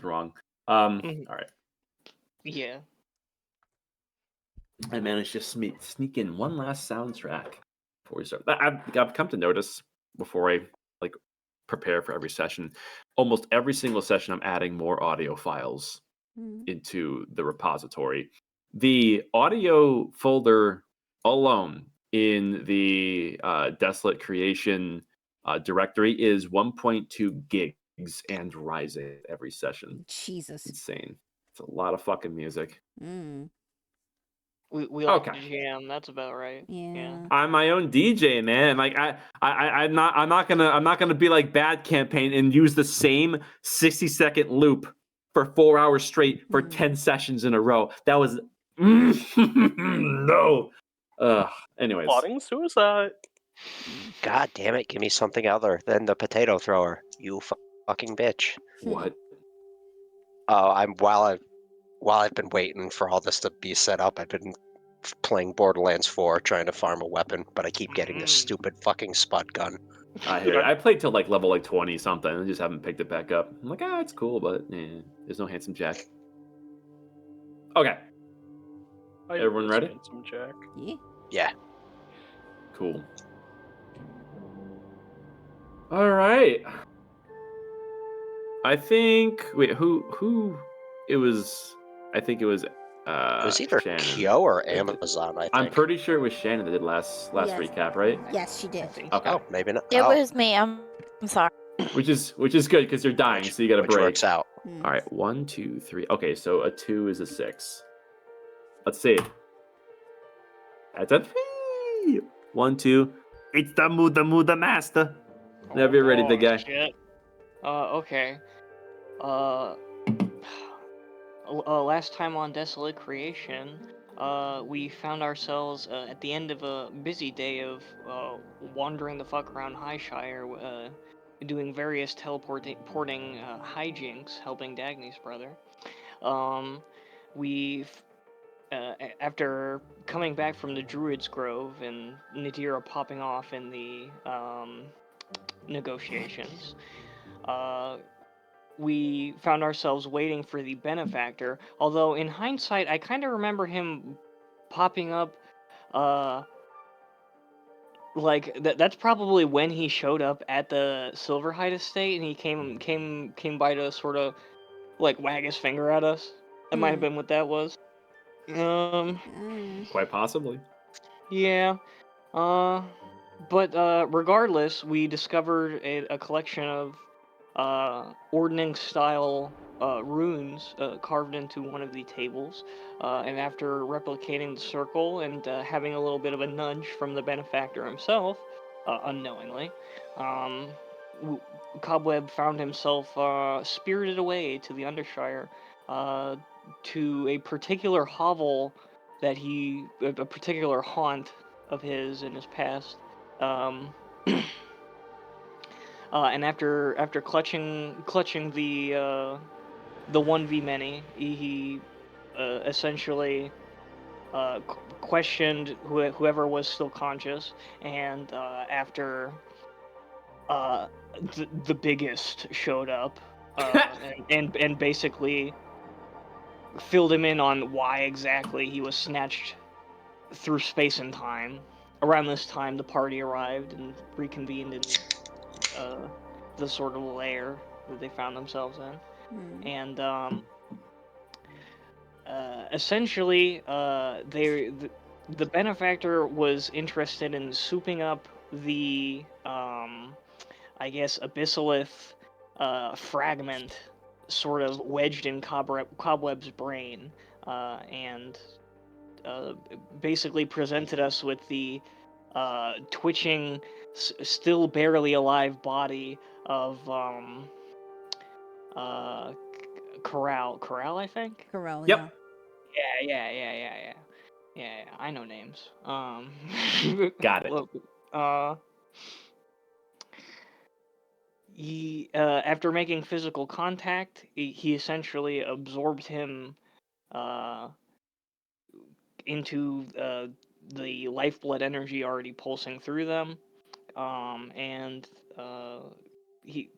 was wrong. Mhm. All right. Yeah. I managed to sneak in one last soundtrack before we start. I've come to notice before I like prepare for every session, almost every single session, I'm adding more audio files into the repository. The audio folder alone in the Desolate Creation directory is 1.2 gigs and rising every session. Jesus. Insane. It's a lot of fucking music. We like to jam. That's about right. Yeah. I'm my own DJ, man. Like I'm not gonna be like Bad Campaign and use the same 60-second loop for 4 hours straight for 10 sessions in a row. That was no. Anyways. Plotting suicide. God damn it! Give me something other than the potato thrower. You fucking bitch. What? Oh, while I've been waiting for all this to be set up, I've been playing Borderlands 4, trying to farm a weapon, but I keep getting this stupid fucking spud gun. I hear it. I played till like level 20 something and just haven't picked it back up. I'm like, it's cool, but there's no handsome Jack. Okay. Everyone ready? Handsome Jack. Yeah. Cool. All right. I think who it was. I think it was. It was either Shannon. Kyo or Amazon. I think. I'm pretty sure it was Shannon that did last recap, right? Yes, she did. Okay. Oh, maybe not. It was me. I'm sorry. Which is good because you're dying, so you got a break. Works out. All right, 1, 2, 3. Okay, so a 2 is a 6. Let's see. That's a 3. 1, 2. It's the Muda Master. Whenever you're ready, big guy. Shit. Okay. Last time on Desolate Creation, we found ourselves at the end of a busy day of wandering the fuck around Highshire, doing various teleporting hijinks, helping Dagny's brother. After coming back from the Druid's Grove and Nadira popping off in the negotiations, we found ourselves waiting for the benefactor, although in hindsight I kind of remember him popping up like that's probably when he showed up at the Silverhide estate and he came by to sort of like wag his finger at us. That might have been what that was. Quite possibly. Yeah. But regardless, we discovered a collection of ordning style runes carved into one of the tables, and after replicating the circle and having a little bit of a nudge from the benefactor himself, unknowingly, Cobweb found himself spirited away to the Undershire, to a particular hovel that a particular haunt of his in his past. And after clutching the 1v many, he essentially questioned whoever was still conscious, and after the biggest showed up and basically filled him in on why exactly he was snatched through space and time. Around this time, the party arrived and reconvened in the sort of lair that they found themselves in. And essentially, the benefactor was interested in souping up the, I guess, Abyssalith fragment sort of wedged in Cobweb's brain, and basically presented us with the twitching, still barely alive body of Corral, I think. Corral. Yep. Yeah. I know names. Got it. He, after making physical contact, he essentially absorbed him into the lifeblood energy already pulsing through them, and he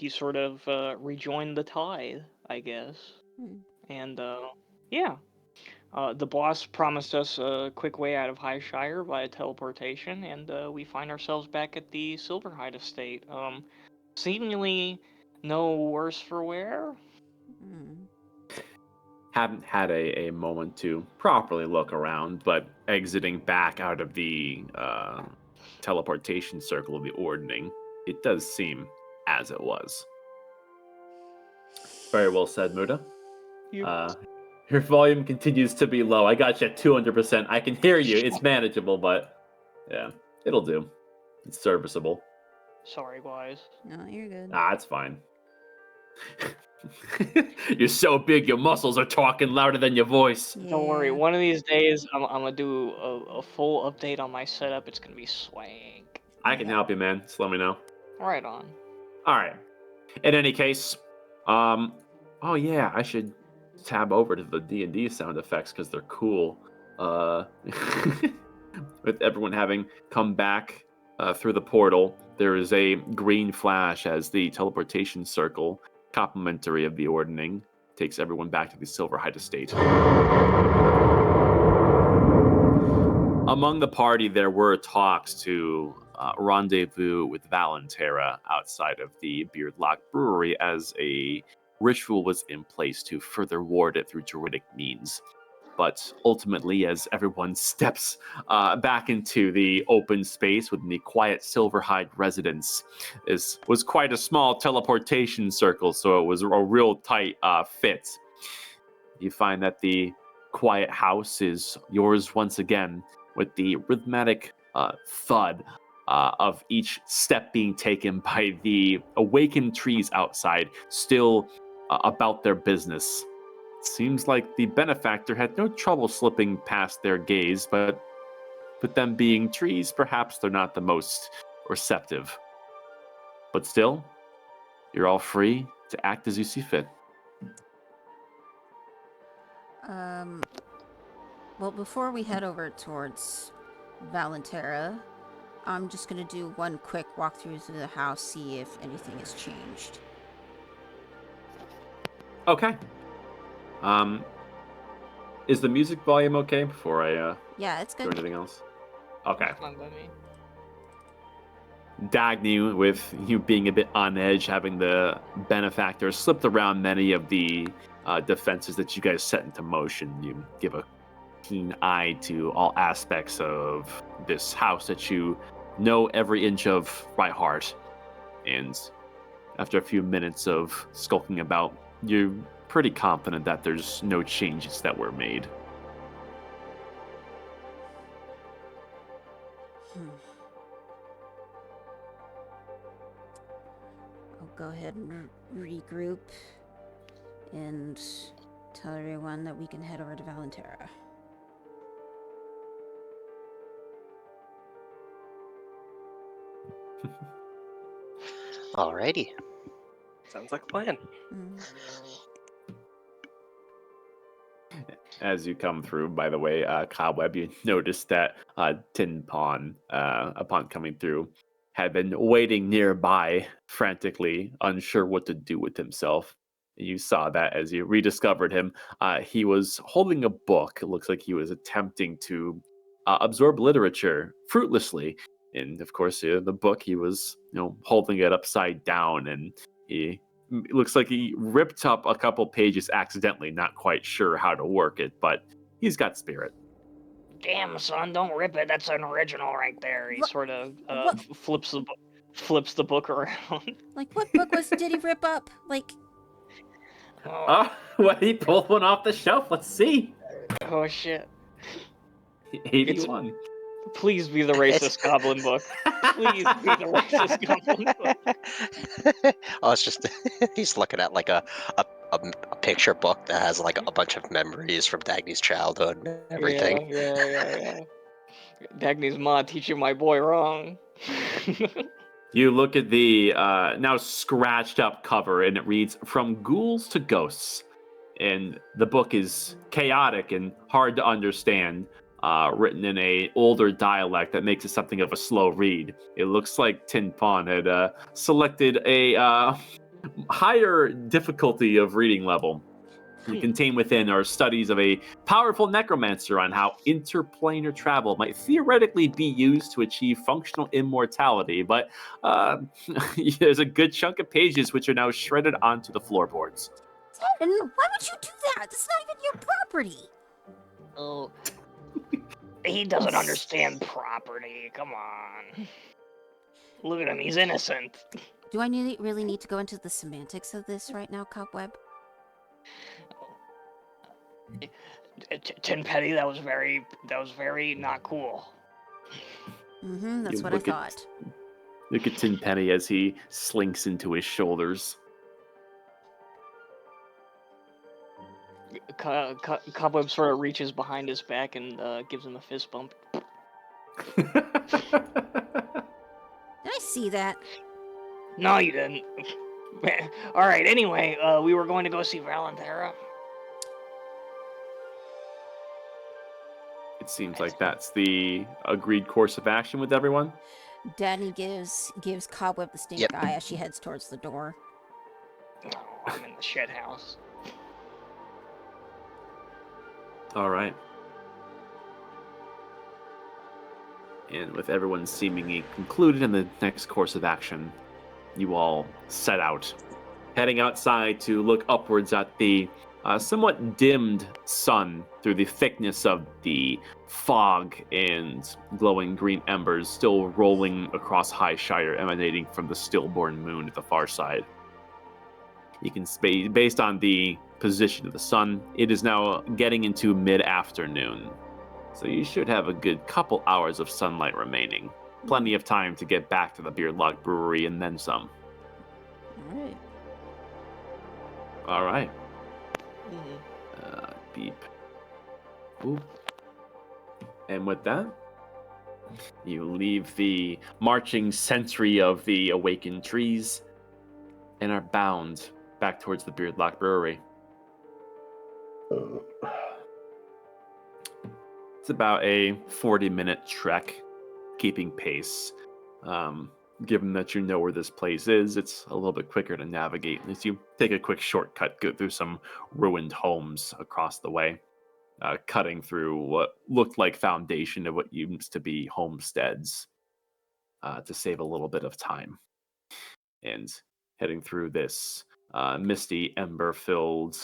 sort of rejoined the tide I guess. Hmm. And yeah, the boss promised us a quick way out of Highshire via teleportation, and we find ourselves back at the Silverhide estate. Seemingly no worse for wear. Hmm. Haven't had a moment to properly look around, but exiting back out of the teleportation circle of the ordning, it does seem as it was. Very well said, Muda. You Your volume continues to be low. I got you at 200%. I can hear you. It's manageable, but yeah, it'll do. It's serviceable. Sorry, guys. No, you're good. It's fine. You're so big, your muscles are talking louder than your voice. Yeah. Don't worry. One of these days, I'm gonna do a full update on my setup. It's gonna be swank. I can Yeah. help you, man. Just let me know. Right on. All right. In any case, oh yeah, I should tab over to the D&D sound effects because they're cool. With everyone having come back through the portal, there is a green flash as the teleportation circle, complimentary of the ordning, takes everyone back to the Silverhide estate. Among the party, there were talks to rendezvous with Valentera outside of the Beardlock Brewery as a ritual was in place to further ward it through druidic means. But ultimately, as everyone steps back into the open space within the quiet Silverhide residence, this was quite a small teleportation circle, so it was a real tight fit. You find that the quiet house is yours once again, with the rhythmic thud of each step being taken by the awakened trees outside, still about their business. It seems like the benefactor had no trouble slipping past their gaze, but with them being trees, perhaps they're not the most receptive. But still, you're all free to act as you see fit. Well, before we head over towards Valentera, I'm just gonna do one quick walkthrough through the house, see if anything has changed. Okay. Is the music volume okay before I Yeah, it's do good. anything else? Okay. Fine by me. Dagny, with you being a bit on edge, having the benefactor slipped around many of the defenses that you guys set into motion, you give a keen eye to all aspects of this house that you know every inch of by heart. And after a few minutes of skulking about, you're pretty confident that there's no changes that were made. I'll go ahead and regroup and tell everyone that we can head over to Valentera. Alrighty. Sounds like a plan. As you come through, by the way, Cobweb, you notice that Tin Pawn, upon coming through, had been waiting nearby, frantically unsure what to do with himself. You saw that as you rediscovered him. He was holding a book. It looks like he was attempting to absorb literature fruitlessly. And of course, the book, he was, holding it upside down, and it looks like he ripped up a couple pages accidentally, not quite sure how to work it, but he's got spirit. Damn, son, don't rip it. That's an original right there. He What- sort of what- flips the book around. Like, what book did he rip up? Like, Oh, Well, he pulled one off the shelf. Let's see. oh shit. 81. Please be the racist goblin book. Please be the racist goblin book. Oh, it's just he's looking at like a picture book that has like a bunch of memories from Dagny's childhood and everything. Yeah. Dagny's ma teaching my boy wrong. You look at the now scratched up cover, and it reads From Ghouls to Ghosts. And the book is chaotic and hard to understand, written in a older dialect that makes it something of a slow read. It looks like Tin Pawn had selected a higher difficulty of reading level. Contained within are studies of a powerful necromancer on how interplanar travel might theoretically be used to achieve functional immortality, but there's a good chunk of pages which are now shredded onto the floorboards. And why would you do that? That's not even your property. Oh, he doesn't understand property. Come on. Look at him. He's innocent. Do I really need to go into the semantics of this right now, Cobweb? Tenpenny, that was very not cool. Mm-hmm, that's You what I look at- thought. Look at Tenpenny as he slinks into his shoulders. Cobweb sort of reaches behind his back and gives him a fist bump. Did I see that? No, you didn't. All right. Anyway, we were going to go see Valentera. It seems like that's the agreed course of action with everyone. Danny gives Cobweb the stink Yep. eye as she heads towards the door. Oh, I'm in the shit house. All right. And with everyone seemingly concluded in the next course of action, you all set out, heading outside to look upwards at the somewhat dimmed sun through the thickness of the fog and glowing green embers still rolling across High Shire, emanating from the stillborn moon at the far side. You can based on the position of the sun, it is now getting into mid-afternoon. So you should have a good couple hours of sunlight remaining. Plenty of time to get back to the Beardlock Brewery and then some. Alright. All right. Mhm. Beep. Boop. And with that, you leave the marching sentry of the awakened trees and are bound back towards the Beardlock Brewery. It's about a 40-minute trek, keeping pace. Given that you know where this place is, it's a little bit quicker to navigate as you take a quick shortcut, go through some ruined homes across the way, cutting through what looked like foundation of what used to be homesteads to save a little bit of time. And heading through this misty, ember-filled,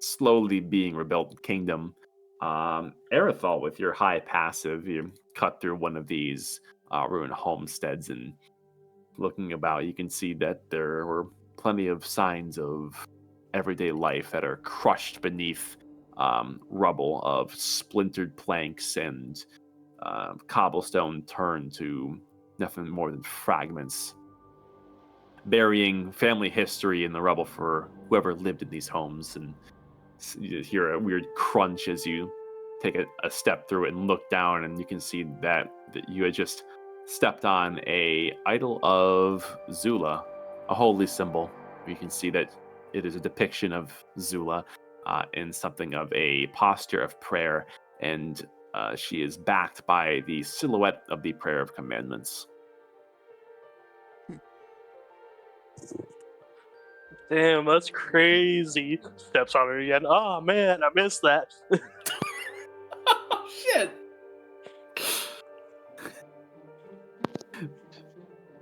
slowly being rebuilt kingdom, Erithal, with your high passive, you cut through one of these ruined homesteads, and looking about, you can see that there were plenty of signs of everyday life that are crushed beneath rubble of splintered planks and cobblestone turned to nothing more than fragments, burying family history in the rubble for whoever lived in these homes. And you hear a weird crunch as you take a step through it and look down, and you can see that you had just stepped on a idol of Zula, a holy symbol. You can see that it is a depiction of Zula in something of a posture of prayer, and she is backed by the silhouette of the Prayer of Commandments. Damn, that's crazy. Steps on her again. Oh man, I missed that. Oh, shit!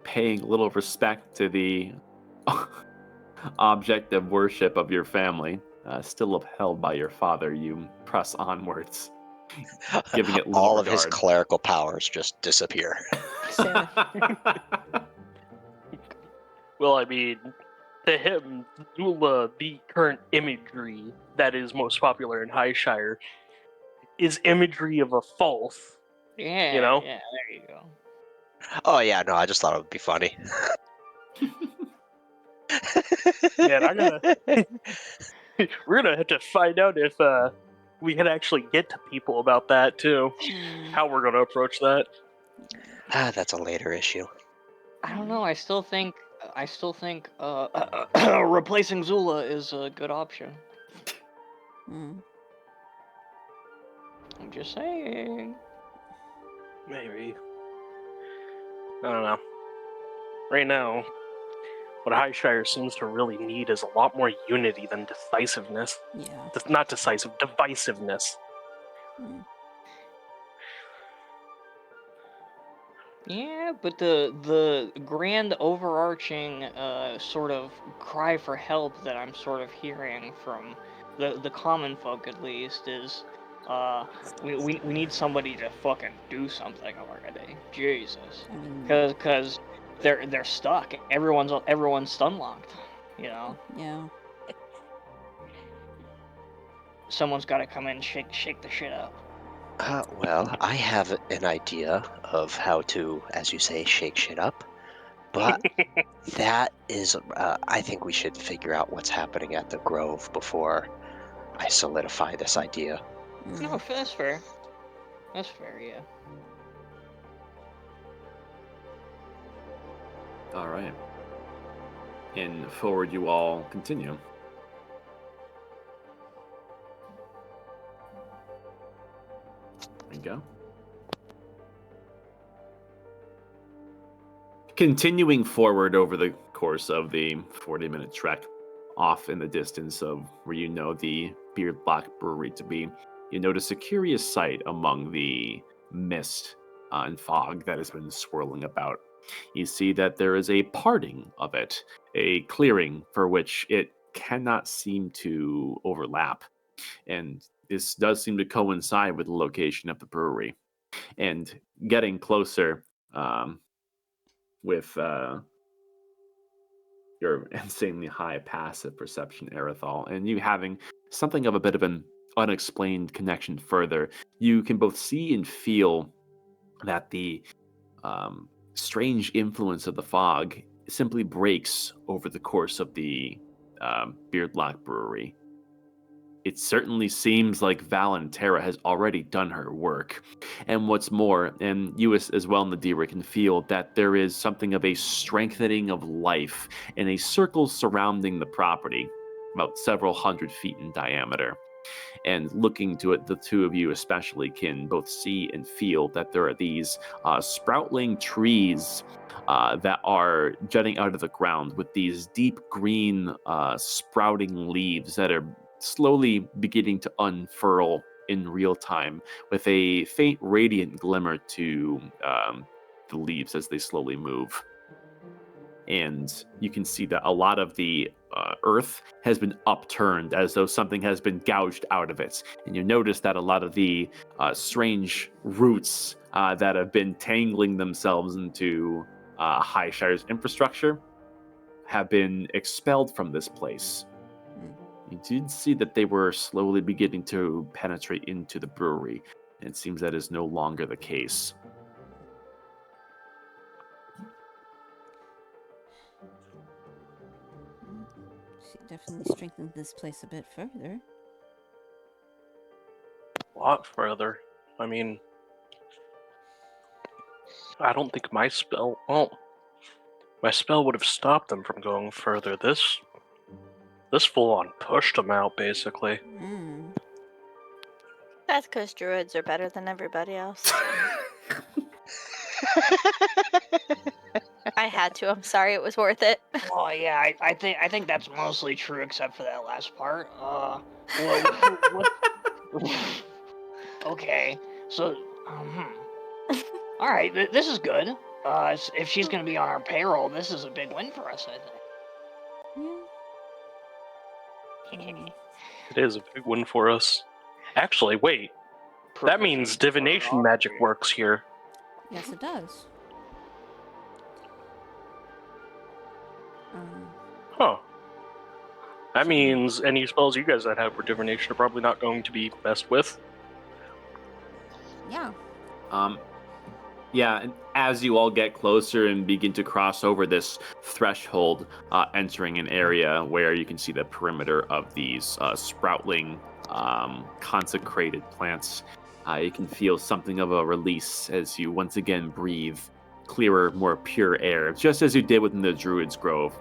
Paying little respect to the object of worship of your family, still upheld by your father, you press onwards, giving it little All of his regard. clerical powers just disappear. Fair. Well, I mean, to him, Zula, the current imagery that is most popular in Highshire, is imagery of a false. Yeah. You know? Yeah. There you go. Oh yeah, no, I just thought it would be funny. Man, we're gonna have to find out if we can actually get to people about that too. How we're gonna approach that. That's a later issue. I don't know. I still think replacing Zula is a good option. Hmm. I'm just saying. Maybe. I don't know. Right now, what Highshire seems to really need is a lot more unity than decisiveness. Yeah. Not decisive, divisiveness. Yeah, but the grand overarching sort of cry for help that I'm sort of hearing from the common folk at least is we need somebody to fucking do something already. Jesus. I mean, Cuz they're stuck. Everyone's stun locked, you know. yeah. Someone's got to come in and shake the shit up. Well, I have an idea of how to, as you say, shake shit up. But that is, I think we should figure out what's happening at the Grove before I solidify this idea. No, that's fair. That's fair, yeah. All right. And forward you all continue. There you go. Continuing forward over the course of the 40-minute trek, off in the distance of where you know the Beardlock Brewery to be, you notice a curious sight among the mist and fog that has been swirling about. You see that there is a parting of it, a clearing for which it cannot seem to overlap. And this does seem to coincide with the location of the brewery. And getting closer, with your insanely high passive perception, Aerithal, and you having something of a bit of an unexplained connection further, you can both see and feel that the strange influence of the fog simply breaks over the course of the Beardlock Brewery. It certainly seems like Valentera has already done her work. And what's more, and you as well, Nadira, can feel that there is something of a strengthening of life in a circle surrounding the property, about several hundred feet in diameter. And looking to it, the two of you especially can both see and feel that there are these sproutling trees that are jutting out of the ground with these deep green sprouting leaves that are slowly beginning to unfurl in real time, with a faint radiant glimmer to the leaves as they slowly move. And you can see that a lot of the earth has been upturned as though something has been gouged out of it. And you notice that a lot of the strange roots that have been tangling themselves into Highshire's infrastructure have been expelled from this place. You did see that they were slowly beginning to penetrate into the brewery, and it seems that is no longer the case. She definitely strengthened this place a bit further. A lot further. I mean, I don't think my spell... Well, my spell would have stopped them from going further. This full-on pushed them out, basically. That's because druids are better than everybody else. I had to. I'm sorry. It was worth it. Oh yeah, I think that's mostly true except for that last part. Okay, so all right, this is good. If she's gonna be on our payroll, this is a big win for us, I think. It is a big win for us. Actually, wait. That means divination magic works here. Yes, it does. Huh. That means any spells you guys that have for divination are probably not going to be messed with. Yeah. Yeah, and as you all get closer and begin to cross over this threshold, entering an area where you can see the perimeter of these sprouting, consecrated plants, you can feel something of a release as you once again breathe clearer, more pure air, just as you did within the Druid's Grove.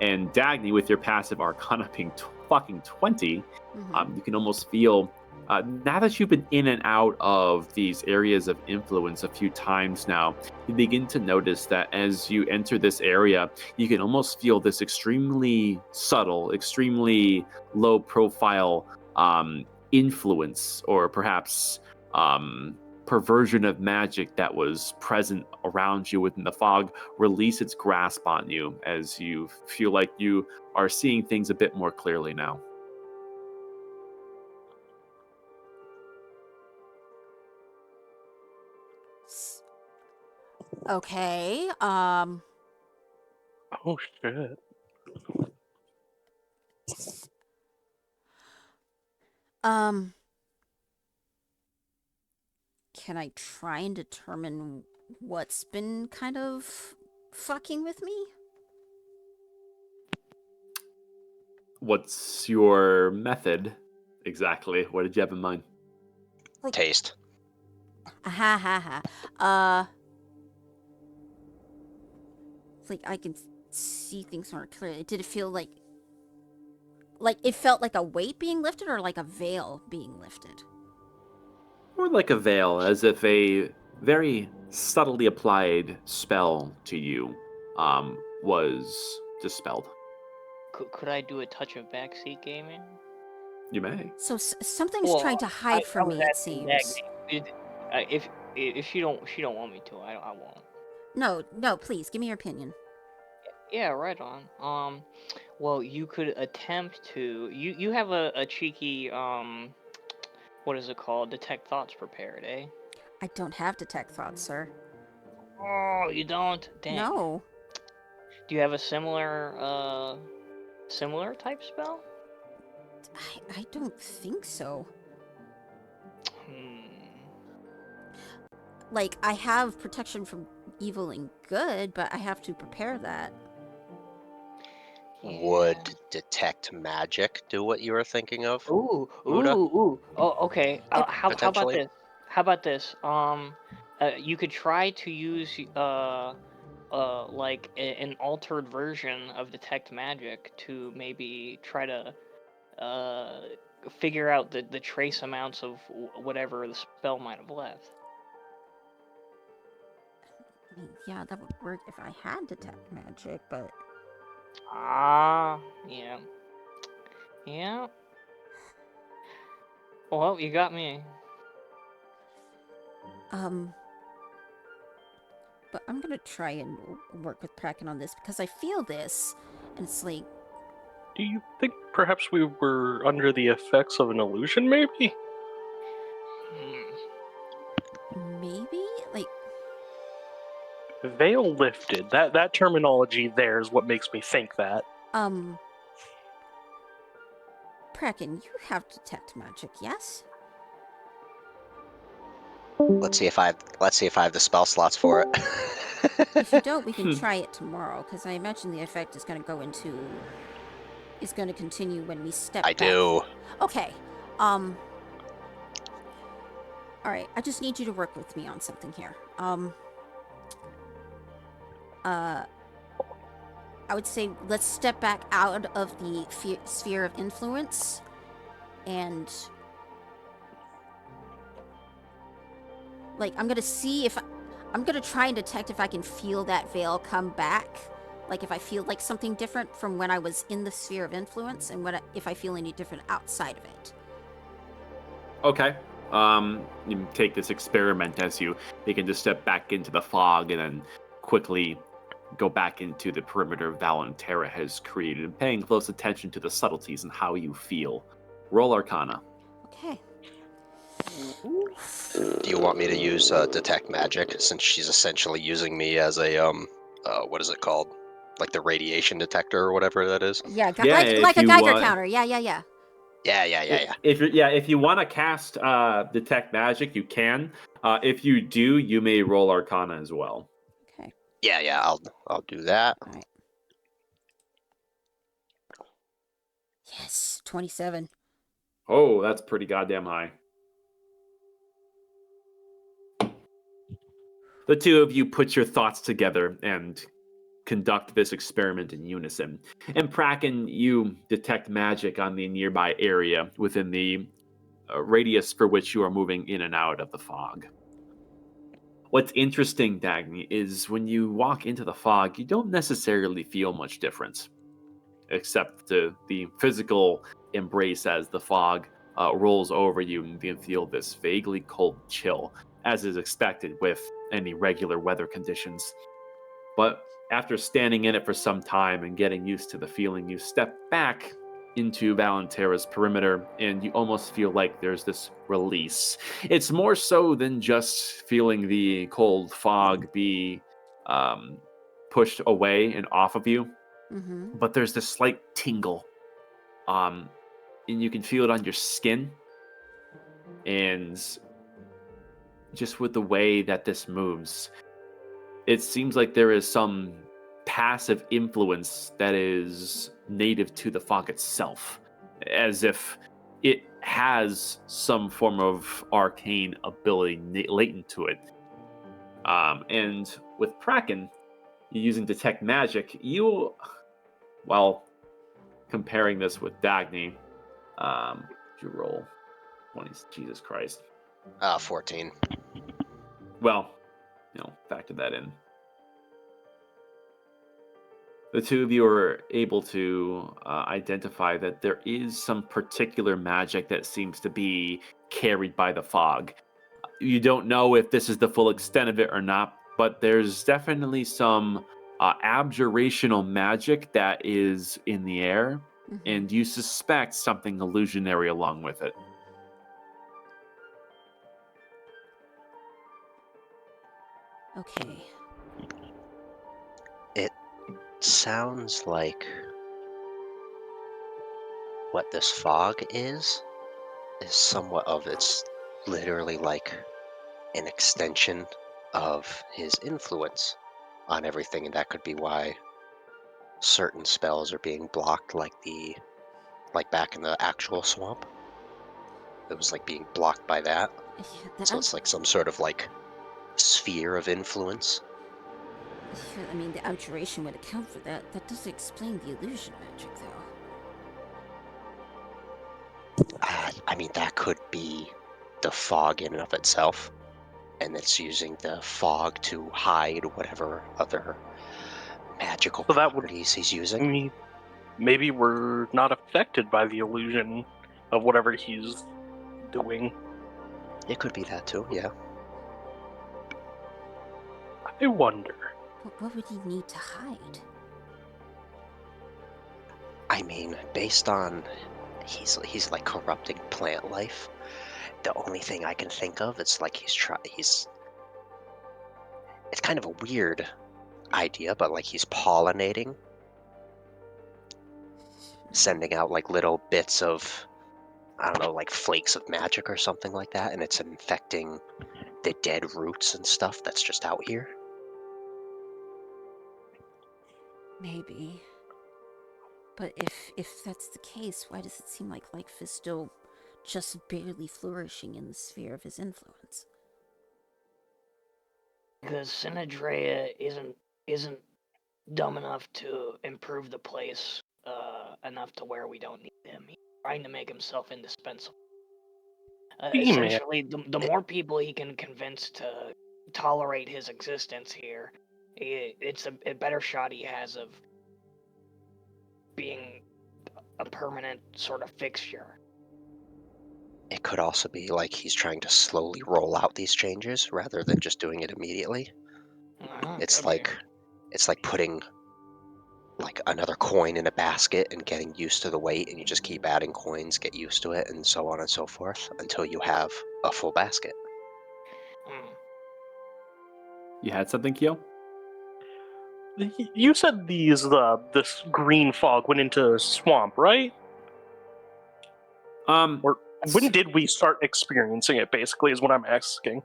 And Dagny, with your passive Arcana being fucking 20, you can almost feel Now that you've been in and out of these areas of influence a few times now, you begin to notice that as you enter this area, you can almost feel this extremely subtle, extremely low profile influence, or perhaps perversion of magic that was present around you within the fog release its grasp on you as you feel like you are seeing things a bit more clearly now. Okay. Oh shit. Um. Can I try and determine what's been kind of fucking with me? What's your method exactly? What did you have in mind? Taste. Ha ha ha. It's like I can see things more clearly. Did it feel like it felt like a weight being lifted, or like a veil being lifted? More like a veil, as if a very subtly applied spell to you was dispelled. Could I do a touch of backseat gaming? You may. So something's trying to hide from me, it seems. If she don't want me to, I won't. No, please give me your opinion. Yeah, right on. Well, you could attempt to. You have a cheeky what is it called? Detect thoughts prepared, eh? I don't have detect thoughts, sir. Oh, you don't? Dang. No. Do you have a similar type spell? I don't think so. Like, I have protection from evil and good, but I have to prepare that. Yeah. Would detect magic do what you were thinking of? Ooh. Muda? Oh, okay. How about Potentially? this? How about this? You could try to use like an altered version of detect magic to maybe try to figure out the trace amounts of whatever the spell might have left. I mean, yeah, that would work if I had detect magic, but Yeah. Yeah. Well, you got me. but I'm gonna try and work with Kraken on this because I feel this, and it's like, Do you think perhaps we were under the effects of an illusion, maybe? maybe? Like, Veil lifted. That terminology there is what makes me think that. Kraken, you have detect magic, yes? Let's see if I have the spell slots for it. If you don't, we can try it tomorrow, because I imagine the effect is going to continue when we step I back. do. Okay. Alright, I just need you to work with me on something here. I would say let's step back out of the sphere of influence, and like, I'm gonna try and detect if I can feel that veil come back. Like, if I feel like something different from when I was in the sphere of influence, and if I feel any different outside of it. Okay. You take this experiment as you begin to step back into the fog and then quickly go back into the perimeter Valenterra has created, and paying close attention to the subtleties and how you feel. Roll Arcana. Okay. Do you want me to use detect magic, since she's essentially using me as a what is it called? Like the radiation detector or whatever that is? Yeah, Yeah, like if a you Geiger want- counter. Yeah. Yeah. If you want to cast detect magic, you can. If you do, you may roll Arcana as well. Okay. Yeah, I'll do that. All right. Yes, 27. Oh, that's pretty goddamn high. The two of you put your thoughts together and conduct this experiment in unison. And Kraken, you detect magic on the nearby area within the radius for which you are moving in and out of the fog. What's interesting, Dagny, is when you walk into the fog, you don't necessarily feel much difference, except the physical embrace as the fog rolls over you, and you can feel this vaguely cold chill, as is expected with any regular weather conditions. But after standing in it for some time and getting used to the feeling, you step back into Valenterra's perimeter, and you almost feel like there's this release. It's more so than just feeling the cold fog be pushed away and off of you, Mm-hmm. but there's this slight tingle, and you can feel it on your skin, and just with the way that this moves, it seems like there is some passive influence that is native to the fog itself, as if it has some form of arcane ability latent to it. And with Kraken, you're using Detect Magic, while comparing this with Dagny, you roll 20, Jesus Christ. 14. Well, factor that in. The two of you are able to identify that there is some particular magic that seems to be carried by the fog. You don't know if this is the full extent of it or not, but there's definitely some abjurational magic that is in the air, Mm-hmm. and you suspect something illusionary along with it. Okay. It sounds like what this fog is somewhat of it's literally like an extension of his influence on everything, and that could be why certain spells are being blocked, like back in the actual swamp. It was like being blocked by that. So it's like some sort of like sphere of influence. I mean, the abjuration would account for that. That doesn't explain the illusion magic, though. I mean, that could be the fog in and of itself, and it's using the fog to hide whatever other magical So that would properties he's using. mean maybe we're not affected by the illusion of whatever he's doing. It could be that too, yeah. I wonder. What would he need to hide? I mean, based on he's like corrupting plant life. The only thing I can think of, it's like it's kind of a weird idea, but like he's pollinating, sending out like little bits of, I don't know, like flakes of magic or something like that, and it's infecting the dead roots and stuff that's just out here. Maybe. But if that's the case, why does it seem like life is still just barely flourishing in the sphere of his influence? Because Sinadrea isn't dumb enough to improve the place enough to where we don't need him. He's trying to make himself indispensable. Essentially, the more people he can convince to tolerate his existence here, it's a better shot he has of being a permanent sort of fixture. It could also be like he's trying to slowly roll out these changes rather than just doing it immediately. It's like putting like another coin in a basket and getting used to the weight, and you just keep adding coins, get used to it, and so on and so forth until you have a full basket. You had something, Kyo? You said this green fog went into swamp, right? Or when did we start experiencing it, basically, is what I'm asking.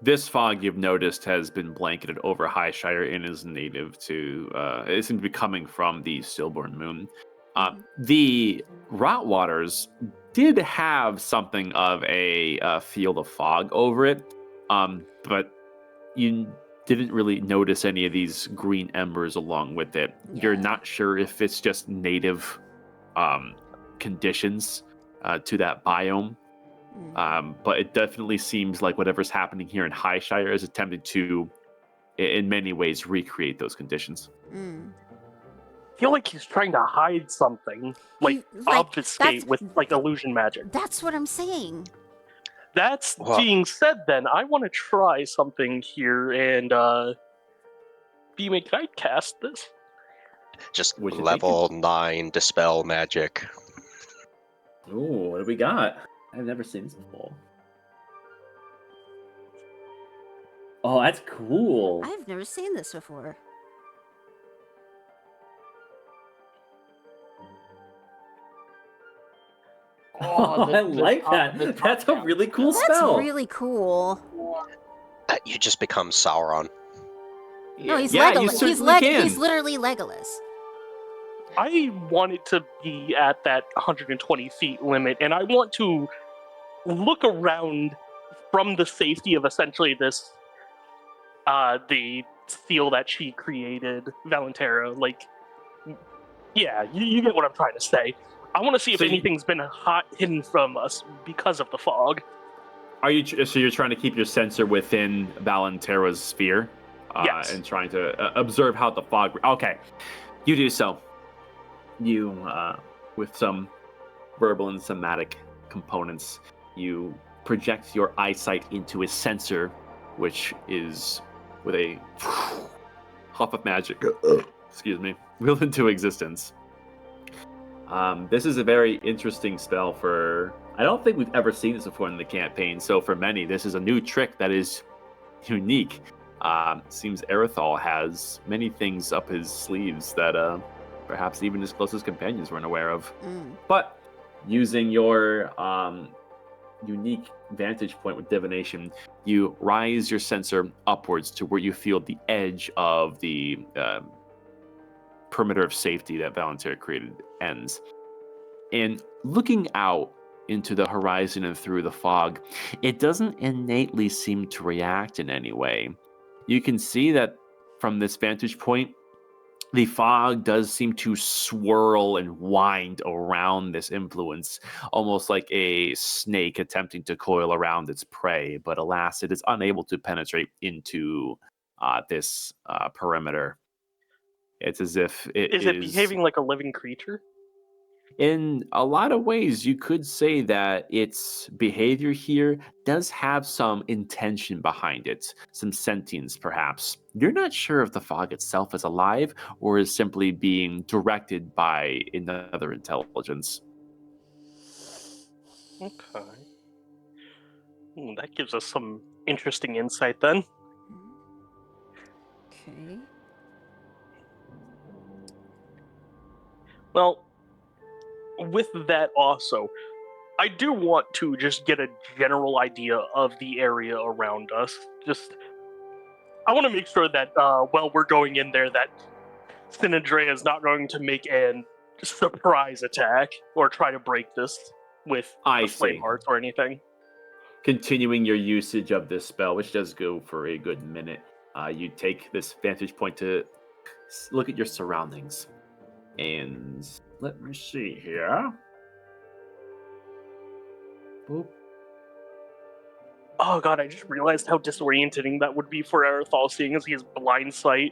This fog, you've noticed, has been blanketed over Highshire and is native to, it seems to be coming from the Stillborn Moon. The Rotwaters did have something of a field of fog over it, but you didn't really notice any of these green embers along with it. Yeah. You're not sure if it's just native conditions to that biome, But it definitely seems like whatever's happening here in Highshire is attempting to, in many ways, recreate those conditions. I feel like he's trying to hide something, like obfuscate with like illusion magic. That's what I'm saying. That's Well- being said, then I want to try something here, and Beam, can I cast this? Just What you level 9 dispel magic. Ooh, what do we got? I've never seen this before. Oh, that's cool. I've never seen this before. Oh, I like that. That's a really cool spell. That's really cool. You just become Sauron. No, he's Yeah, you Legolas. certainly can. He's literally Legolas. I want it to be at that 120 feet limit, and I want to look around from the safety of essentially this, the seal that she created, Valentera. Like, yeah, you get what I'm trying to say. I want to see if anything's been hidden from us because of the fog. Are you so you're trying to keep your sensor within Valentera's sphere? Yes. And trying to observe how the fog... Okay, you do so. You, with some verbal and somatic components, you project your eyesight into a sensor, which is with a huff of magic, excuse me, willed into existence. This is a very interesting spell for... I don't think we've ever seen this before in the campaign, so for many, this is a new trick that is unique. Seems Erithal has many things up his sleeves that perhaps even his closest companions weren't aware of. But using your unique vantage point with divination, you rise your sensor upwards to where you feel the edge of the perimeter of safety that Valentera created ends. And looking out into the horizon and through the fog, it doesn't innately seem to react in any way. You can see that from this vantage point, the fog does seem to swirl and wind around this influence, almost like a snake attempting to coil around its prey. But alas, it is unable to penetrate into this perimeter. It's as if Is it behaving like a living creature? In a lot of ways, you could say that its behavior here does have some intention behind it, some sentience perhaps. You're not sure if the fog itself is alive or is simply being directed by another intelligence. Okay. That gives us some interesting insight then. Okay. Well, with that also, I do want to just get a general idea of the area around us. I want to make sure that while we're going in there, that Sinadrea is not going to make a surprise attack or try to break this with the flame hearts or anything. Continuing your usage of this spell, which does go for a good minute, you take this vantage point to look at your surroundings. And let me see here. Boop. Oh god, I just realized how disorienting that would be for Erithal, seeing as he has blind sight.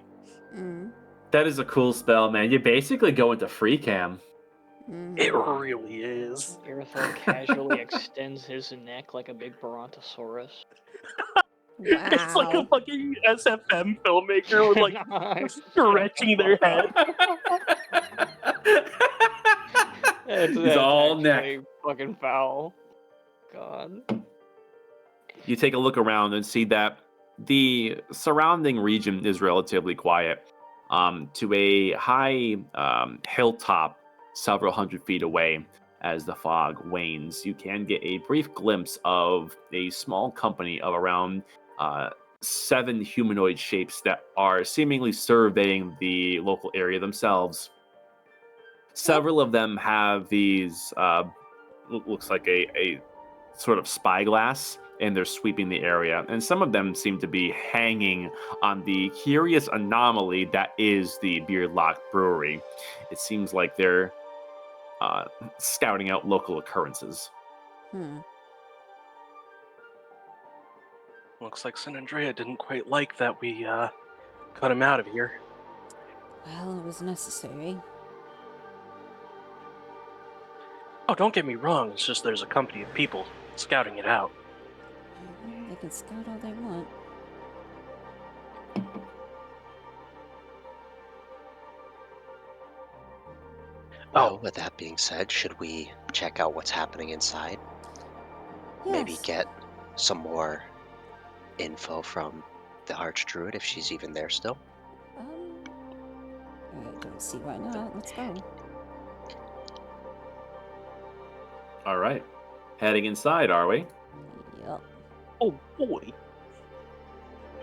That is a cool spell, man. You basically go into free cam. It really is. Erithal casually extends his neck like a big brontosaurus. Wow. It's like a fucking SFM filmmaker with like stretching their head. That's all neck. actually fucking foul. God. You take a look around and see that the surrounding region is relatively quiet. To a high hilltop several hundred feet away, as the fog wanes, you can get a brief glimpse of a small company of around 7 humanoid shapes that are seemingly surveying the local area themselves. Several of them have these, looks like a sort of spyglass, and they're sweeping the area. And some of them seem to be hanging on the curious anomaly that is the Beardlock Brewery. It seems like they're scouting out local occurrences. Looks like San Andrea didn't quite like that we cut him out of here. Well, it was necessary. Oh, don't get me wrong, it's just there's a company of people scouting it out. They can scout all they want. Well, with that being said, should we check out what's happening inside? Maybe Yes. get some more info from the Archdruid if she's even there still. I don't see why not. Let's go. All right. Heading inside, are we? Yep. Oh boy.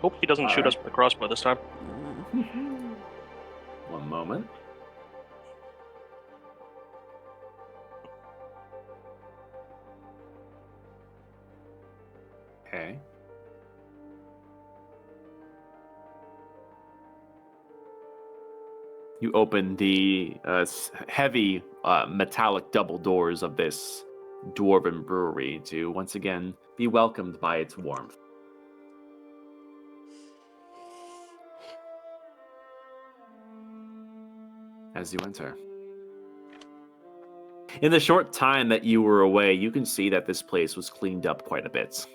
Hope he doesn't shoot us with the crossbow this time. One moment. Okay. You open the heavy metallic double doors of this dwarven brewery to once again be welcomed by its warmth. As you enter. In the short time that you were away, you can see that this place was cleaned up quite a bit.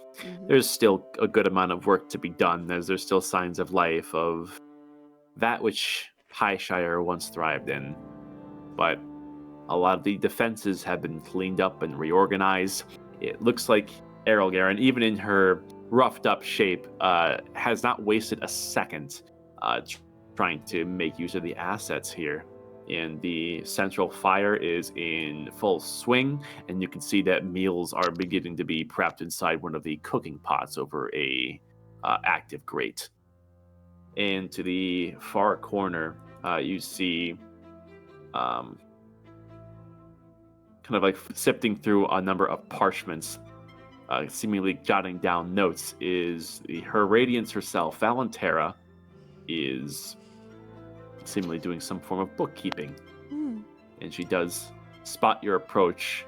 There's still a good amount of work to be done, as there's still signs of life of that which Highshire once thrived in. But a lot of the defenses have been cleaned up and reorganized. It looks like Errol Garen, even in her roughed up shape, has not wasted a second trying to make use of the assets here. And the central fire is in full swing, and you can see that meals are beginning to be prepped inside one of the cooking pots over a active grate. And to the far corner, you see kind of like sifting through a number of parchments, seemingly jotting down notes, is her Radiance herself, Valentera, is seemingly doing some form of bookkeeping. And she does spot your approach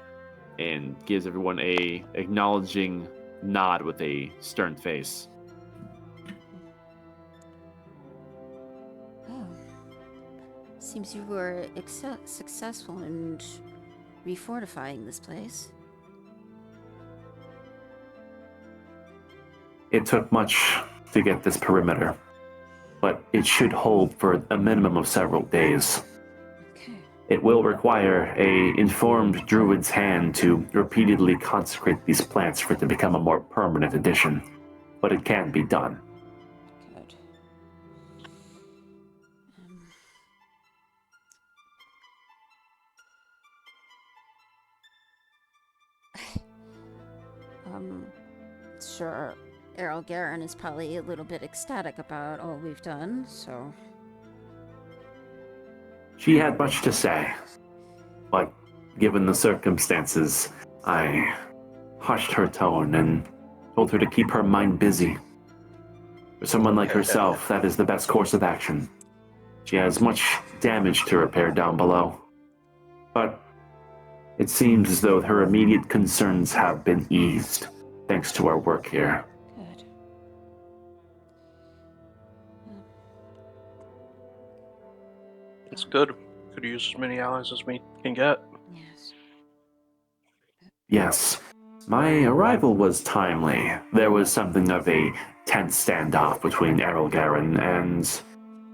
and gives everyone a acknowledging nod with a stern face. Oh. Seems you were successful in refortifying this place. It took much to get this perimeter, but it should hold for a minimum of several days. Okay. It will require a informed druid's hand to repeatedly consecrate these plants for it to become a more permanent addition, but it can be done. Good. Sure, Errol Garen is probably a little bit ecstatic about all we've done, so... She had much to say, but given the circumstances, I hushed her tone and told her to keep her mind busy. For someone like herself, that is the best course of action. She has much damage to repair down below, but it seems as though her immediate concerns have been eased, thanks to our work here. Good. It's good. Could use as many allies as we can get. Yes. Yes, my arrival was timely. There was something of a tense standoff between Errol Garen and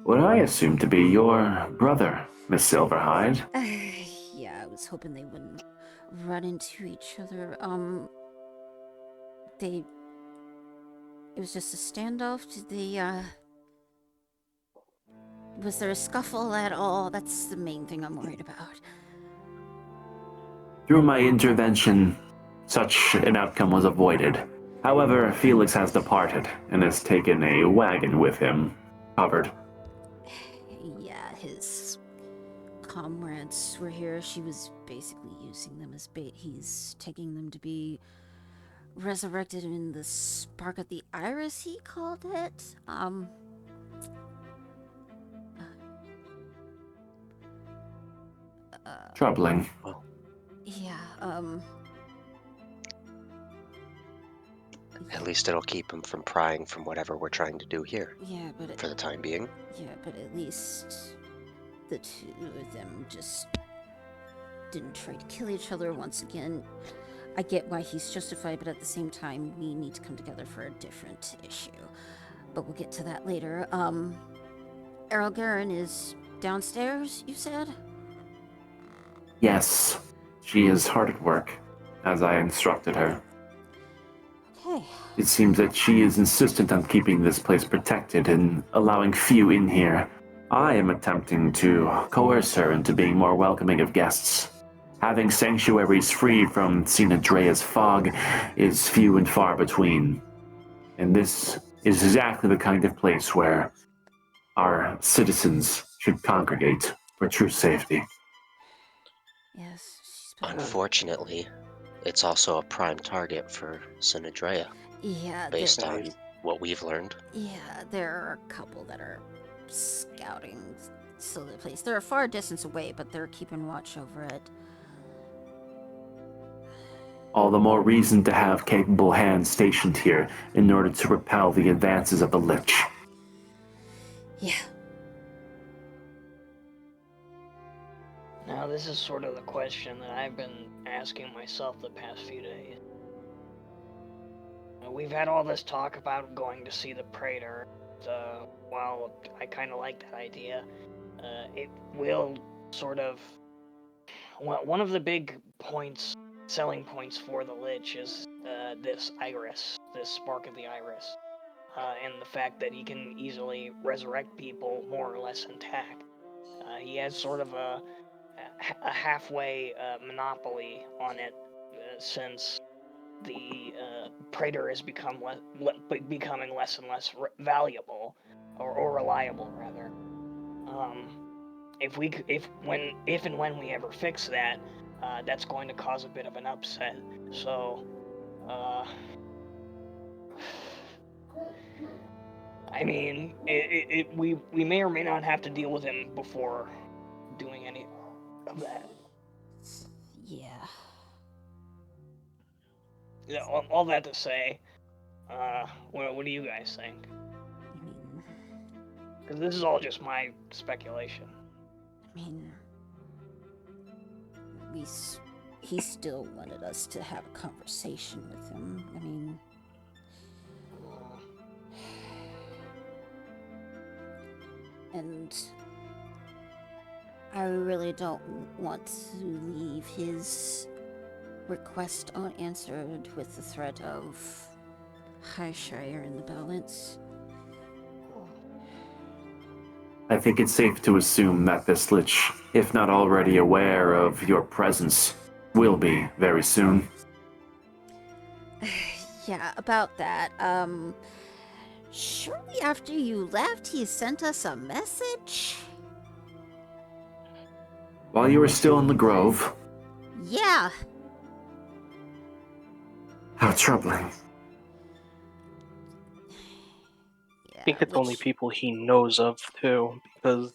what I assume to be your brother, Miss Silverhide. Yeah, I was hoping they wouldn't run into each other. It was just a standoff. Did they, was there a scuffle at all? That's the main thing I'm worried about. Through my intervention, such an outcome was avoided. However, Felix has departed and has taken a wagon with him, covered. Yeah, his comrades were here. She was basically using them as bait. He's taking them to be resurrected in the spark of the iris, he called it. Troubling. Yeah, At least it'll keep him from prying from whatever we're trying to do here Yeah, but for the time being. at least the two of them just didn't try to kill each other once again. I get why he's justified, but at the same time, we need to come together for a different issue. But we'll get to that later. Errol Garen is downstairs, you said? Yes, she is hard at work, as I instructed her. Okay. It seems that she is insistent on keeping this place protected and allowing few in here. I am attempting to coerce her into being more welcoming of guests. Having sanctuaries free from Sinadrea's fog is few and far between. And this is exactly the kind of place where our citizens should congregate for true safety. Yes, she's been... Unfortunately, it's also a prime target for Sinadrea, Yeah, based on what we've learned. yeah, there are a couple that are scouting the place. They're a far distance away, but they're keeping watch over it. All the more reason to have capable hands stationed here in order to repel the advances of the Lich. Yeah. Now, this is sort of the question that I've been asking myself the past few days. We've had all this talk about going to see the Praetor. Well, I kind of like that idea. It will sort of... One of the big selling points for the Lich is this iris, this spark of the iris. And the fact that he can easily resurrect people more or less intact. He has sort of a halfway monopoly on it since the Praetor has becoming less and less valuable, or reliable rather. If and when we ever fix that, that's going to cause a bit of an upset. So, I mean, we may or may not have to deal with him before doing any of that. Yeah. Yeah, all that to say, what do you guys think? I mean, Because this is all just my speculation. He still wanted us to have a conversation with him. And I really don't want to leave his request unanswered with the threat of Highshire in the balance. I think it's safe to assume that this Lich, if not already aware of your presence, will be very soon. Yeah, about that. Shortly after you left, he sent us a message. While you were still in the Grove? Yeah. How troubling. Yeah, I think it's only people he knows of, too, because...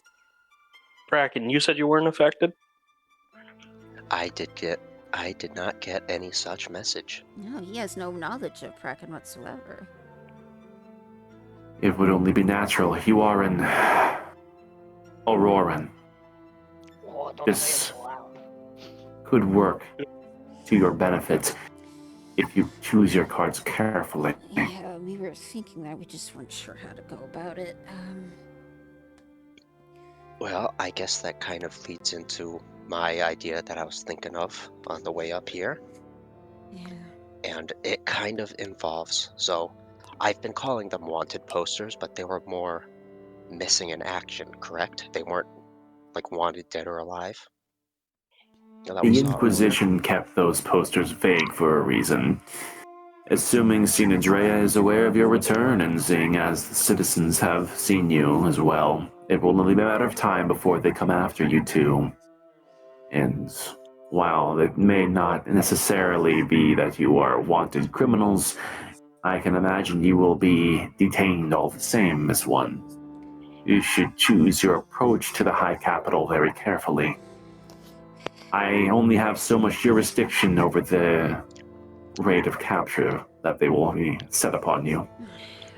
Bracken, you said you weren't affected? I did not get any such message. No, he has no knowledge of Kraken whatsoever. It would only be natural. You are an Auroran. Oh, don't This say it so loud. could work to your benefit if you choose your cards carefully. Yeah, we were thinking that. We just weren't sure how to go about it. Well, I guess that kind of leads into my idea that I was thinking of on the way up here. Yeah. And it kind of involves, so I've been calling them wanted posters, but they were more missing in action, correct? They weren't like wanted dead or alive. The Inquisition kept those posters vague for a reason. Assuming Sinadrea is aware of your return and seeing as the citizens have seen you as well, it will only be a matter of time before they come after you too. And while it may not necessarily be that you are wanted criminals, I can imagine you will be detained all the same, Miss One. You should choose your approach to the High Capital very carefully. I only have so much jurisdiction over the rate of capture that they will be set upon you.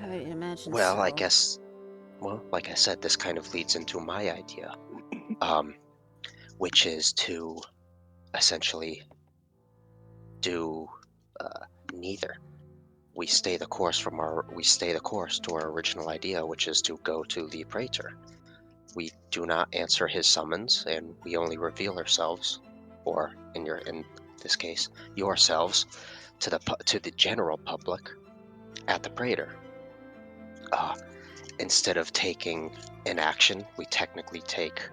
I would imagine Well, so. I guess, like I said, this kind of leads into my idea, which is to essentially do neither. We stay the course to our original idea, which is to go to the Praetor. We do not answer his summons, and we only reveal ourselves, or in this case, yourselves, to the general public at the Praetor. Instead of taking inaction, we technically take.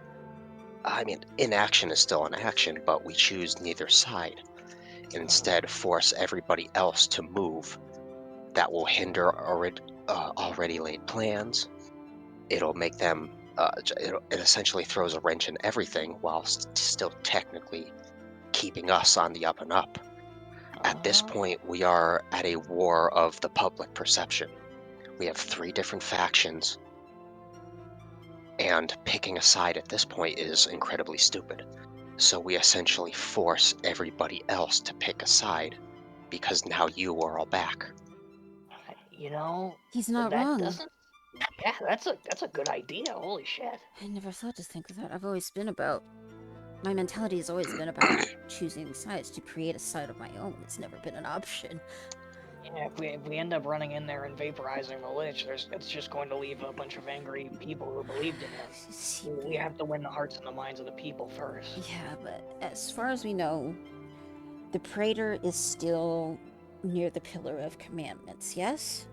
Inaction is still an action, but we choose neither side, and instead force everybody else to move. That will hinder already laid plans. It'll make them. It essentially throws a wrench in everything while still technically keeping us on the up and up. At this point, we are at a war of the public perception. We have 3 different factions, and picking a side at this point is incredibly stupid. So we essentially force everybody else to pick a side, because now you are all back. You know, He's not that wrong. doesn't. Yeah, that's a good idea. Holy shit. I never thought to think of that. I've always been about. My mentality has always been about choosing sides. To create a side of my own, it's never been an option. Yeah, if we end up running in there and vaporizing the Lich, it's just going to leave a bunch of angry people who believed in him. We have to win the hearts and the minds of the people first. Yeah, but as far as we know, the Praetor is still near the Pillar of Commandments, yes?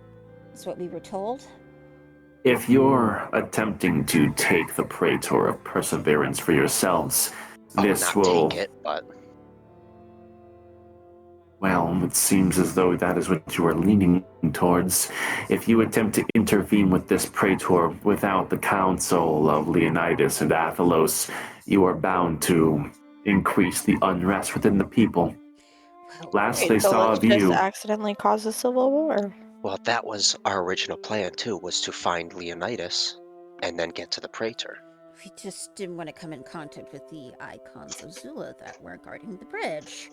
That's what we were told? If you're attempting to take the Praetor of Perseverance for yourselves, this not will... take it, but... Well, it seems as though that is what you are leaning towards. If you attempt to intervene with this Praetor without the counsel of Leonidas and Athalos, you are bound to increase the unrest within the people. Last they saw of just you... accidentally caused a civil war. Well, that was our original plan, too, was to find Leonidas and then get to the Praetor. We just didn't want to come in contact with the icons of Zula that were guarding the bridge.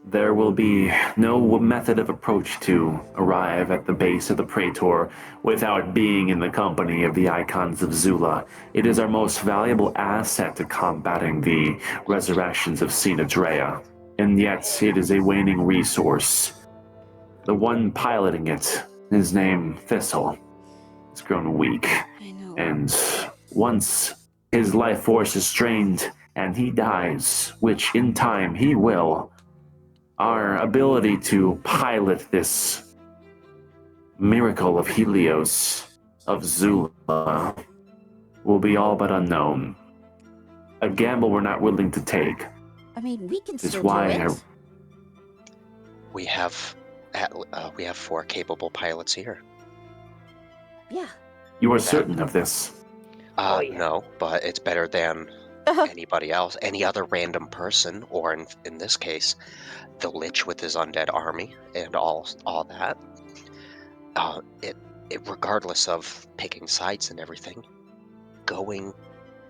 There will be no method of approach to arrive at the base of the Praetor without being in the company of the icons of Zula. It is our most valuable asset to combating the resurrections of Sinadrea, and yet it is a waning resource. The one piloting it, his name Thistle, has grown weak, I know. and once his life force is strained and he dies, which in time he will, our ability to pilot this miracle of Helios, of Zula, will be all but unknown. A gamble we're not willing to take. I mean, we can Is still why do it. We have 4 capable pilots here. Yeah. You are certain of this? Yeah. No, but it's better than anybody else, any other random person, or in this case, the Lich with his undead army and all that. It regardless of picking sides and everything,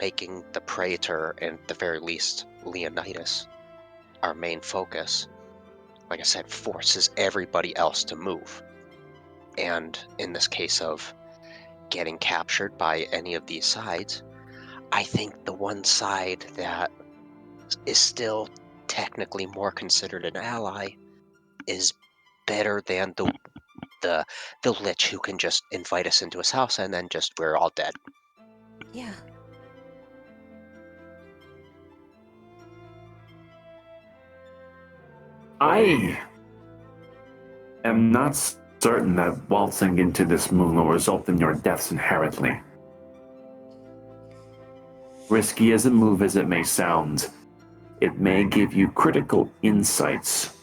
making the Praetor and at the very least Leonidas our main focus, like I said, forces everybody else to move. And in this case of getting captured by any of these sides, I think the one side that is still technically more considered an ally is better than the Lich who can just invite us into his house and then just we're all dead. Yeah. I am not certain that waltzing into this moon will result in your deaths inherently. Risky as a move as it may sound, it may give you critical insights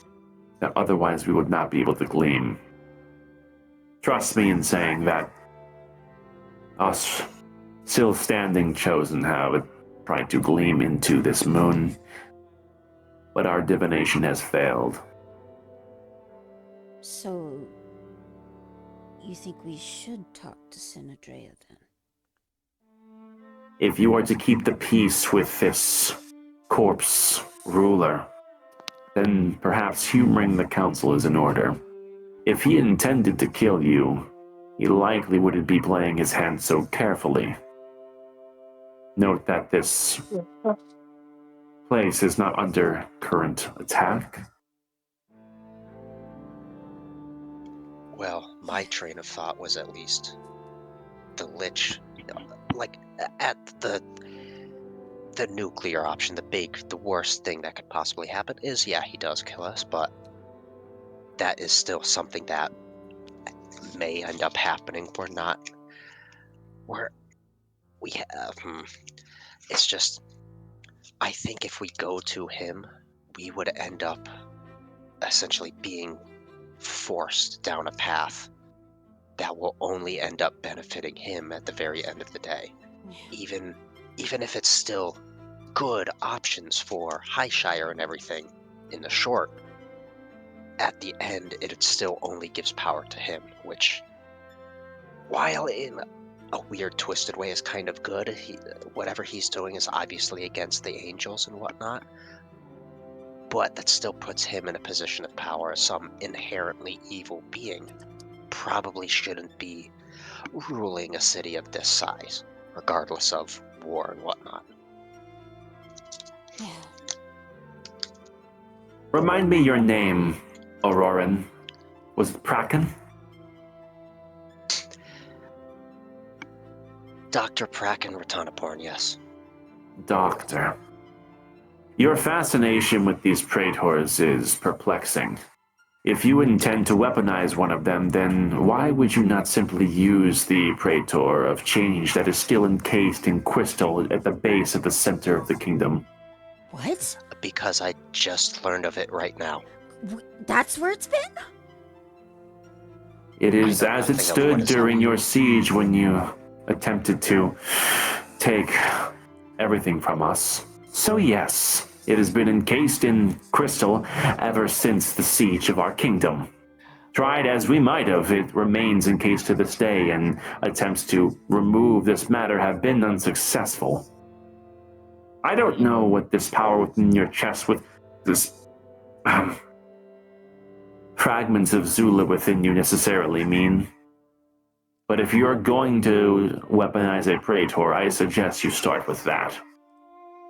that otherwise we would not be able to glean. Trust me in saying that us still standing chosen have tried to gleam into this moon, but our divination has failed. So, you think we should talk to Sinadrea then? If you are to keep the peace with this corpse ruler, then perhaps humoring the council is in order. If he intended to kill you, he likely wouldn't be playing his hand so carefully. Note that this place is not under current attack. Well, my train of thought was at least the Lich, like at the nuclear option, the worst thing that could possibly happen is, yeah, he does kill us, but that is still something that may end up happening. We have, it's just, I think if we go to him, we would end up essentially being forced down a path that will only end up benefiting him at the very end of the day. Even if it's still good options for Highshire and everything in the short, at the end it still only gives power to him, which, while in a weird twisted way is kind of good, whatever he's doing is obviously against the angels and whatnot, but that still puts him in a position of power. Some inherently evil being probably shouldn't be ruling a city of this size, regardless of war and whatnot. Yeah. Remind me your name, Auroran. Was it Praken? Dr. Praken Ratanaporn, yes. Doctor. Your fascination with these praetors is perplexing. If you intend to weaponize one of them, then why would you not simply use the praetor of change that is still encased in crystal at the base of the center of the kingdom? What? Because I just learned of it right now. That's where it's been? It is I know as it nothing of stood what is during happening. your siege when you attempted to take everything from us. So yes, it has been encased in crystal ever since the siege of our kingdom. Tried as we might have, it remains encased to this day, and attempts to remove this matter have been unsuccessful. I don't know what this power within your chest with this fragments of Zula within you necessarily mean. But if you're going to weaponize a praetor, I suggest you start with that.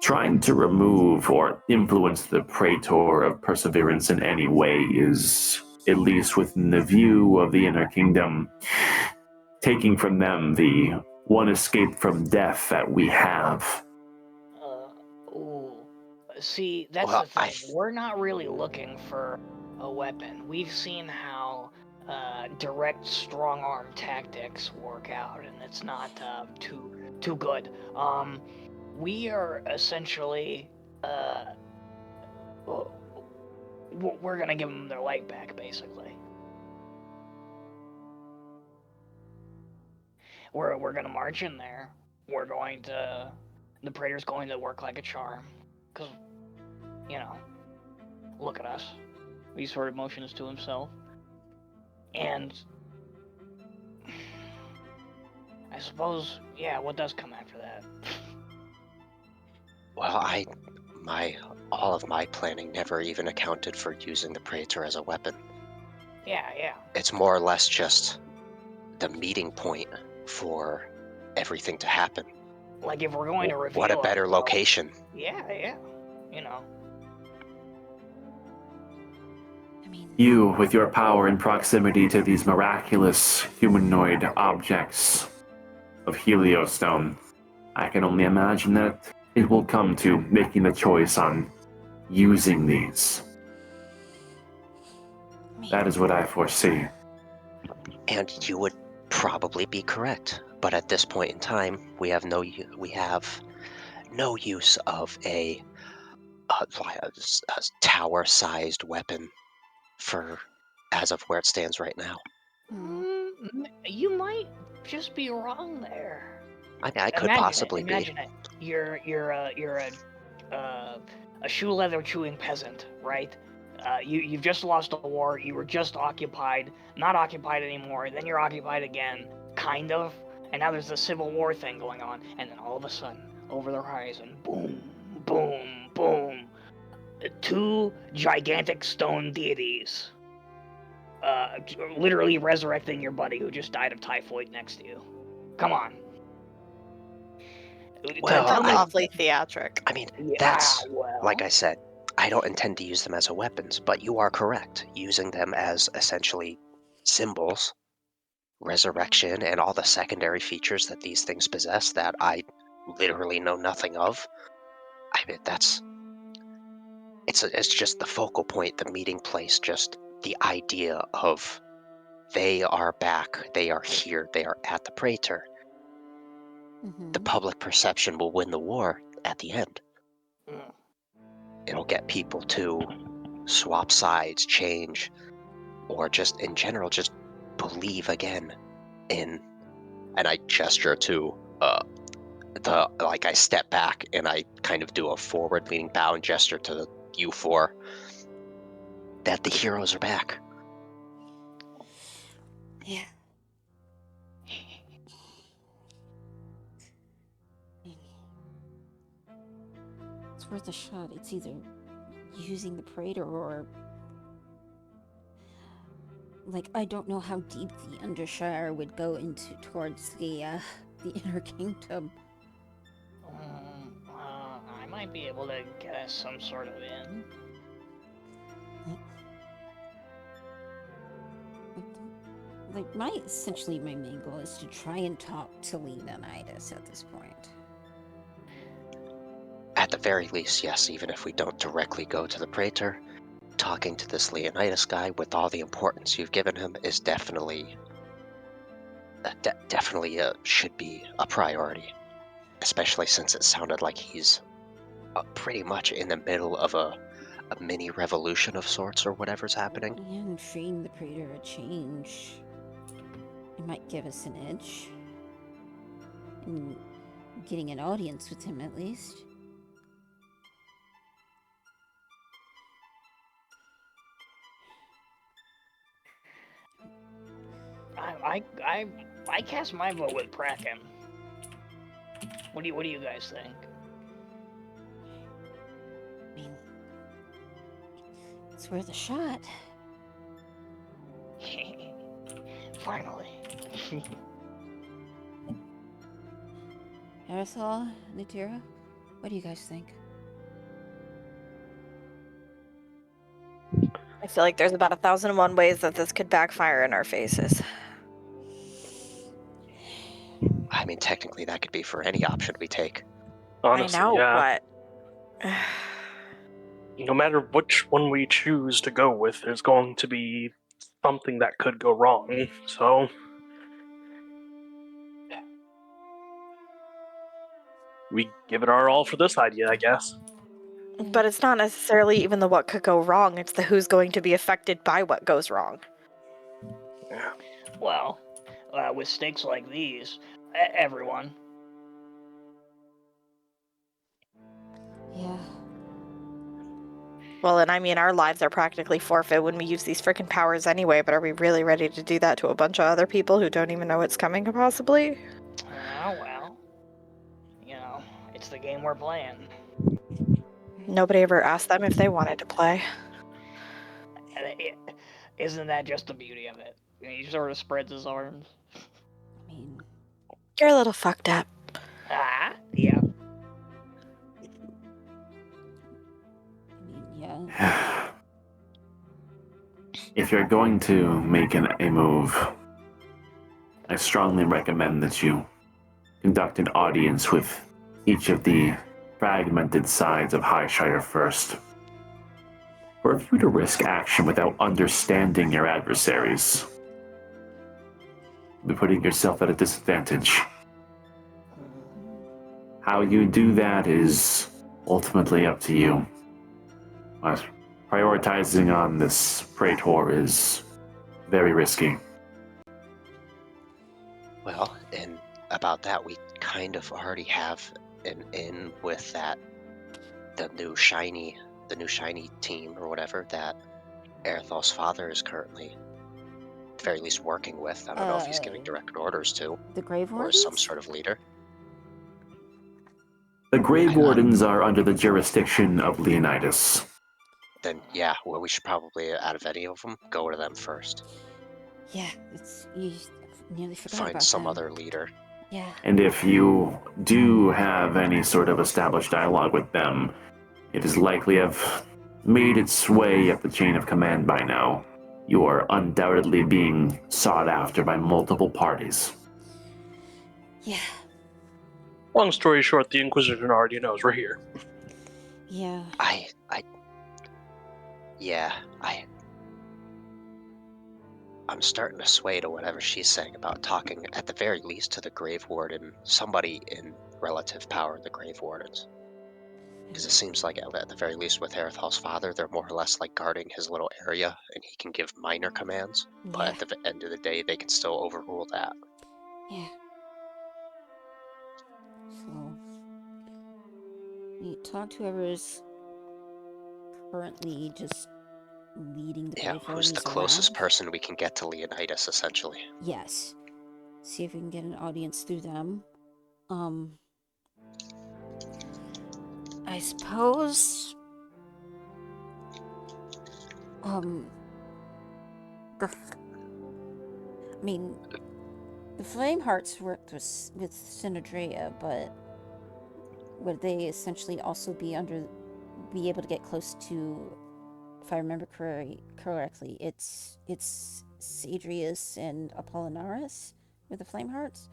Trying to remove or influence the praetor of perseverance in any way is, at least within the view of the Inner Kingdom, taking from them the one escape from death that we have. Ooh. See, that's Well, the thing. We're not really looking for a weapon. We've seen how direct strong arm tactics work out, and it's not too good. We are essentially we're gonna give them their light back, basically. We're gonna march in there. The praetor's going to work like a charm, cause look at us. He sort of motions to himself, and I suppose, yeah, what does come after that? Well, all of my planning never even accounted for using the praetor as a weapon. Yeah. It's more or less just the meeting point for everything to happen. Like if we're going to reveal What a better ourselves- location. Yeah. I mean, You, with your power and proximity to these miraculous humanoid objects of Heliostone, I can only imagine that it will come to making the choice on using these. That is what I foresee. And you would probably be correct. But at this point in time, we have no use of a tower-sized weapon as of where it stands right now. You might just be wrong there. I mean, I could possibly be. Imagine it. You're a shoe leather chewing peasant, right? You've just lost a war. You were just occupied, not occupied anymore. Then you're occupied again, kind of. And now there's the Civil War thing going on. And then all of a sudden, over the horizon, boom, boom, boom, 2 gigantic stone deities. Literally resurrecting your buddy who just died of typhoid next to you. Come on. Well, Tell me- Awfully theatric. I mean, Yeah, that's, well. like I said, I don't intend to use them as weapons, but you are correct. Using them as essentially symbols, resurrection, and all the secondary features that these things possess that I literally know nothing of. I mean, it's just the focal point, the meeting place, just the idea of they are back, they are here, they are at the Praetor. The public perception will win the war at the end. Mm. It'll get people to swap sides, change, or just in general, just believe again in. And I gesture to I step back and I kind of do a forward-leaning bow and gesture to you four that the heroes are back. Yeah. It's worth a shot. It's either using the Praetor or... Like, I don't know how deep the Undershire would go towards the Inner Kingdom. I might be able to get us some sort of in. Like, essentially my main goal is to try and talk to Leonidas at this point. At the very least, yes, even if we don't directly go to the Praetor, talking to this Leonidas guy with all the importance you've given him is definitely should be a priority, especially since it sounded like he's pretty much in the middle of a mini revolution of sorts or whatever's happening. And treating the Praetor a change. It might give us an edge. In getting an audience with him, at least. I cast my vote with Kraken. What do you guys think? I mean, it's worth a shot. Finally. Aerosol, Natira, what do you guys think? I feel like there's about 1,001 ways that this could backfire in our faces. I mean, technically, that could be for any option we take. Honestly, I know, yeah. but No matter which one we choose to go with, there's going to be something that could go wrong. So, we give it our all for this idea, I guess. but it's not necessarily even the what could go wrong, it's the who's going to be affected by what goes wrong. Yeah. Well, with stakes like these, everyone. Yeah. Well, and I mean, our lives are practically forfeit when we use these freaking powers anyway, but are we really ready to do that to a bunch of other people who don't even know it's coming, possibly? Well, you know, it's the game we're playing. Nobody ever asked them if they wanted to play. Isn't that just the beauty of it? He sort of spreads his arms. I mean, You're a little fucked up. Yeah. yeah. If you're going to make a move, I strongly recommend that you conduct an audience with each of the fragmented sides of Highshire first. For if you were to risk action without understanding your adversaries, you'll be putting yourself at a disadvantage. How you do that is ultimately up to you. But prioritizing on this Praetor is very risky. Well, and about that, we kind of already have an in with that, the new shiny team or whatever that Erethal's father is currently, at the very least, working with. I don't know if he's giving direct orders to, The Grave or Wardens? is some sort of leader. The Grave Wardens are under the jurisdiction of Leonidas. then yeah, well, we should probably, out of any of them, go to them first. Yeah, you nearly forgot Find about some them. other leader. Yeah. And if you do have any sort of established dialogue with them, it is likely have made its way up the chain of command by now. You are undoubtedly being sought after by multiple parties. Yeah. Long story short, the Inquisition already knows we're here. Yeah. I'm starting to sway to whatever she's saying about talking, at the very least, to the Grave Warden, somebody in relative power, the Grave Wardens. Because it seems like, at the very least, with Erethal's father, they're more or less like guarding his little area, and he can give minor commands, but Yeah. at the end of the day, they can still overrule that. Yeah. So, you talk to whoever's currently just leading the Yeah, Grave who's the Wardens closest around. person we can get to Leonidas, essentially? Yes. See if we can get an audience through them. I suppose. The Flame Hearts worked with Synodrea, but would they essentially also be able to get close to, if I remember correctly, it's Sadrius and Apollinaris with the Flame Hearts?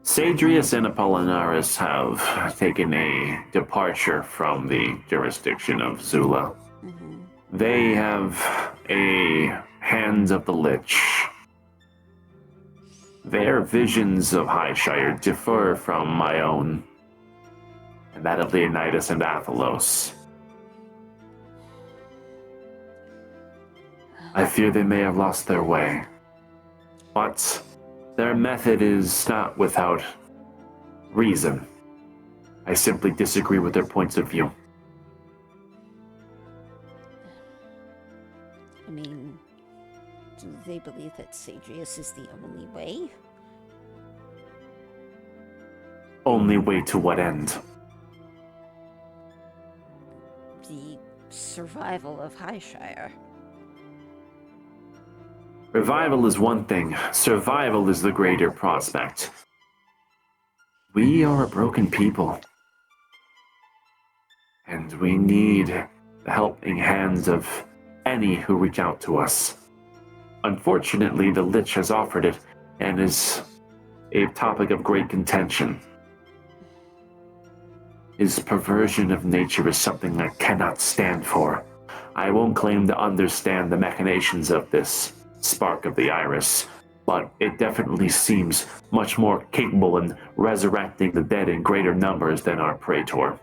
Sadrius and Apollinaris have taken a departure from the jurisdiction of Zula. Mm-hmm. They have a Hands of the Lich. Their visions of Highshire differ from my own, and that of Leonidas and Athelos. I fear they may have lost their way, but their method is not without reason. I simply disagree with their points of view. I mean, do they believe that Sadrius is the only way? Only way to what end? The survival of Highshire. Revival is one thing, survival is the greater prospect. We are a broken people, and we need the helping hands of any who reach out to us. Unfortunately, the Lich has offered it, and is a topic of great contention. His perversion of nature is something I cannot stand for. I won't claim to understand the machinations of this spark of the iris, but it definitely seems much more capable in resurrecting the dead in greater numbers than our Praetor.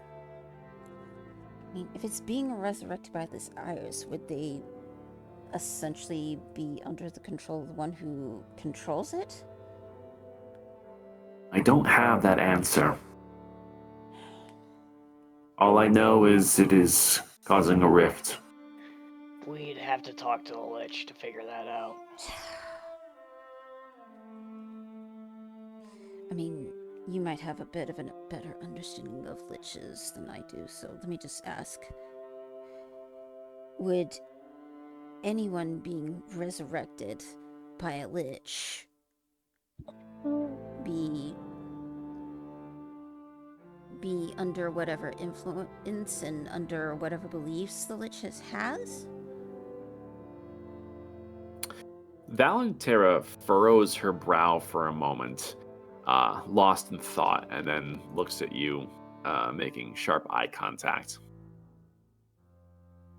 I mean, if it's being resurrected by this iris, would they essentially be under the control of the one who controls it? I don't have that answer. All I know is it is causing a rift. We'd have to talk to the Lich to figure that out. I mean, you might have a bit of a better understanding of liches than I do, so let me just ask. Would anyone being resurrected by a lich be under whatever influence and under whatever beliefs the lich has? Valentera furrows her brow for a moment, lost in thought, and then looks at you, making sharp eye contact.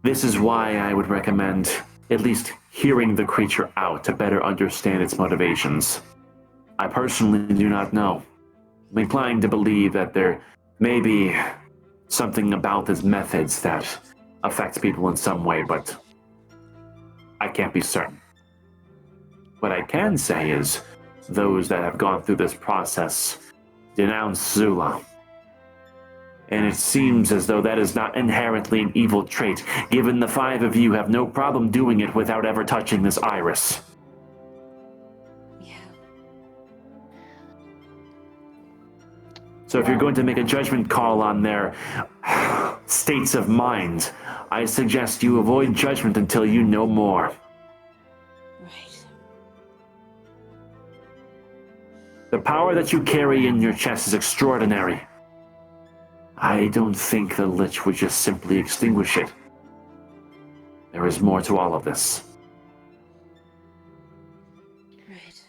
This is why I would recommend at least hearing the creature out to better understand its motivations. I personally do not know. I'm inclined to believe that there may be something about his methods that affects people in some way, but I can't be certain. What I can say is, those that have gone through this process denounce Zula. And it seems as though that is not inherently an evil trait, given the five of you have no problem doing it without ever touching this iris. Yeah. So if you're going to make a judgment call on their states of mind, I suggest you avoid judgment until you know more. Right. The power that you carry in your chest is extraordinary. I don't think the Lich would just simply extinguish it. There is more to all of this. Right.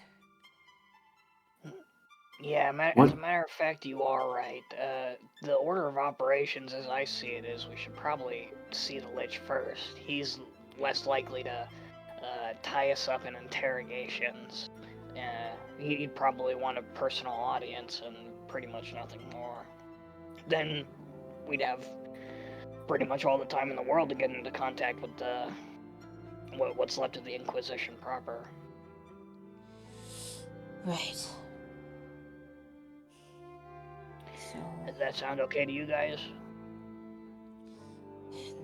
Yeah, What? as a matter of fact, you are right. The order of operations, as I see it, is we should probably see the Lich first. He's less likely to tie us up in interrogations. He'd probably want a personal audience and pretty much nothing more. Then we'd have pretty much all the time in the world to get into contact with what's left of the Inquisition proper. Right. So, Does that sound okay to you guys?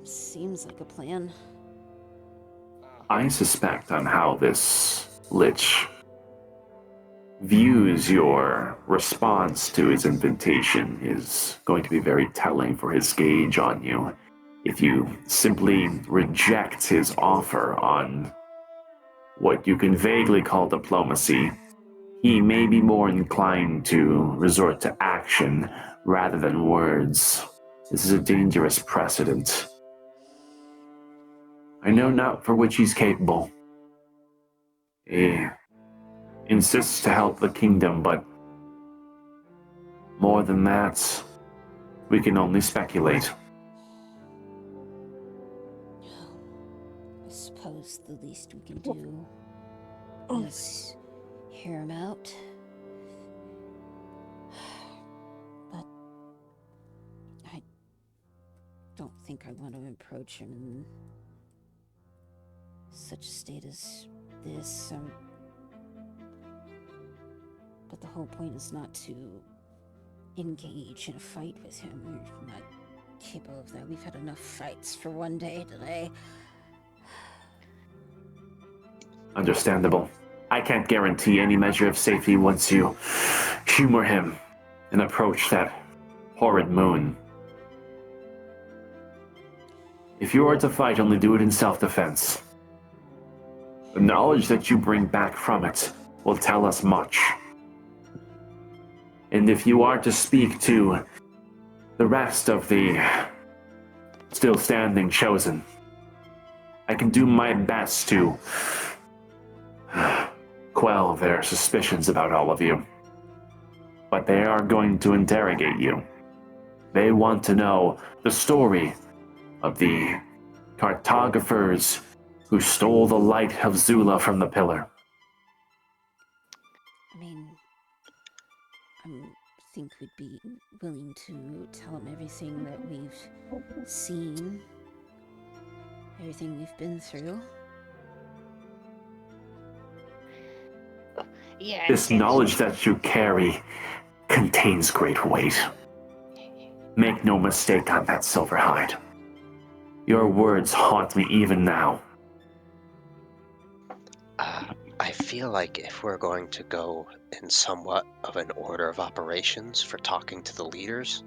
seems like a plan. I suspect on how this Lich views your response to his invitation is going to be very telling for his gauge on you. If you simply reject his offer on what you can vaguely call diplomacy, he may be more inclined to resort to action rather than words. This is a dangerous precedent. I know not for which he's capable. He insists to help the kingdom, but more than that, we can only speculate. I suppose the least we can do is hear him out. But I don't think I want to approach him in such a state as this. But the whole point is not to engage in a fight with him. We're not capable of that. We've had enough fights for one day today. Understandable. I can't guarantee any measure of safety once you humor him and approach that horrid moon. If you are to fight, only do it in self-defense. The knowledge that you bring back from it will tell us much. And if you are to speak to the rest of the still standing chosen, I can do my best to quell their suspicions about all of you. But they are going to interrogate you. They want to know the story of the cartographers who stole the light of Zula from the pillar. I mean, I think we'd be willing to tell him everything that we've seen, everything we've been through. Yeah. This knowledge that you carry contains great weight. Make no mistake on that silver hide. Your words haunt me even now. I feel like if we're going to go in somewhat of an order of operations for talking to the leaders,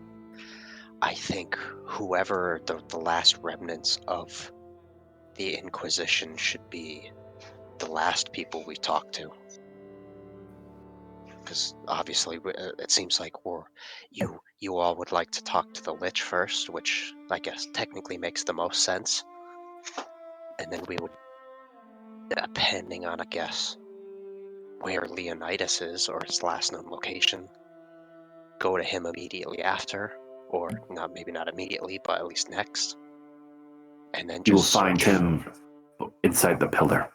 I think whoever the last remnants of the Inquisition should be the last people we talk to. Because obviously it seems like you all would like to talk to the Lich first, which I guess technically makes the most sense. And then we would, depending on, I guess, where Leonidas is or his last known location, go to him immediately after, or maybe not immediately, but at least next. And then You will just find him inside the pillar.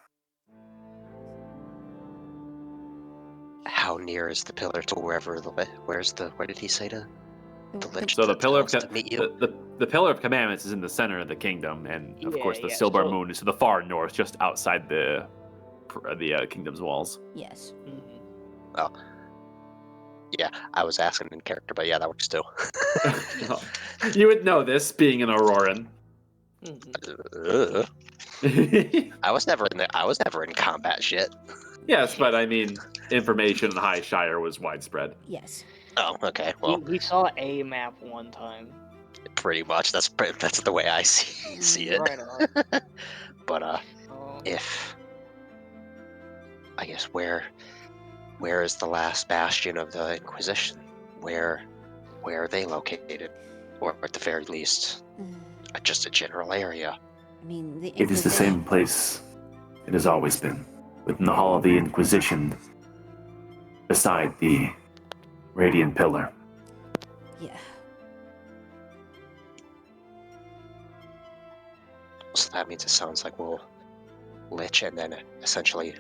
How near is the pillar to wherever where did he say to the Lich So the pillar of to meet you? the pillar of commandments is in the center of the kingdom, and of course the silver moon is to the far north, just outside the kingdom's walls. Yes. Mhm. Oh. Yeah, I was asking in character, but yeah, that works too. You would know this, being an Auroran. I was never in combat shit. Yes, but I mean, information in High Shire was widespread. Yes. Oh, okay. Well, We saw a map one time. Pretty much. That's the way I see it. Right on. But Oh, if I guess where is the last bastion of the Inquisition? Where are they located? Or at the very least, just a general area. I mean, the It is the Inquisition. same place it has always been, within the Hall of the Inquisition, beside the Radiant Pillar. Yeah. So that means it sounds like we'll Lich and then essentially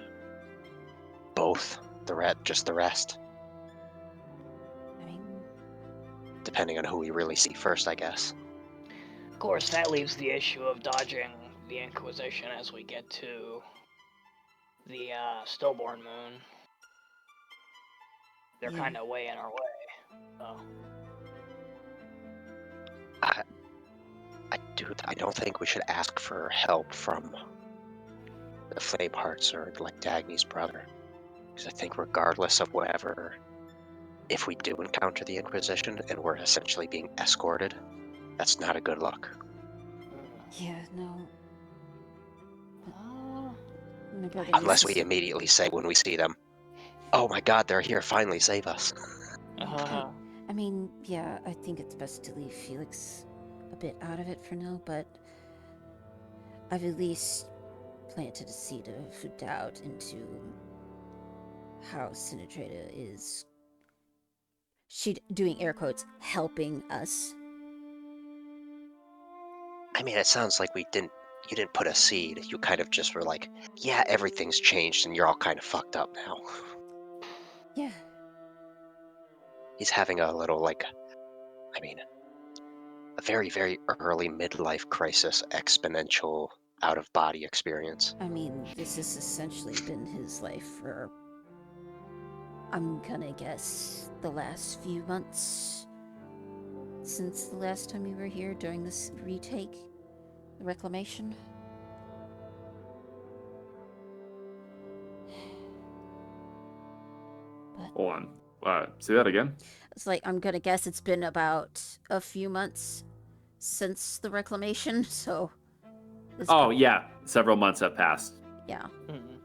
both just the rest, I mean, depending on who we really see first, I guess. of course, that leaves the issue of dodging the Inquisition as we get to the Stillborn Moon. They're Yeah. kind of way in our way. So. I don't think we should ask for help from the Flamehearts or like Dagny's brother, because I think regardless of whatever, if we do encounter the Inquisition and we're essentially being escorted, that's not a good look. Yeah, no. My brother Unless uses- we immediately say when we see them, "Oh my God, they're here! Finally, save us!" I mean, yeah, I think it's best to leave Felix a bit out of it for now, but I've at least planted a seed of doubt into how Sinidrata is, doing air quotes, helping us. I mean, it sounds like you didn't put a seed. You kind of just were like, yeah, everything's changed and you're all kind of fucked up now. Yeah. He's having a little, a very, very early midlife crisis, exponential out-of-body experience. I mean, this has essentially been his life for, I'm gonna guess, the last few months since the last time we were here during this retake, the reclamation. But Hold on. Say that again. it's like, I'm gonna guess it's been about a few months since the reclamation, so... Oh, yeah. Several months have passed. Yeah. Mhm.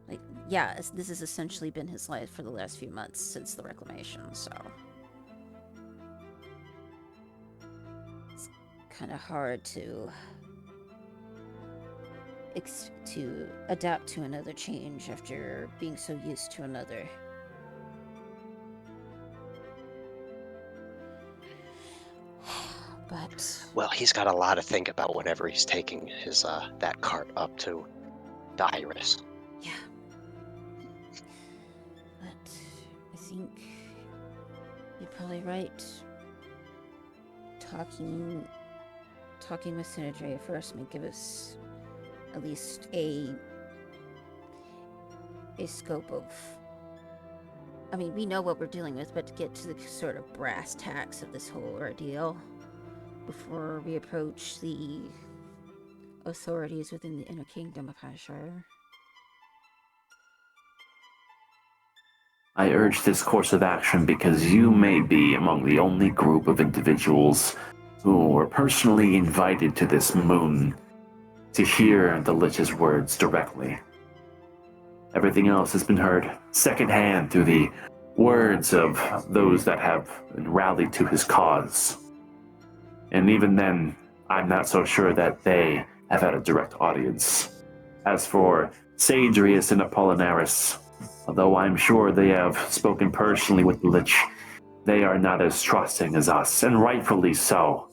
Like, yeah, this has essentially been his life for the last few months since the reclamation, so... It's kind of hard to adapt to another change after being so used to another. But Well, he's got a lot to think about whenever he's taking his that cart up to the Iris. yeah. But I think you're probably right. Talking with Sinadrea first may give us at least a scope of... I mean, we know what we're dealing with, but to get to the sort of brass tacks of this whole ordeal before we approach the authorities within the Inner Kingdom of Highshire. I urge this course of action because you may be among the only group of individuals who were personally invited to this moon to hear the Lich's words directly. Everything else has been heard secondhand through the words of those that have rallied to his cause. And even then, I'm not so sure that they have had a direct audience. As for Sadrius and Apollinaris, although I'm sure they have spoken personally with the Lich, they are not as trusting as us, and rightfully so.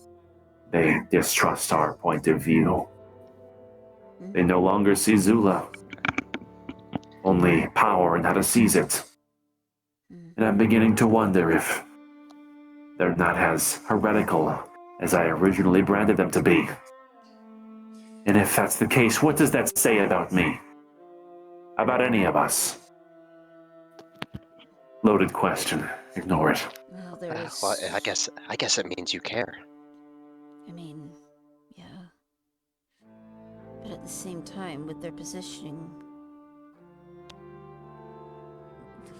They distrust our point of view. They no longer see Zula, only power and how to seize it. And I'm beginning to wonder if they're not as heretical as I originally branded them to be. And if that's the case, what does that say about me? About any of us? Loaded question. Ignore it. Well, there's... Well, I guess it means you care. I mean, yeah. But at the same time, with their positioning,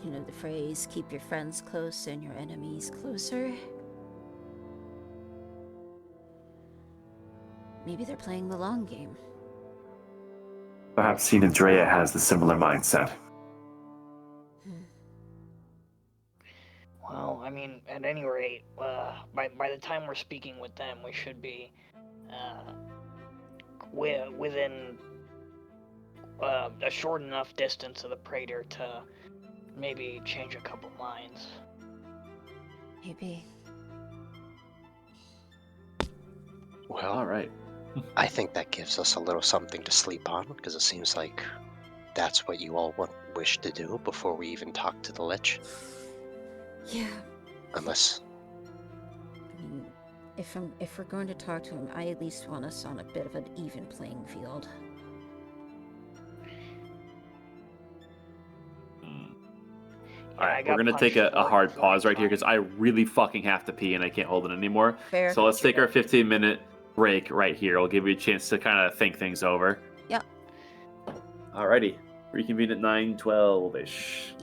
you know the phrase, keep your friends close and your enemies closer? Maybe they're playing the long game. Perhaps Tina Drea has the similar mindset. Well, I mean, at any rate, by the time we're speaking with them, we should be within a short enough distance of the Praetor to maybe change a couple minds. Maybe. Well, All right. I think that gives us a little something to sleep on, because it seems like that's what you all wish to do before we even talk to the Lich. Yeah. Unless... I mean, if we're going to talk to him, I at least want us on a bit of an even playing field. All right, we're gonna take a hard pause right here because I really fucking have to pee and I can't hold it anymore. Fair. So let's take our 15-minute break right here. I'll give you a chance to kind of think things over. Yep. Alrighty, reconvene at 9:12-ish.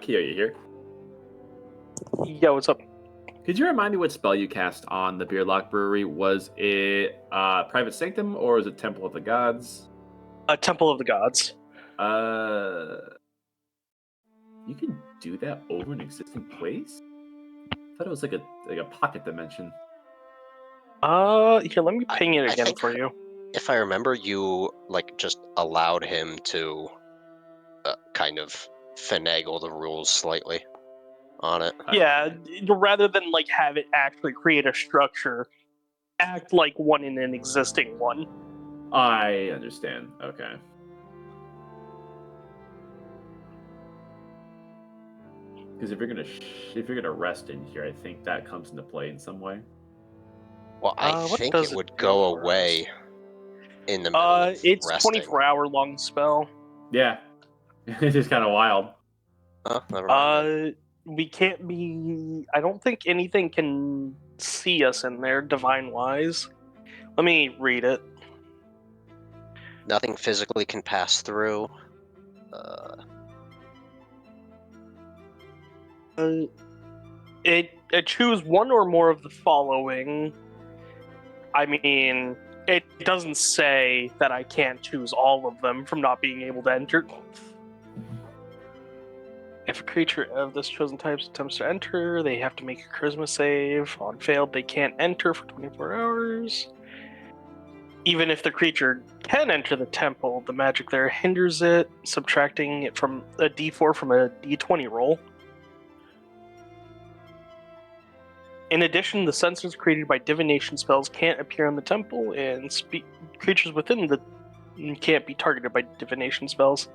Keo, you here? Yeah, what's up? Could you remind me what spell you cast on the Beerlock Brewery? Was it Private Sanctum or was it Temple of the Gods? Temple of the Gods. You can do that over an existing place? I thought it was like a pocket dimension. Here, let me ping it I again think- for you. If I remember, you just allowed him to kind of finagle the rules slightly on it. Yeah, rather than have it actually create a structure, act like one in an existing one. I understand. Okay. Because if you're gonna rest in here, I think that comes into play in some way. Well, I What think does it it would do go for away us? in the middle of It's resting. 24-hour long spell. Yeah. It's just kind of wild. Oh, never mind. We can't be. I don't think anything can see us in there, divine wise. Let me read it. Nothing physically can pass through. It choose one or more of the following. I mean, it doesn't say that I can't choose all of them from not being able to enter. If a creature of this chosen type attempts to enter, they have to make a charisma save. On failed, they can't enter for 24 hours. Even if the creature can enter the temple, the magic there hinders it, subtracting it from a d4 from a d20 roll. In addition, the sensors created by divination spells can't appear in the temple, and creatures within the can't be targeted by divination spells.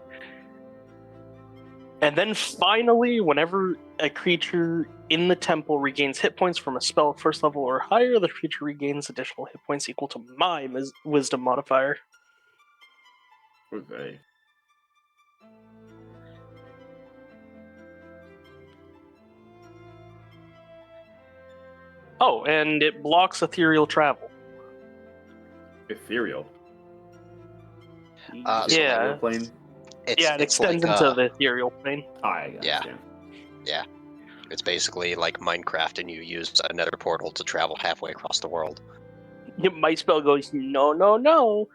And then finally, whenever a creature in the temple regains hit points from a spell at first level or higher, the creature regains additional hit points equal to my wisdom modifier. Okay. Oh, and it blocks ethereal travel. Ethereal. Uh, Is it yeah. ethereal plane? It's Yeah, it it's extends like into the ethereal plane. I Yeah. understand. it's basically like Minecraft, and you use another portal to travel halfway across the world. My spell goes, no, no, no.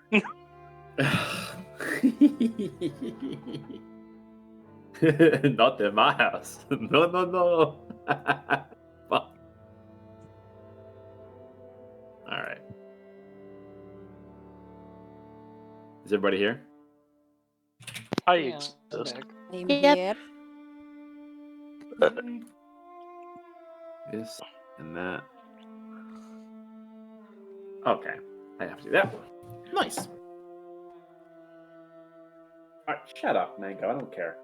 Not in my house. No, no, no. Fuck. All right. Is everybody here? I Yeah, I'm exist. back. I'm Yep. here. This and that. Okay. I have to do that. Nice. All right, shut up, Mango. I don't care.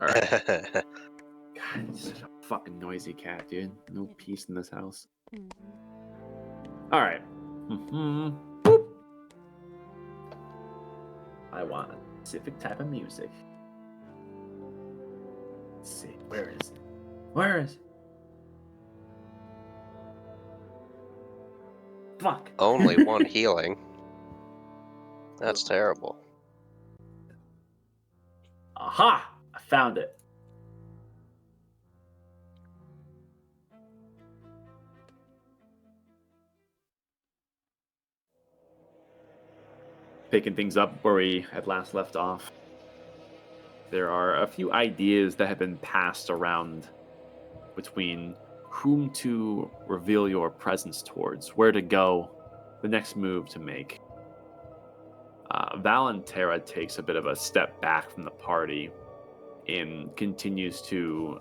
All right. God, he's such a fucking noisy cat, dude. No peace in this house. All right. Boop. I want a specific type of music. Let's see. Where is it? Where is it? Fuck. Only one healing. That's terrible. Aha! I found it. Picking things up where we had last left off. There are a few ideas that have been passed around between whom to reveal your presence towards, where to go, the next move to make. Val and Terra takes a bit of a step back from the party and continues to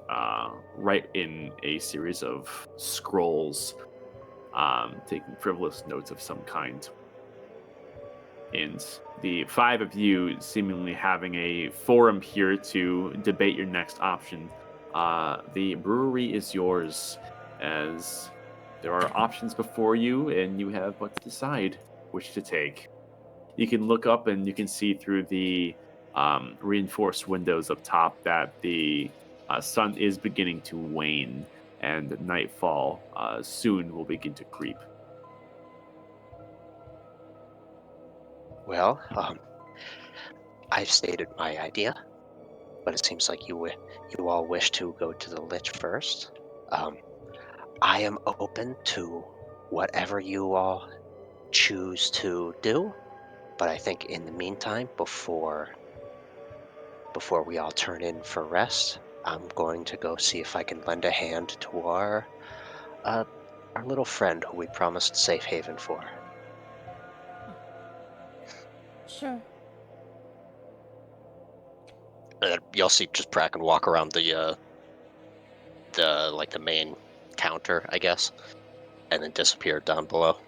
write in a series of scrolls, taking frivolous notes of some kind. And the five of you seemingly having a forum here to debate your next option. The brewery is yours, as there are options before you, and you have what to decide which to take. You can look up and you can see through the reinforced windows up top that the sun is beginning to wane, and nightfall soon will begin to creep. Well, I've stated my idea, but it seems like you all wish to go to the Lich first. I am open to whatever you all choose to do, but I think in the meantime, before we all turn in for rest, I'm going to go see if I can lend a hand to our little friend who we promised safe haven for. Sure. You'll see just Bracken walk around the main counter, I guess, and then disappear down below.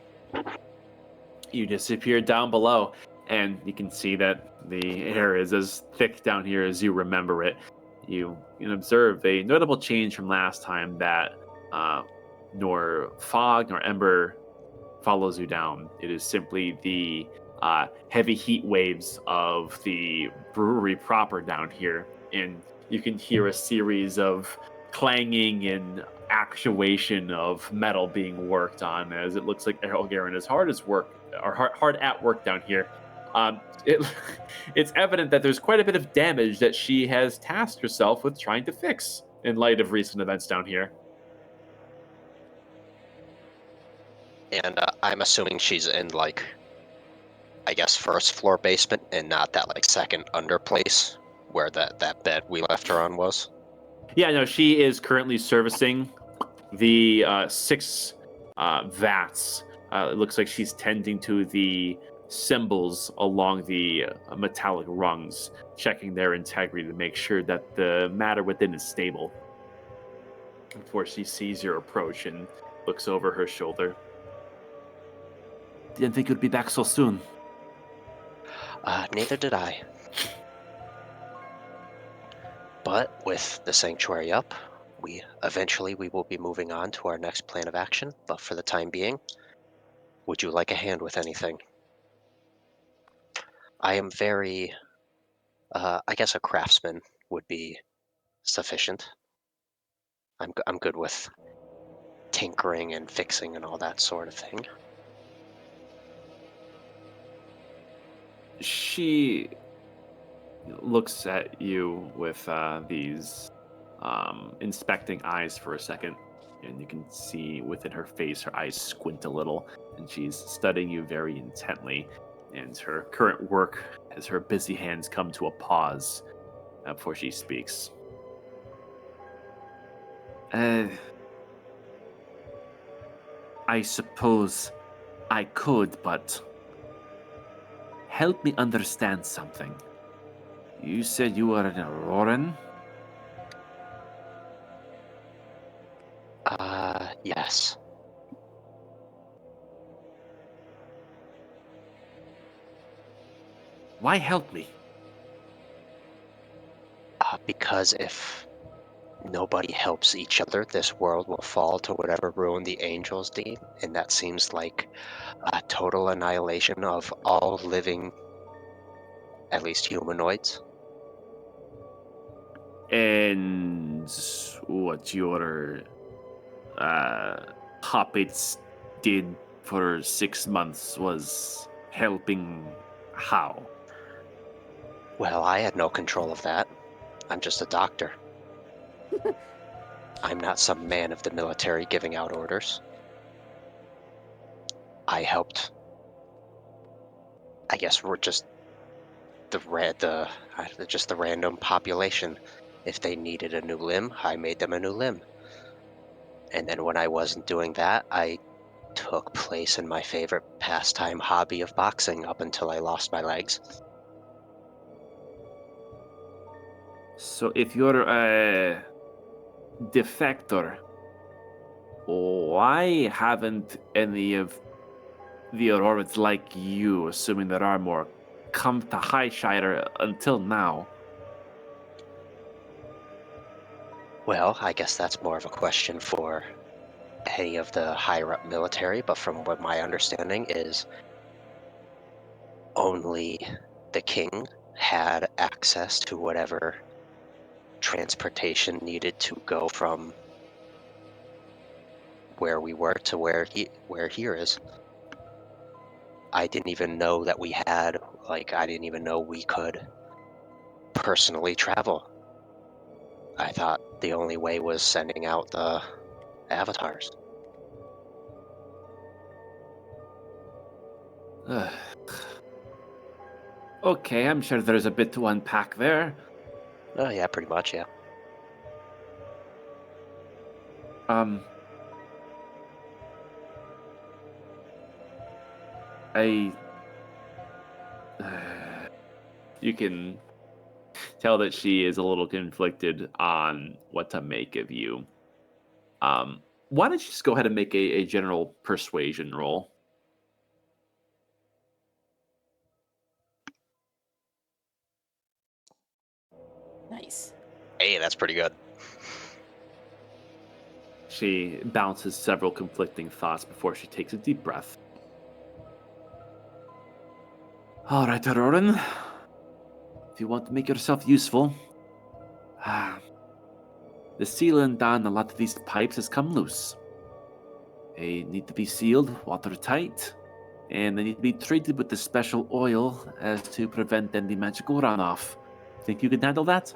You disappear down below, and you can see that the air is as thick down here as you remember it. You can observe a notable change from last time that nor fog nor ember follows you down. It is simply the heavy heat waves of the brewery proper down here, and you can hear a series of clanging and actuation of metal being worked on, as it looks like Elgaren is hard at work down here. It's evident that there's quite a bit of damage that she has tasked herself with trying to fix in light of recent events down here. And I'm assuming she's in, like, I guess, first floor basement and not that, like, second under place where that bed we left her on was. Yeah, no, she is currently servicing the 6 vats. It looks like she's tending to the symbols along the metallic rungs, checking their integrity to make sure that the matter within is stable. Before she sees your approach and looks over her shoulder. Didn't think you'd be back so soon. Neither did I. But with the sanctuary up, we will be moving on to our next plan of action. But for the time being, would you like a hand with anything? I am very, I guess a craftsman would be sufficient. I'm good with tinkering and fixing and all that sort of thing. She looks at you with these inspecting eyes for a second, and you can see within her face her eyes squint a little, and she's studying you very intently. And her current work as her busy hands come to a pause before she speaks. I suppose I could, but help me understand something. You said you are an Auroran? Yes. Why help me? Because if nobody helps each other, this world will fall to whatever ruin the angels deem, and that seems like a total annihilation of all living, at least humanoids. And what your puppets did for 6 months was helping how? Well, I had no control of that. I'm just a doctor. I'm not some man of the military giving out orders. I helped. I guess we're just just the random population. If they needed a new limb, I made them a new limb. And then when I wasn't doing that, I took place in my favorite pastime hobby of boxing up until I lost my legs. So if you're a defector, why haven't any of the Aurorans like you, assuming there are more, come to Highshire until now? Well, I guess that's more of a question for any of the higher up military, but from what my understanding is, only the king had access to whatever transportation needed to go from where we were to where here is. I didn't even know that we had, I didn't even know we could personally travel. I thought the only way was sending out the avatars. Okay, I'm sure there's a bit to unpack there. Oh yeah, pretty much, yeah. You can tell that she is a little conflicted on what to make of you. Why don't you just go ahead and make a general persuasion roll? Nice. Hey, that's pretty good. She bounces several conflicting thoughts before she takes a deep breath. All right, Auroran. If you want to make yourself useful, the sealant on a lot of these pipes has come loose. They need to be sealed watertight, and they need to be treated with the special oil as to prevent any magical runoff. Think you can handle that?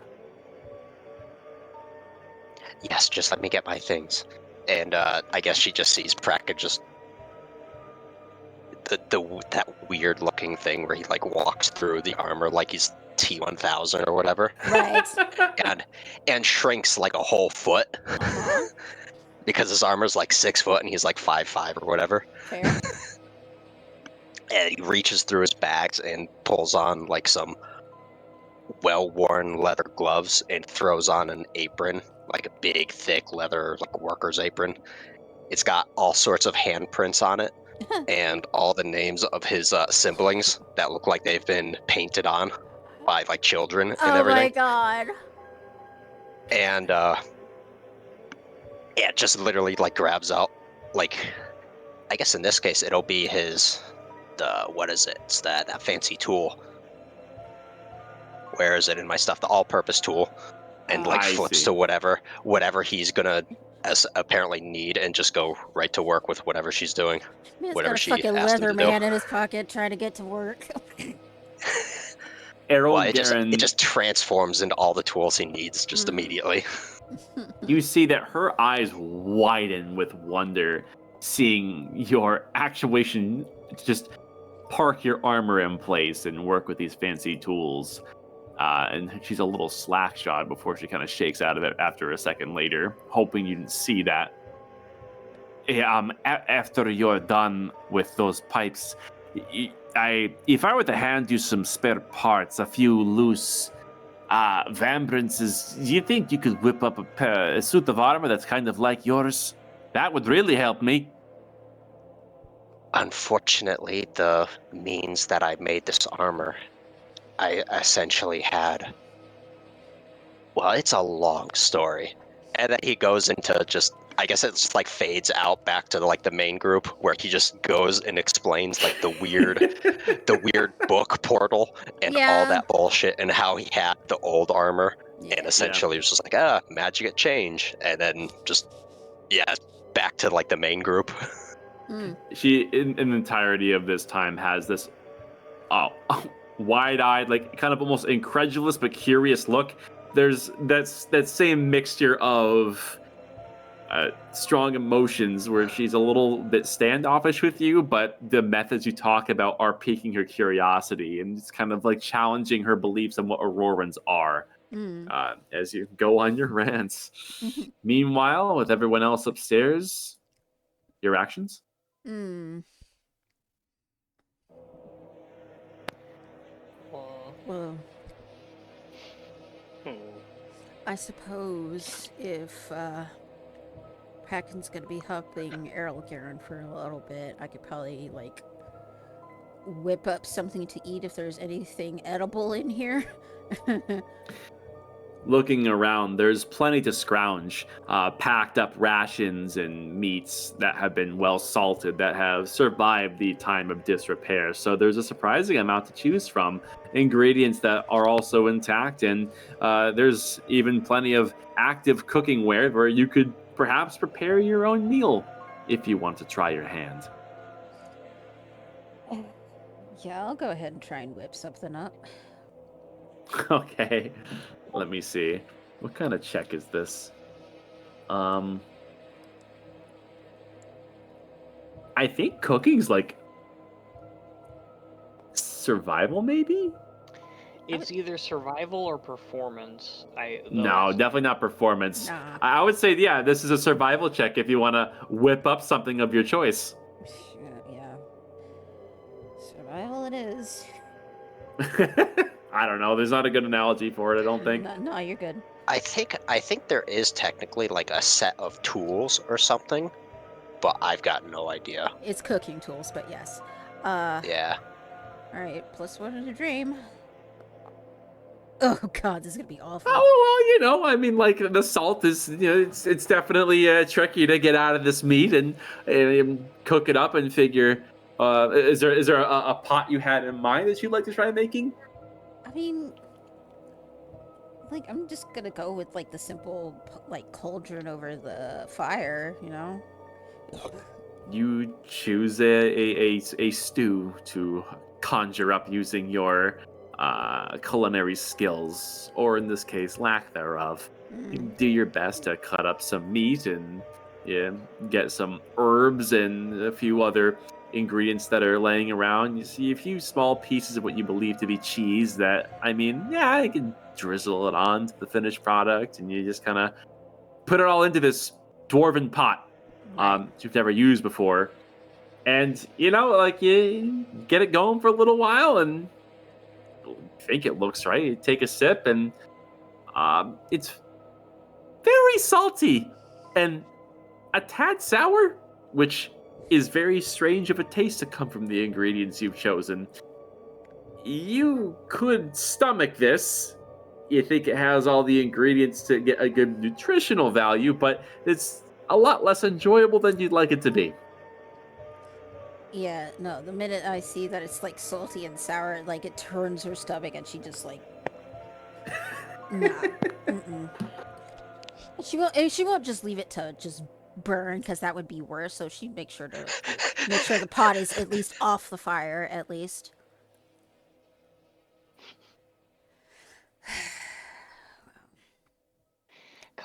Yes, just let me get my things. And I guess she just sees Prack and just that weird looking thing where he walks through the armor like he's T-1000 or whatever. Right. and shrinks like a whole foot. Uh-huh. Because his armor's 6 foot and he's 5'5" or whatever. Fair. And he reaches through his bags and pulls on some well-worn leather gloves and throws on an apron, a big, thick leather worker's apron. It's got all sorts of handprints on it and all the names of his siblings that look like they've been painted on by children and everything. Oh my god. And yeah, just literally grabs out I guess in this case it'll be his what is it? It's that fancy tool. Where is it in my stuff? The all-purpose tool, and I flips see. to whatever he's gonna apparently need, and just go right to work with whatever she's doing. Man's Whatever got a she fucking asked him to do. Leatherman in his pocket trying to get to work. Errol Well, it Garen, just transforms into all the tools he needs just immediately. you see that her eyes widen with wonder, seeing your actuation just park your armor in place and work with these fancy tools. And she's a little slack-jawed before she kind of shakes out of it after a second later, hoping you didn't see that. After you're done with those pipes, if I were to hand you some spare parts, a few loose vambrances, do you think you could whip up a suit of armor that's kind of like yours? That would really help me. Unfortunately, the means that I made this armor, I essentially had. Well, it's a long story. And then he goes into just, I guess it's like fades out back to the main group where he just goes and explains like the weird book portal and all that bullshit and how he had the old armor and essentially was just like, magic change. And then just, back to like the main group. She, in the entirety of this time, has this wide-eyed, like kind of almost incredulous but curious look. There's that same mixture of strong emotions where she's a little bit standoffish with you, but the methods you talk about are piquing her curiosity and it's kind of like challenging her beliefs on what Aurorans are as you go on your rants. Meanwhile, with everyone else upstairs, your actions? Well, I suppose if Packin's gonna be helping Errol Garen for a little bit, I could probably like whip up something to eat if there's anything edible in here. Looking around, there's plenty to scrounge. Packed up rations and meats that have been well salted that have survived the time of disrepair. So there's a surprising amount to choose from. Ingredients that are also intact, and there's even plenty of active cooking ware where you could perhaps prepare your own meal if you want to try your hand. Yeah, I'll go ahead and try and whip something up. Okay, let me see. What kind of check is this? I think cooking's like survival, maybe? It's either survival or performance. No, definitely not performance. Nah. I would say, this is a survival check if you want to whip up something of your choice. Yeah. Survival it is. I don't know. There's not a good analogy for it, I don't think. No, you're good. I think there is technically like a set of tools or something, but I've got no idea. It's cooking tools, but yes. Yeah. Alright, +1 in a dream. Oh god, this is gonna be awful. Oh, well, I mean, like, the salt is, it's definitely tricky to get out of this meat and cook it up and figure, is there a pot you had in mind that you'd like to try making? I mean, like, I'm just gonna go with, like, the simple, like, cauldron over the fire, You choose a stew to conjure up using your culinary skills, or in this case, lack thereof. You do your best to cut up some meat and get some herbs and a few other ingredients that are laying around. You see a few small pieces of what you believe to be cheese that, you can drizzle it on to the finished product, and you just kind of put it all into this dwarven pot you've never used before. And, you get it going for a little while, and think it looks right. You take a sip, and it's very salty and a tad sour, which is very strange of a taste to come from the ingredients you've chosen. You could stomach this. You think it has all the ingredients to get a good nutritional value, but it's a lot less enjoyable than you'd like it to be. Yeah, no, the minute I see that it's, like, salty and sour, like, it turns her stomach and she just, like... nah. She won't just leave it to just burn, because that would be worse, so she'd make sure the pot is at least off the fire, at least.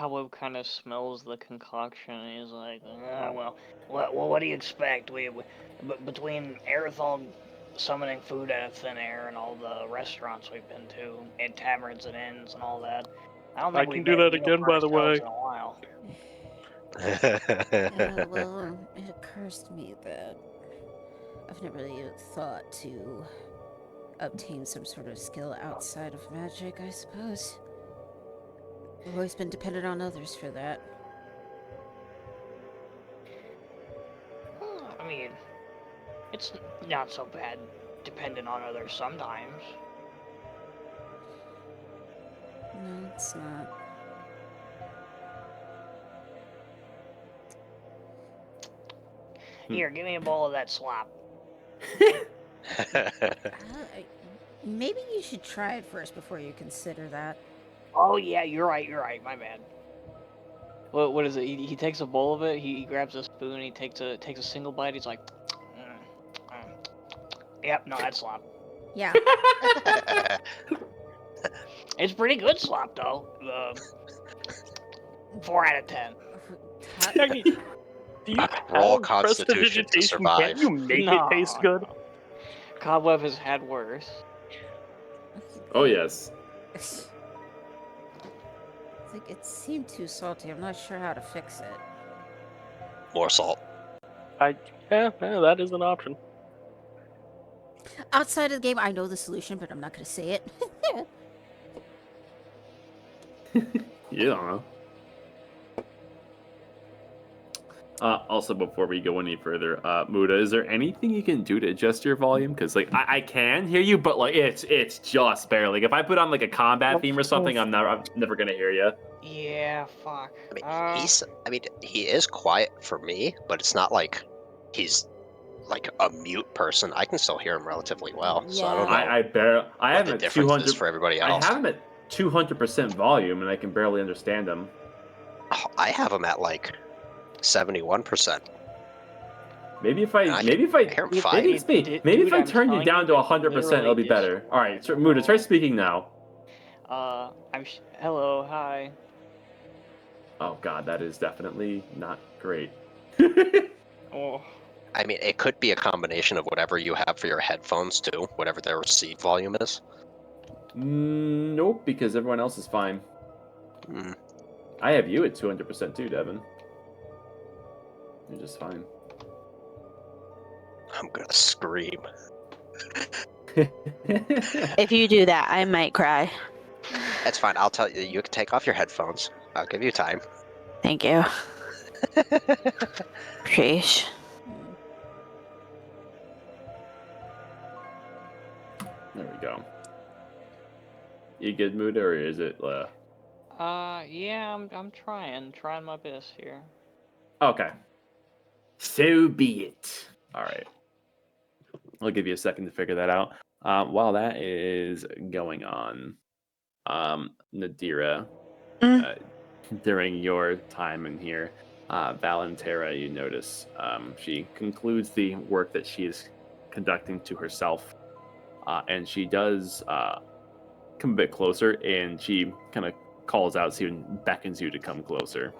Cobweb kind of smells the concoction and he's like, what do you expect? Between Aerithal summoning food out of thin air and all the restaurants we've been to, and taverns and inns and all that, I don't think I we've can do made a that meal again, for by the way. ourselves in a while. Well, it occurs to me that I've never really thought to obtain some sort of skill outside of magic, I suppose. I've always been dependent on others for that. I mean, it's not so bad dependent on others sometimes. No, it's not. Here, give me a bowl of that slop. Maybe you should try it first before you consider that. Oh yeah, you're right, my bad. What is it? He takes a bowl of it, he grabs a spoon, he takes a single bite, he's like, yep, no, that's slop. Yeah. It's pretty good slop, though. 4 out of 10. Shaggy, do you Roll have Constitution to prestidigitation? survive. Can't you make No, it taste good? no. Cobweb has had worse. Oh yes. Like, it seemed too salty. I'm not sure how to fix it. More salt. Yeah, that is an option. Outside of the game, I know the solution, but I'm not going to say it. You don't know. Also, before we go any further, Muda, is there anything you can do to adjust your volume? Because like I can hear you, but like it's just barely. Like, if I put on like a combat theme or something, I'm never gonna hear you. Yeah, fuck. I mean, he is quiet for me, but it's not like he's like a mute person. I can still hear him relatively well. So I don't know. I what have the him at difference 200 is for everybody I else. have him at 200% volume, and I can barely understand him. Oh, I have him at like 71%. Maybe if I I maybe if I hear him maybe fine. it's me. Dude, Maybe if I I'm turn you telling down you, to it's 100%, it'll literally be better. just All right, so one Muda, try ball. speaking now. Hello, hi. Oh god, that is definitely not great. Oh. I mean, it could be a combination of whatever you have for your headphones too, whatever their receive volume is. Nope, because everyone else is fine. Hmm. I have you at 200% too, Devin. You're just fine. I'm gonna scream. If you do that, I might cry. That's fine. I'll tell you. You can take off your headphones. I'll give you time. Thank you. Sheesh. There we go. You good, Muda, or is it? Yeah, I'm trying my best here. Okay. So be it. All right. I'll give you a second to figure that out. While that is going on, Nadira, during your time in here, Valentera, you notice she concludes the work that she is conducting to herself, and she does come a bit closer, and she kind of calls out to you and beckons you to come closer.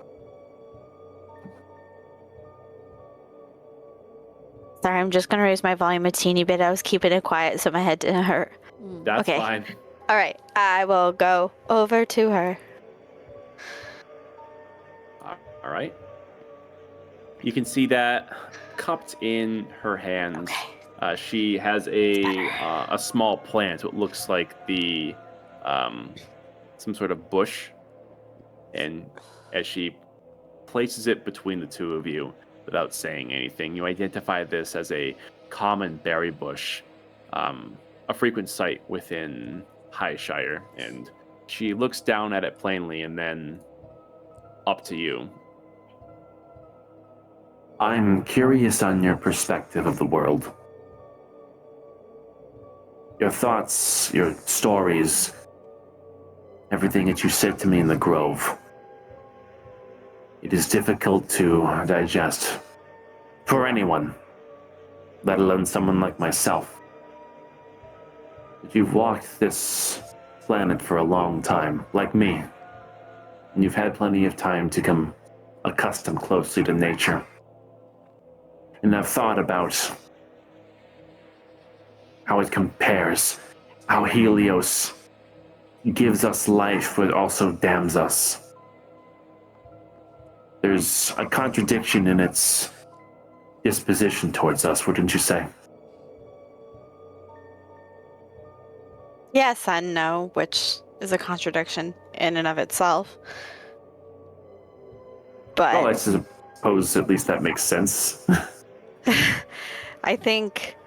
Sorry, I'm just gonna raise my volume a teeny bit. I was keeping it quiet so my head didn't hurt. That's Okay. fine. All right, I will go over to her. All right. You can see that cupped in her hands, she has a small plant. What looks like the some sort of bush, and as she places it between the two of you, without saying anything, you identify this as a common berry bush, a frequent sight within Highshire, and she looks down at it plainly and then up to you. I'm curious on your perspective of the world. Your thoughts, your stories, everything that you said to me in the Grove. It is difficult to digest for anyone, let alone someone like myself. But you've walked this planet for a long time, like me. and you've had plenty of time to come accustomed closely to nature. And I've thought about how it compares, how Helios gives us life but also damns us. There's a contradiction in its disposition towards us, wouldn't you say? Yes and no, which is a contradiction in and of itself. But Well, I suppose at least that makes sense. I think,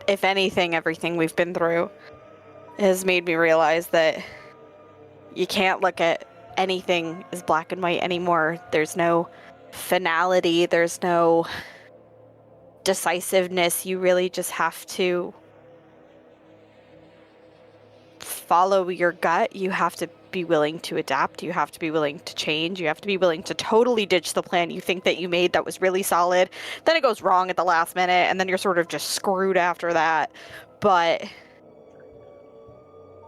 if anything, everything we've been through has made me realize that you can't look at anything as black and white anymore. There's no finality, there's no decisiveness. You really just have to follow your gut. You have to be willing to adapt. You have to be willing to change. You have to be willing to totally ditch the plan you think that you made that was really solid. Then it goes wrong at the last minute, and then you're sort of just screwed after that. But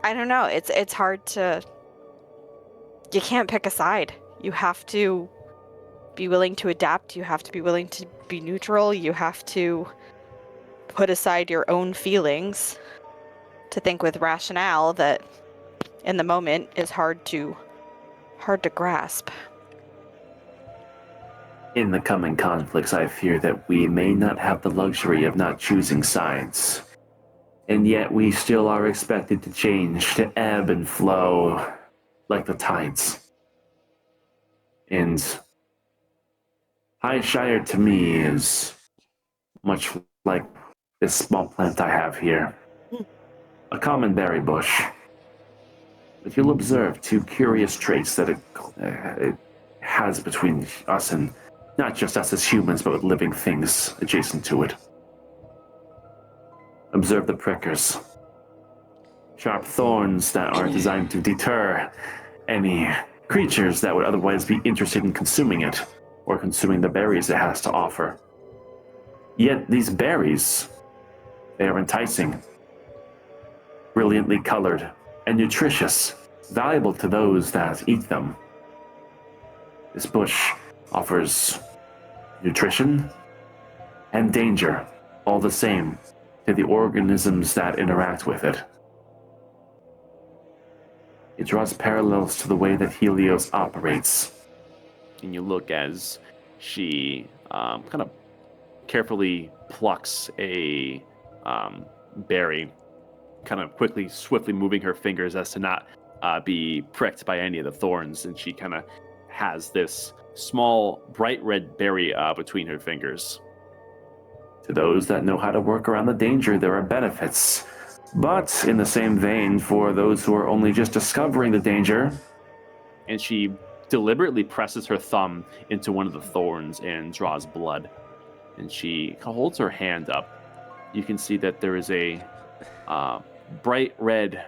I don't know. It's hard to... You can't pick a side. You have to be willing to adapt. You have to be willing to be neutral. You have to put aside your own feelings to think with rationale that in the moment is hard to grasp. In the coming conflicts, I fear that we may not have the luxury of not choosing sides. And yet we still are expected to change, to ebb and flow like the tides. And High Shire to me is much like this small plant I have here. A common berry bush. But you'll observe two curious traits that it has between us and not just us as humans, but with living things adjacent to it. Observe the prickers. Sharp thorns that are designed to deter any creatures that would otherwise be interested in consuming it, or consuming the berries it has to offer. Yet these berries, they are enticing, brilliantly colored, and nutritious, valuable to those that eat them. This bush offers nutrition and danger, all the same, to the organisms that interact with it. It draws parallels to the way that Helios operates. And you look as she kind of carefully plucks a berry, kind of swiftly moving her fingers as to not be pricked by any of the thorns. And she kind of has this small, bright red berry between her fingers. To those that know how to work around the danger, there are benefits. But in the same vein, for those who are only just discovering the danger... And she deliberately presses her thumb into one of the thorns and draws blood. And she holds her hand up. You can see that there is a bright red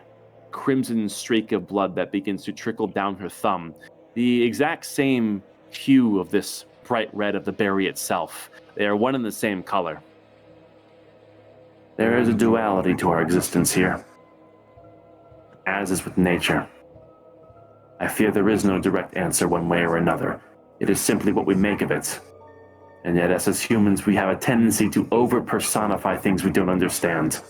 crimson streak of blood that begins to trickle down her thumb. The exact same hue of this bright red of the berry itself. They are one and the same color. There is a duality to our existence here, as is with nature. I fear there is no direct answer one way or another. It is simply what we make of it. And yet, as humans, we have a tendency to over-personify things we don't understand.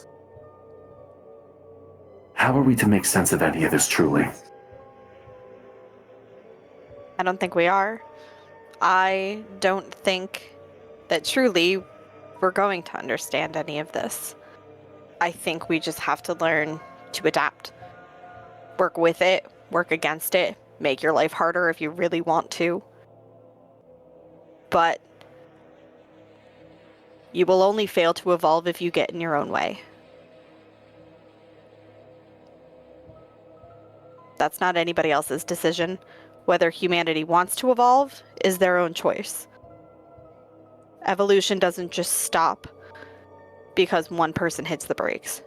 How are we to make sense of any of this, truly? I don't think we are. I don't think that truly we're going to understand any of this. I think we just have to learn to adapt. Work with it, work against it, make your life harder if you really want to. But you will only fail to evolve if you get in your own way. That's not anybody else's decision. Whether humanity wants to evolve is their own choice. Evolution doesn't just stop because one person hits the brakes.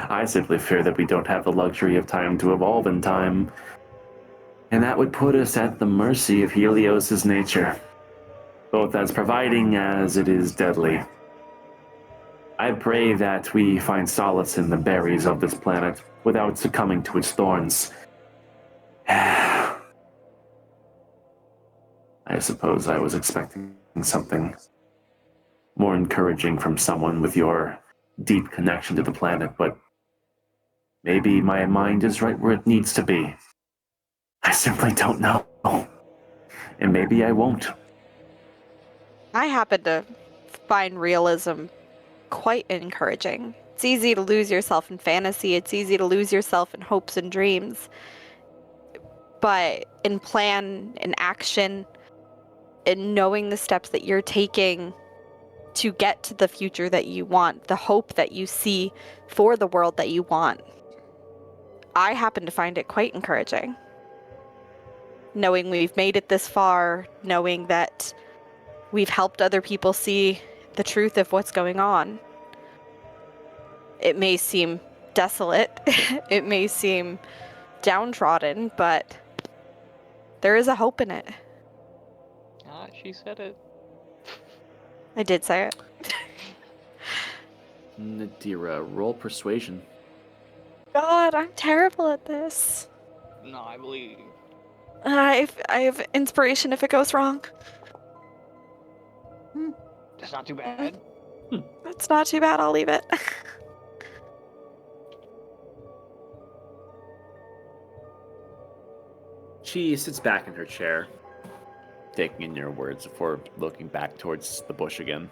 I simply fear that we don't have the luxury of time to evolve in time. And that would put us at the mercy of Helios' nature, both as providing as it is deadly. I pray that we find solace in the berries of this planet without succumbing to its thorns. I suppose I was expecting something more encouraging from someone with your deep connection to the planet, but maybe my mind is right where it needs to be. I simply don't know. And maybe I won't. I happen to find realism quite encouraging. It's easy to lose yourself in fantasy, it's easy to lose yourself in hopes and dreams. But in plan, in action, in knowing the steps that you're taking to get to the future that you want, the hope that you see for the world that you want, I happen to find it quite encouraging. Knowing we've made it this far, knowing that we've helped other people see the truth of what's going on. It may seem desolate, it may seem downtrodden, but there is a hope in it. Ah, she said it. I did say it. Nadira, roll persuasion. God, I'm terrible at this. No, I believe you. I have inspiration if it goes wrong. That's not too bad. It's not too bad, I'll leave it. She sits back in her chair, taking in your words before looking back towards the bush again.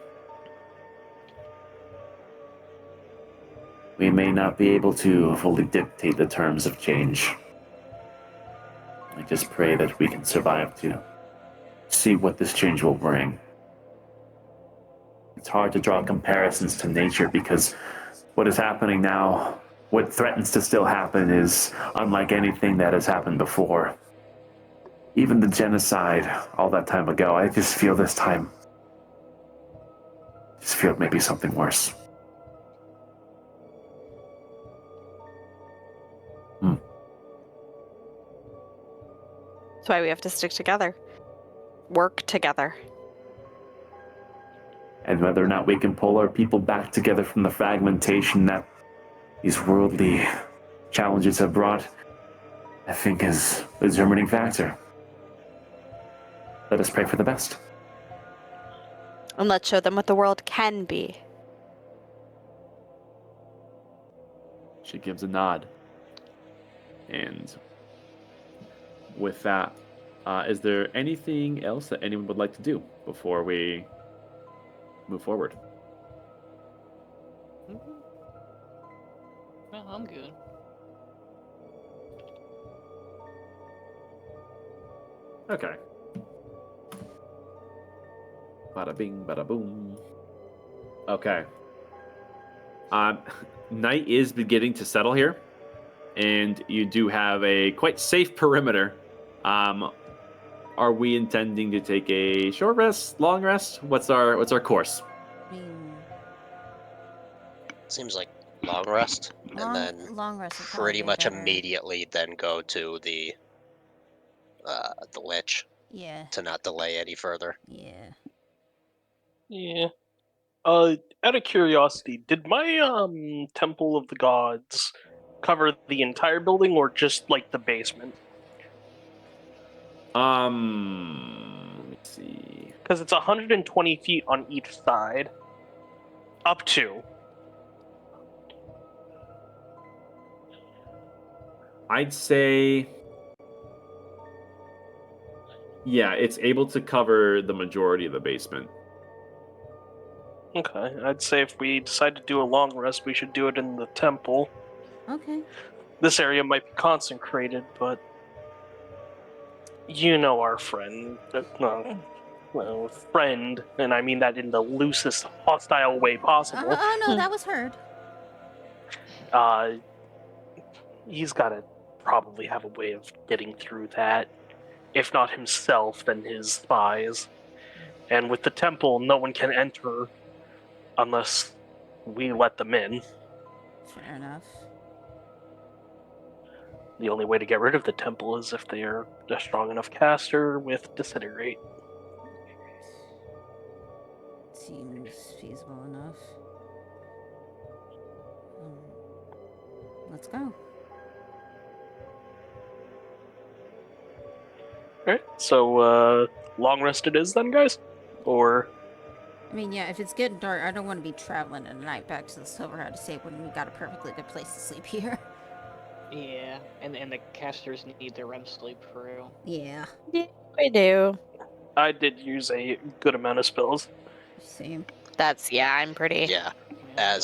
We may not be able to fully dictate the terms of change. I just pray that we can survive to see what this change will bring. It's hard to draw comparisons to nature because what is happening now, what threatens to still happen, is unlike anything that has happened before. Even the genocide all that time ago, I just feel this time. I just feel maybe something worse. That's why we have to stick together. Work together. And whether or not we can pull our people back together from the fragmentation that these worldly challenges have brought, I think is the determining factor. Let us pray for the best. And let's show them what the world can be. She gives a nod. And with that, is there anything else that anyone would like to do before we move forward? Well, I'm good. Okay. Bada bing, bada boom. Okay. Night is beginning to settle here, and you do have a quite safe perimeter. Are we intending to take a short rest, long rest? What's our course? Seems like long rest, and then long rest would pretty probably be much better. immediately then go to the lich Yeah. to not delay any further. Yeah. Yeah. Out of curiosity, did my Temple of the Gods cover the entire building or just like the basement? Let me see. Because it's 120 feet on each side. Up to. I'd say, yeah, it's able to cover the majority of the basement. Okay, I'd say if we decide to do a long rest, we should do it in the temple. Okay. This area might be consecrated, but you know our friend. Well, friend, and I mean that in the loosest hostile way possible. Oh no, that was heard. He's got to probably have a way of getting through that. If not himself, then his spies. And with the temple, no one can enter unless we let them in. Fair enough. The only way to get rid of the temple is if they are a strong enough caster with Disintegrate. Seems feasible enough. Let's go. Alright, so long rest it is then, guys? Or I mean, yeah, if it's getting dark, I don't want to be traveling in the night back to the Silverhead to say when we got a perfectly good place to sleep here. Yeah, and the casters need their REM sleep for real. Yeah, Yeah, we do. I did use a good amount of spells. same. I'm pretty. Yeah, Yeah,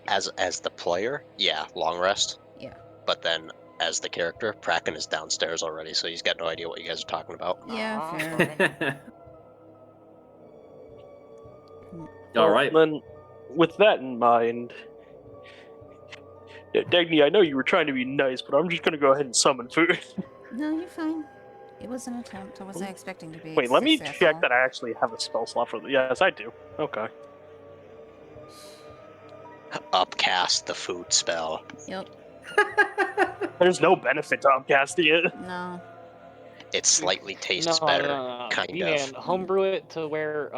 as the player, yeah, long rest. Yeah. But then as the character, Kraken is downstairs already, so he's got no idea what you guys are talking about. Yeah, Ah, fair. All right. Then, with that in mind, Dagny, I know you were trying to be nice, but I'm just gonna go ahead and summon food. No, you're fine. It was an attempt. I wasn't expecting to be Wait, let me successful. check that I actually have a spell slot for. Yes, I do. Okay. Upcast the food spell. Yep. There's no benefit to upcasting it. No. It slightly tastes no, better, no. kind You of. can homebrew it to where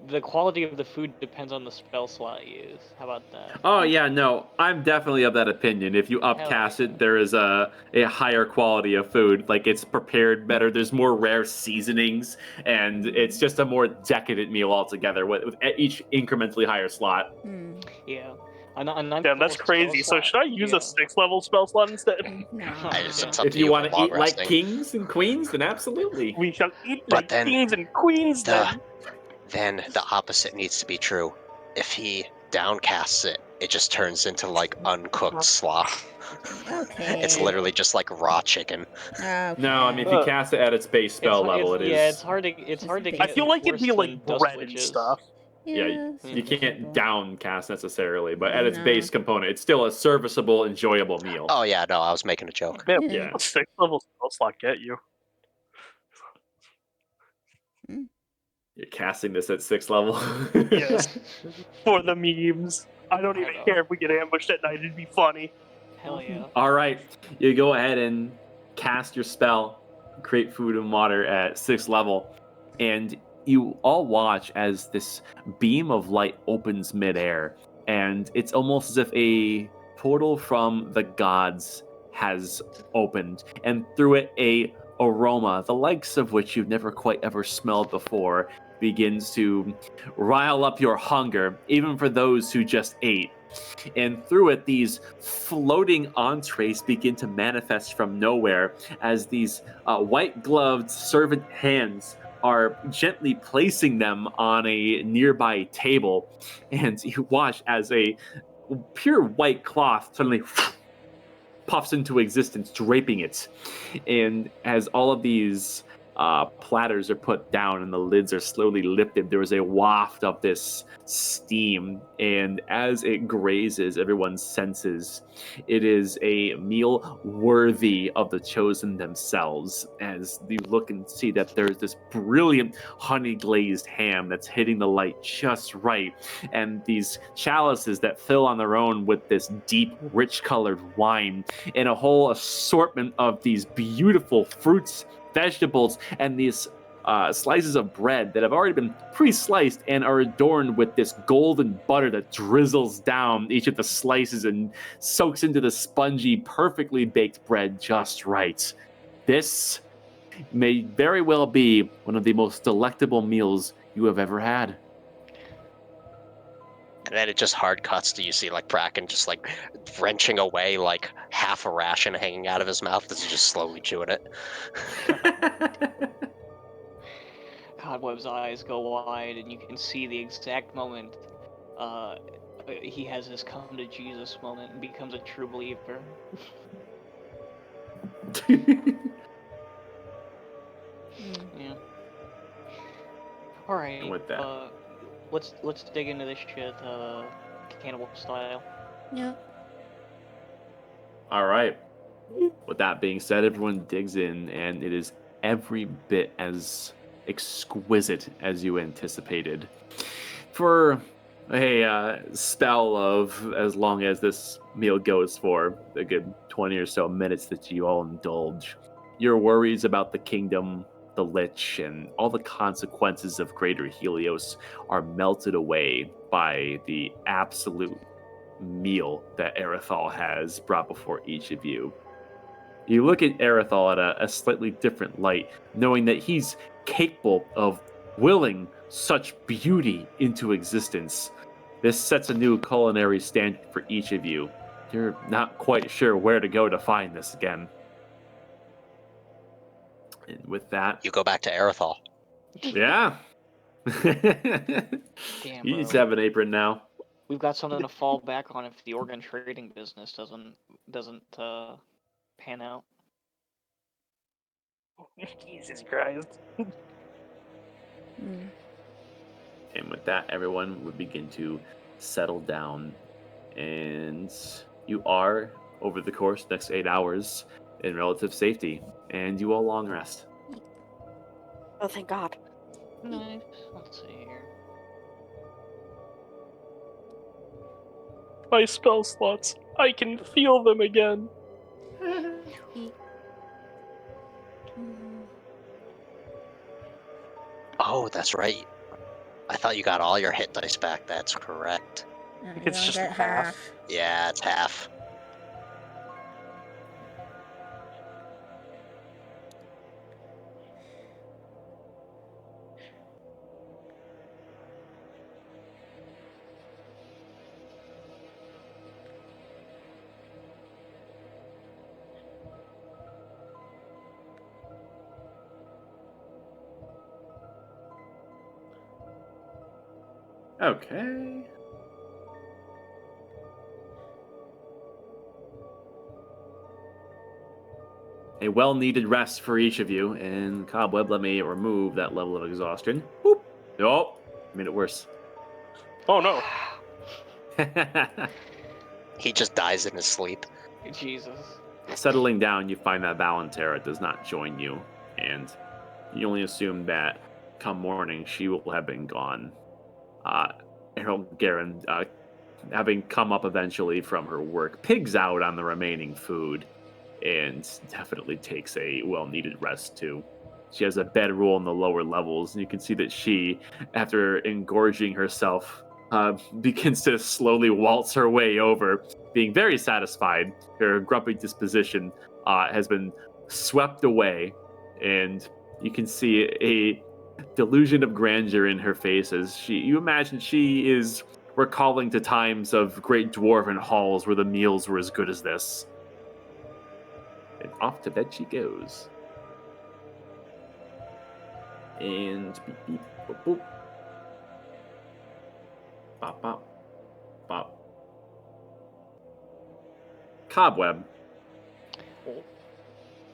the quality of the food depends on the spell slot you use. How about that? Oh yeah, no, I'm definitely of that opinion. If you upcast it, there is a higher quality of food. Like it's prepared better. There's more rare seasonings, and it's just a more decadent meal altogether with each incrementally higher slot. Hmm. Yeah. Damn, Damn, that's crazy. So should I use a 6th level spell slot instead? No. It's up If to you you want for to long eat like resting. kings and queens, then absolutely. We shall eat But like then kings and queens then. Then the opposite needs to be true. If he downcasts it, it just turns into like uncooked sloth. Okay. It's literally just like raw chicken. Okay. No, I mean if you cast it at its base spell level, it is. Yeah, it's hard to I get. I feel like it'd be worse like than dust bread and witches. stuff. Yeah, you can't downcast necessarily, but at its No. base component, it's still a serviceable, enjoyable meal. Oh yeah, no, I was making a joke. Man, Yeah. what 6th level spell slot get you? You're casting this at 6th level. Yes. For the memes. I don't even care if we get ambushed at night, it'd be funny. Hell yeah. All right, you go ahead and cast your spell, create food and water at 6th level, and you all watch as this beam of light opens midair, and it's almost as if a portal from the gods has opened, and through it a aroma, the likes of which you've never quite ever smelled before, begins to rile up your hunger, even for those who just ate. And through it, these floating entrees begin to manifest from nowhere as these white-gloved servant hands are gently placing them on a nearby table. And you watch as a pure white cloth suddenly puffs into existence, draping it. And as all of these platters are put down and the lids are slowly lifted, there is a waft of this steam. And as it grazes everyone's senses, it is a meal worthy of the chosen themselves. As you look and see that there's this brilliant honey glazed ham that's hitting the light just right, and these chalices that fill on their own with this deep, rich colored wine, and a whole assortment of these beautiful fruits, vegetables, and these slices of bread that have already been pre-sliced and are adorned with this golden butter that drizzles down each of the slices and soaks into the spongy, perfectly baked bread just right. This may very well be one of the most delectable meals you have ever had. And then it just hard cuts to you see like Bracken just like wrenching away like half a ration hanging out of his mouth as he's just slowly chewing it. Cobweb's eyes go wide, and you can see the exact moment he has his come to Jesus moment and becomes a true believer. Yeah. All right. And with that- let's dig into this shit, cannibal style. Yep. All right. With that being said, everyone digs in, and it is every bit as exquisite as you anticipated. For a spell of as long as this meal goes for, a good 20 or so minutes that you all indulge, your worries about the kingdom, the Lich, and all the consequences of Greater Helios are melted away by the absolute meal that Erithal has brought before each of you. You look at Erithal at a slightly different light, knowing that he's capable of willing such beauty into existence. This sets a new culinary standard for each of you. You're not quite sure where to go to find this again. And with that, You go back to Erithal. yeah. Damn, You just bro. have an apron now. We've got something to fall back on if the organ trading business doesn't pan out. Jesus Christ. Mm. And with that, everyone would begin to settle down. And you are, over the course of the next 8 hours, in relative safety. And you all long rest. Oh, thank God. Nice. Let's see here. My spell slots. I can feel them again. Eek. Mm. Oh, that's right. I thought you got all your hit dice back. That's correct. You It's only just get half. Yeah, it's half. Okay. A well-needed rest for each of you, and Cobweb, let me remove that level of exhaustion. Boop. Nope. Made it worse. Oh no. He just dies in his sleep. Jesus. Settling down, you find that Valentera does not join you, and you only assume that come morning she will have been gone. Errol Garen, having come up eventually from her work, pigs out on the remaining food and definitely takes a well-needed rest too. She has a bedroll in the lower levels, and you can see that she, after engorging herself, begins to slowly waltz her way over, being very satisfied. Her grumpy disposition has been swept away, and you can see a delusion of grandeur in her face as you imagine she is recalling to times of great dwarven halls where the meals were as good as this. And off to bed she goes. And beep beep boop boop. Bop bop. Bop. Cobweb.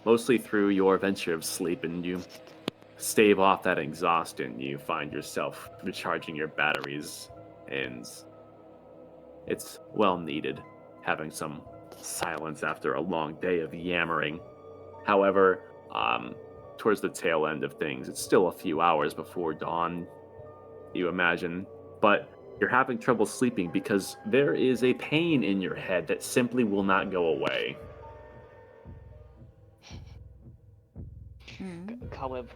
Mostly through your venture of sleep, and you stave off that exhaustion, you find yourself recharging your batteries, and it's well needed having some silence after a long day of yammering. However, towards the tail end of things, it's still a few hours before dawn, you imagine, but you're having trouble sleeping because there is a pain in your head that simply will not go away. Mm. Cobweb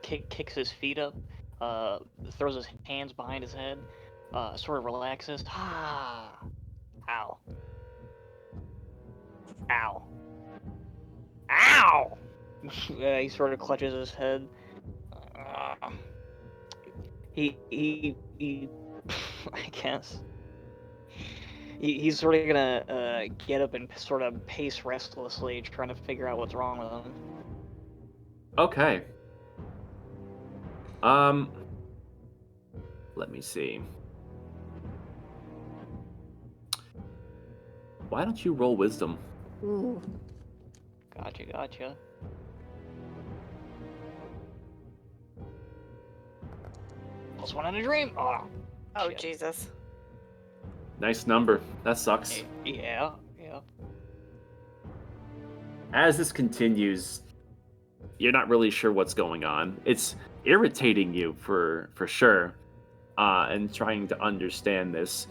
kicks his feet up, throws his hands behind his head, sort of relaxes. Ah, ow, ow, ow. He sort of clutches his head. He I guess. He's sort of gonna get up and sort of pace restlessly, trying to figure out what's wrong with him. Okay. Let me see. Why don't you roll wisdom? Ooh. Gotcha. +1 in a dream. Oh, shit. Jesus. Nice number. That sucks. Yeah. As this continues, you're not really sure what's going on. It's irritating you for sure, and trying to understand this,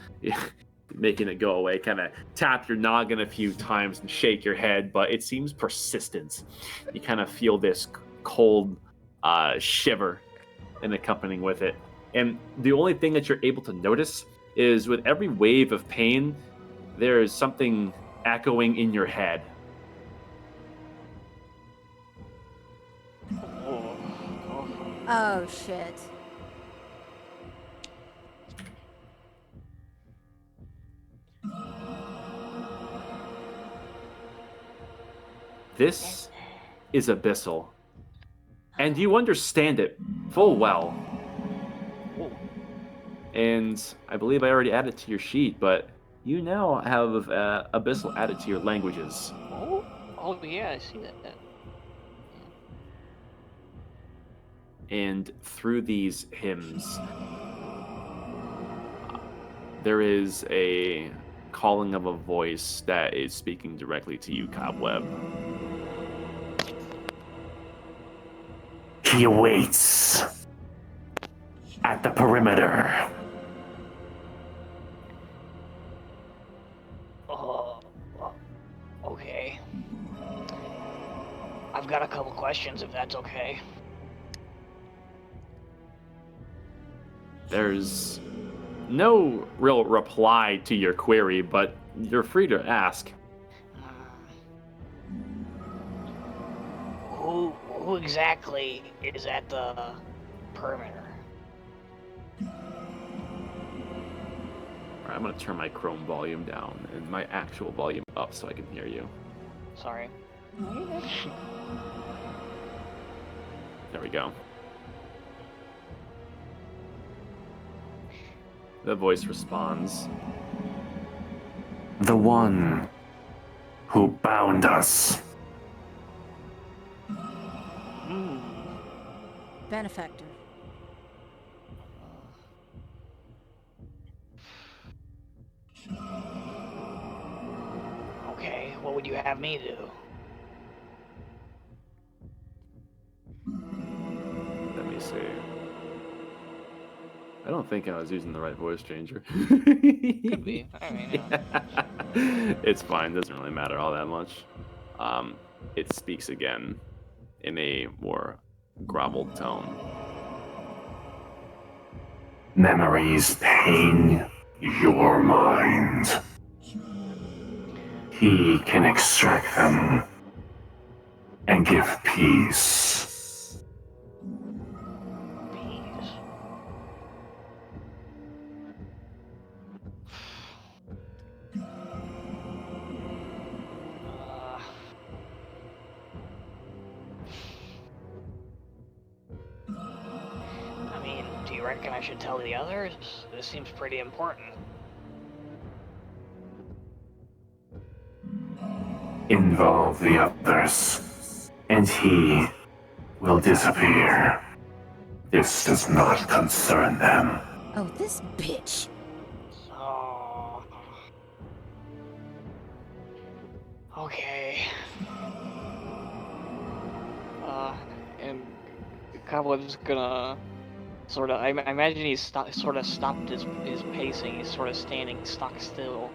making it go away. Kind of tap your noggin a few times and shake your head, but it seems persistent. You kind of feel this cold shiver, and accompanying with it. And the only thing that you're able to notice is with every wave of pain, there is something echoing in your head. Oh shit. This is abyssal, and you understand it full well. And I believe I already added to your sheet, but you now have abyssal added to your languages. Oh yeah, I see that. And through these hymns, there is a calling of a voice that is speaking directly to you, Cobweb. He awaits at the perimeter. Okay. I've got a couple questions, if that's okay. There's no real reply to your query, but you're free to ask. Who exactly is at the perimeter? Alright, I'm gonna turn my Chrome volume down and my actual volume up so I can hear you. Sorry. There we go. The voice responds. The one who bound us. Benefactor. Okay, what would you have me do? Let me see. I don't think I was using the right voice changer. Could be. I mean, It's fine. Doesn't really matter all that much. It speaks again in a more groveled tone. Memories pain your mind. He can extract them and give peace. Peace. I mean, do you reckon I should tell the others? This seems pretty important. Involve the others, and he will disappear. This does not concern them. Oh, this bitch. Oh. Okay. And Cobweb's gonna sort of. I imagine he's sort of stopped his pacing. He's sort of standing stock still.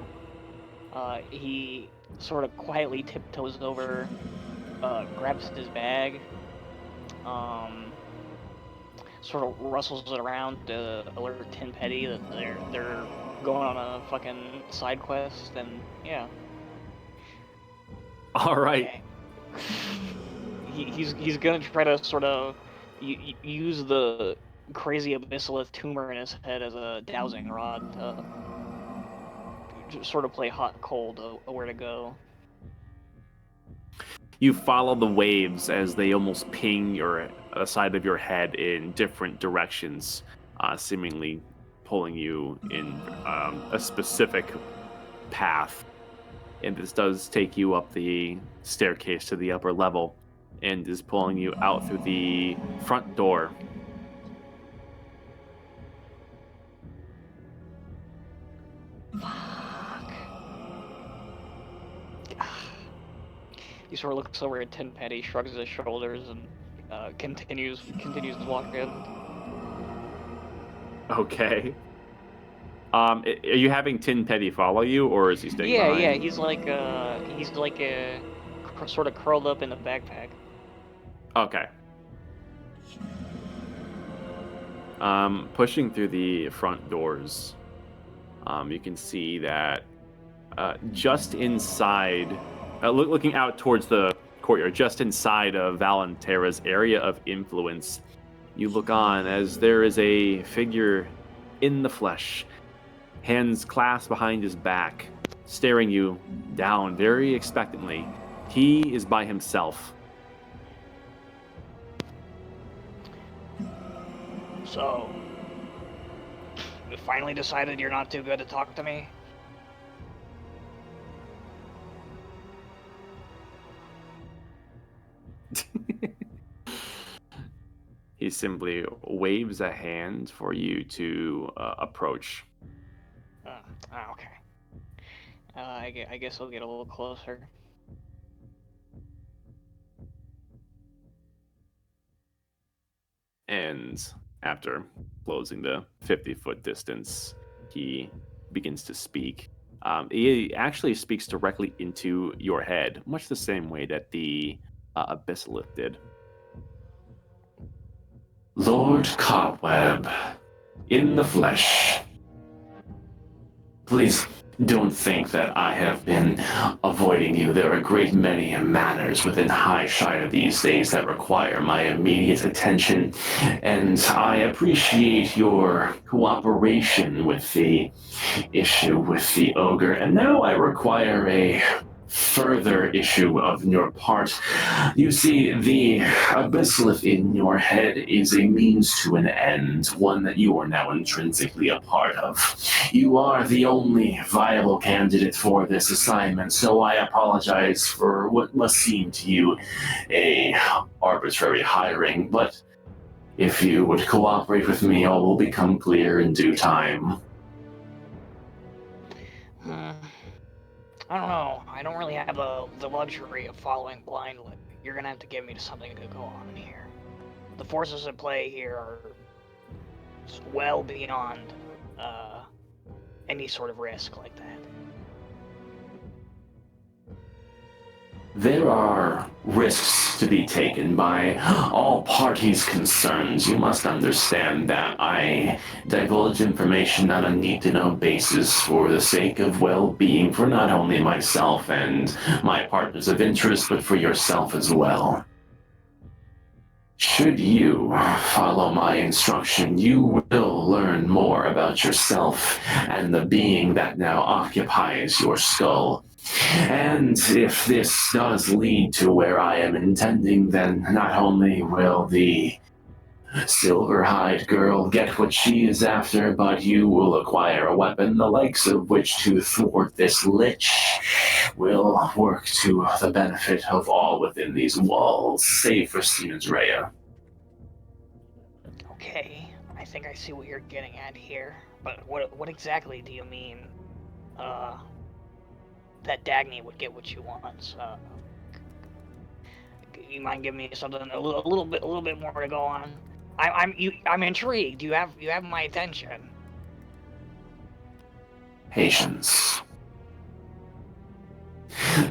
He sort of quietly tiptoes over, grabs his bag, sort of rustles it around to alert Tin Petty that they're going on a fucking side quest, and yeah. All right. Okay. He's gonna try to sort of use the crazy abyssalith tumor in his head as a dowsing rod to just sort of play hot cold where to go. You follow the waves as they almost ping your side of your head in different directions, seemingly pulling you in a specific path. And this does take you up the staircase to the upper level and is pulling you out through the front door. Fuck. He sort of looks over at Tin Petty, shrugs his shoulders, and continues to walk in. Okay. Are you having Tin Petty follow you, or is he staying behind? Yeah. He's like sort of curled up in the backpack. Okay. Pushing through the front doors, you can see that just inside, looking out towards the courtyard, just inside of Valentera's area of influence, you look on as there is a figure in the flesh, hands clasped behind his back, staring you down very expectantly. He is by himself. So, you finally decided you're not too good to talk to me? He simply waves a hand for you to approach. Okay. I guess I'll get a little closer. And after closing the 50-foot distance, he begins to speak. He actually speaks directly into your head, much the same way that the Abyssalith did. Lord Cobweb, in the flesh. Please don't think that I have been avoiding you. There are a great many matters within Highshire these days that require my immediate attention, and I appreciate your cooperation with the issue with the ogre, and now I require a further issue of your part. You see, the Abyssalith in your head is a means to an end, one that you are now intrinsically a part of. You are the only viable candidate for this assignment, so I apologize for what must seem to you a arbitrary hiring, but if you would cooperate with me, all will become clear in due time. I don't know. I don't really have the luxury of following blindly. You're gonna have to give me something to go on here. The forces at play here are well beyond any sort of risk like that. There are risks to be taken by all parties concerned. You must understand that I divulge information on a need-to-know basis for the sake of well-being for not only myself and my partners of interest, but for yourself as well. Should you follow my instruction, you will learn more about yourself and the being that now occupies your skull. And if this does lead to where I am intending, then not only will the Silverhide girl get what she is after, but you will acquire a weapon the likes of which to thwart this lich will work to the benefit of all within these walls, save for Stevens Rhea. Okay, I think I see what you're getting at here. But what exactly do you mean? That Dagny would get what she wants. You mind giving me something a little bit more to go on? I'm intrigued. You have my attention. Patience.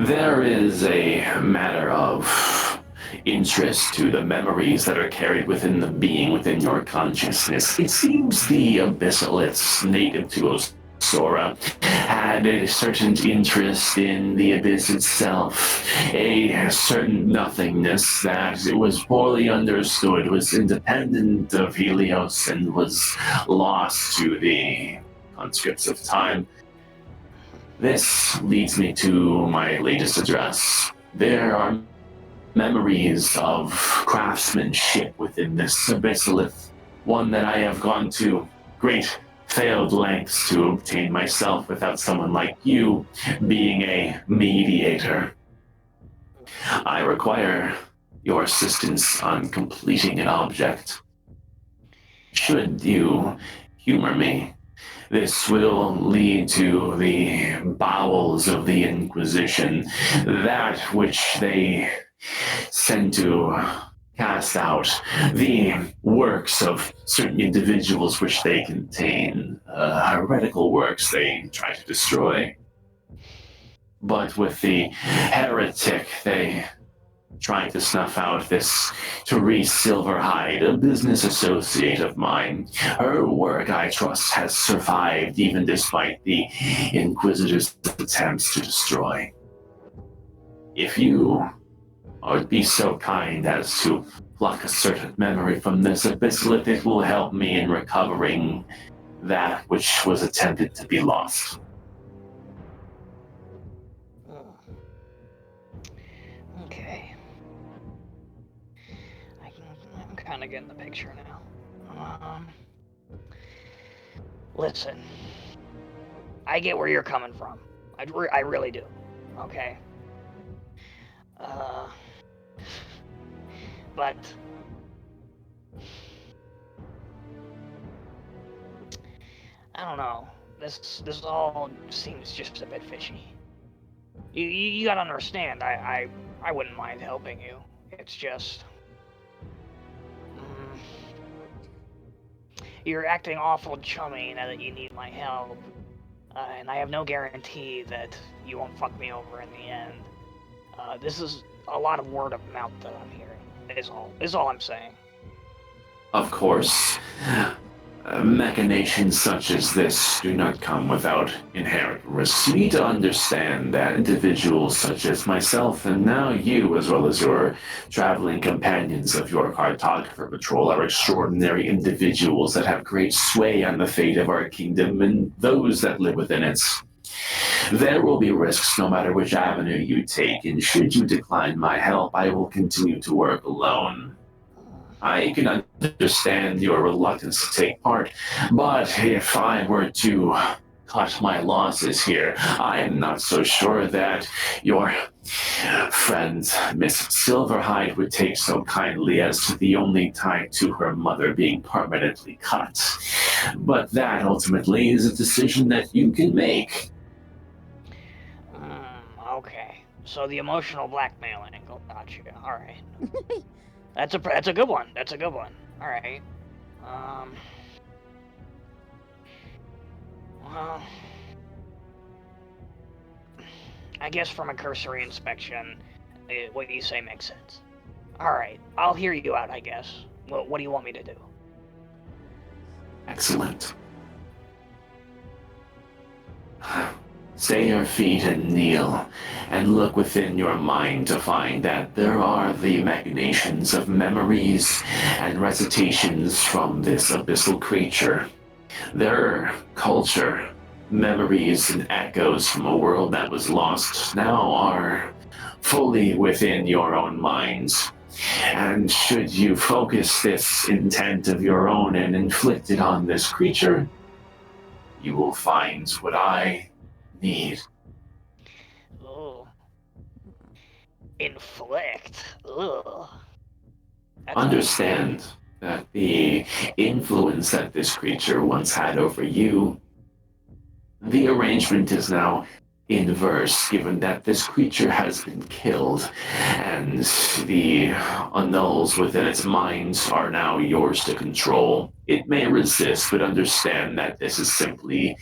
There is a matter of interest to the memories that are carried within the being within your consciousness. It seems the Abyssalites native to Sora had a certain interest in the abyss itself, a certain nothingness that it was poorly understood, was independent of Helios, and was lost to the conscripts of time. This leads me to my latest address. There are memories of craftsmanship within this Abyssalith, one that I have gone to great failed lengths to obtain myself without someone like you being a mediator. I require your assistance on completing an object. Should you humor me, this will lead to the bowels of the Inquisition, that which they send to cast out, the works of certain individuals which they contain, heretical works they try to destroy. But with the heretic, they trying to snuff out this Therese Silverhide, a business associate of mine. Her work, I trust, has survived even despite the Inquisitor's attempts to destroy. If you would be so kind as to pluck a certain memory from this abyssal, it will help me in recovering that which was attempted to be lost. Okay. I'm kind of getting the picture now. Listen. I get where you're coming from. I really do. Okay. But I don't know. This all seems just a bit fishy. You gotta understand. I wouldn't mind helping you. It's just you're acting awful chummy now that you need my help, and I have no guarantee that you won't fuck me over in the end. This is a lot of word of mouth that I'm hearing. Is all I'm saying. Of course, machinations such as this do not come without inherent risks. You need to understand that individuals such as myself, and now you, as well as your traveling companions of your cartographer patrol, are extraordinary individuals that have great sway on the fate of our kingdom and those that live within it. There will be risks no matter which avenue you take, and should you decline my help, I will continue to work alone. I can understand your reluctance to take part, but if I were to cut my losses here, I am not so sure that your friend, Miss Silverhide, would take so kindly as to the only tie to her mother being permanently cut. But that ultimately is a decision that you can make. Okay. So the emotional blackmail angle, gotcha. All right. That's a good one. That's a good one. All right. Well, I guess from a cursory inspection, what you say makes sense. All right. I'll hear you out, I guess. What do you want me to do? Excellent. Stay your feet and kneel, and look within your mind to find that there are the machinations of memories and recitations from this abyssal creature. Their culture, memories and echoes from a world that was lost now are fully within your own minds. And should you focus this intent of your own and inflict it on this creature, you will find what I need. Oh. Inflict. Ugh. Understand that the influence that this creature once had over you, the arrangement is now inverse, given that this creature has been killed, and the annals within its mind are now yours to control. It may resist, but understand that this is simply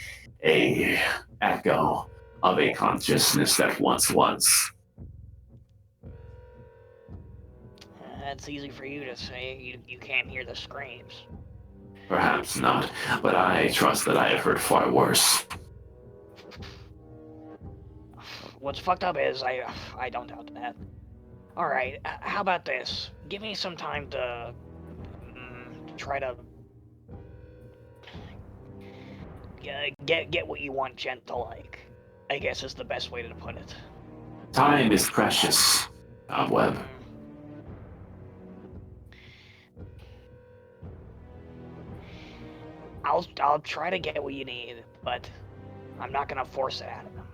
a echo of a consciousness that once was. That's easy for you to say. You can't hear the screams. Perhaps not, but I trust that I have heard far worse. What's fucked up is I don't doubt that. All right, how about this? Give me some time to try to get what you want gentle-like. I guess is the best way to put it. Time is precious, Cobweb. I'll try to get what you need, but I'm not gonna force it out of them.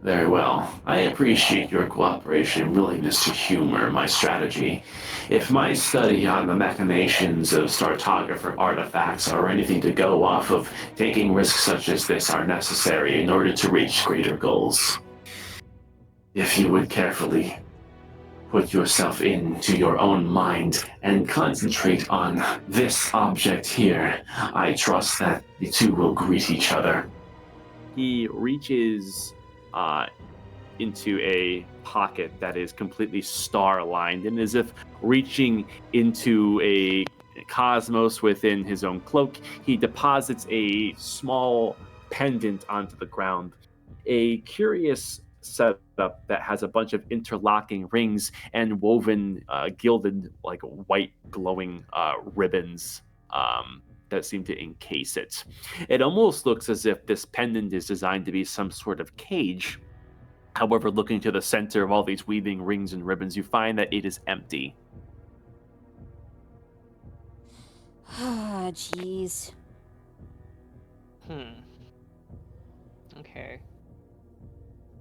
Very well. I appreciate your cooperation and willingness to humor my strategy. If my study on the machinations of Startographer artifacts are anything to go off of, taking risks such as this are necessary in order to reach greater goals. If you would carefully put yourself into your own mind and concentrate on this object here, I trust that the two will greet each other. He reaches into a pocket that is completely star-aligned, and as if reaching into a cosmos within his own cloak, he deposits a small pendant onto the ground. A curious setup that has a bunch of interlocking rings and woven gilded, like white glowing ribbons that seem to encase it. It almost looks as if this pendant is designed to be some sort of cage. However, looking to the center of all these weaving rings and ribbons, you find that it is empty. Ah, jeez. Okay.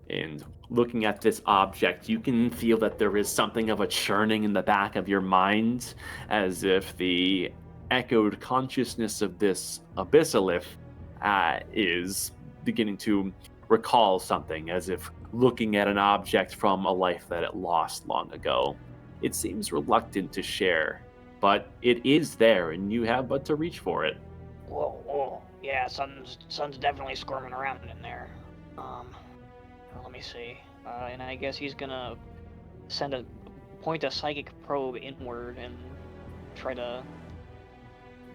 And looking at this object, you can feel that there is something of a churning in the back of your mind, as if the echoed consciousness of this abyssalith is beginning to recall something, as if looking at an object from a life that it lost long ago. It seems reluctant to share, but it is there, and you have but to reach for it. Whoa. Yeah, sun's definitely squirming around in there. Let me see. And I guess he's gonna point a psychic probe inward and try to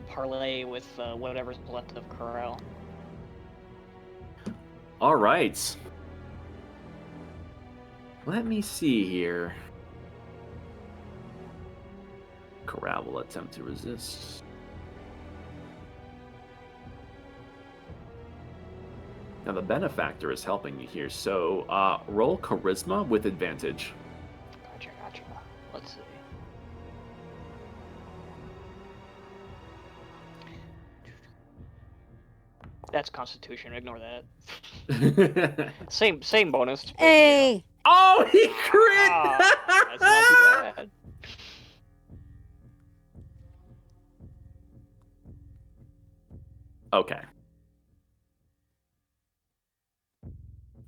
parlay with whatever's left of Corral. All right. Let me see here. Corral will attempt to resist. Now the benefactor is helping you here, so roll charisma with advantage. Gotcha. Let's see. That's Constitution. Ignore that. Same bonus. But, Hey! Oh, he crit! That's not too bad. Okay.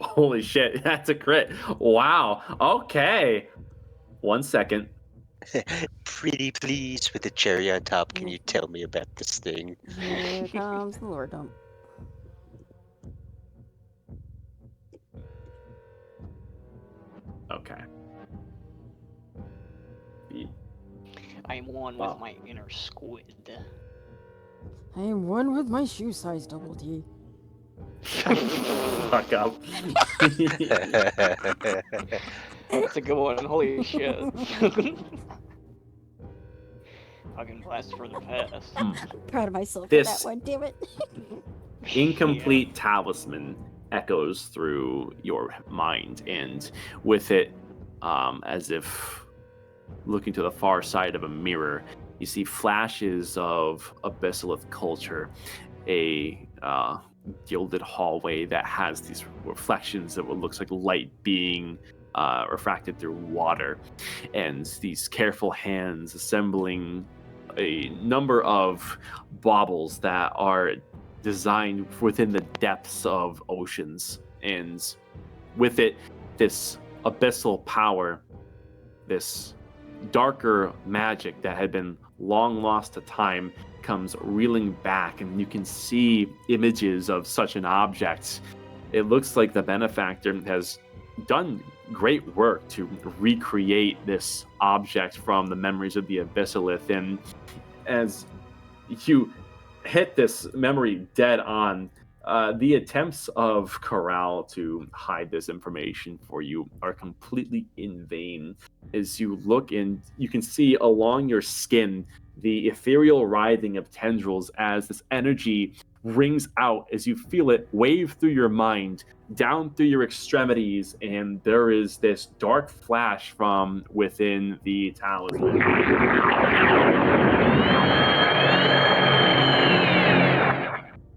Holy shit, that's a crit. Wow. Okay. 1 second. Pretty please with the cherry on top. Can you tell me about this thing? Here comes the Lord Dump. Okay. I am one with my inner squid. I am one with my shoe size double D. Fuck up. That's a good one. Holy shit. Fucking blast for the past. Proud of myself This- for that one, damn it. Incomplete talisman echoes through your mind, and with it, as if looking to the far side of a mirror, you see flashes of abyssalith culture, a gilded hallway that has these reflections of what looks like light being refracted through water, and these careful hands assembling a number of baubles that are designed within the depths of oceans, and with it, this abyssal power, this darker magic that had been long lost to time comes reeling back, and you can see images of such an object. It looks like the benefactor has done great work to recreate this object from the memories of the abyssalith, and as you hit this memory dead on, the attempts of Corral to hide this information for you are completely in vain. As you look in, you can see along your skin the ethereal writhing of tendrils as this energy rings out as you feel it wave through your mind, down through your extremities, and there is this dark flash from within the talisman.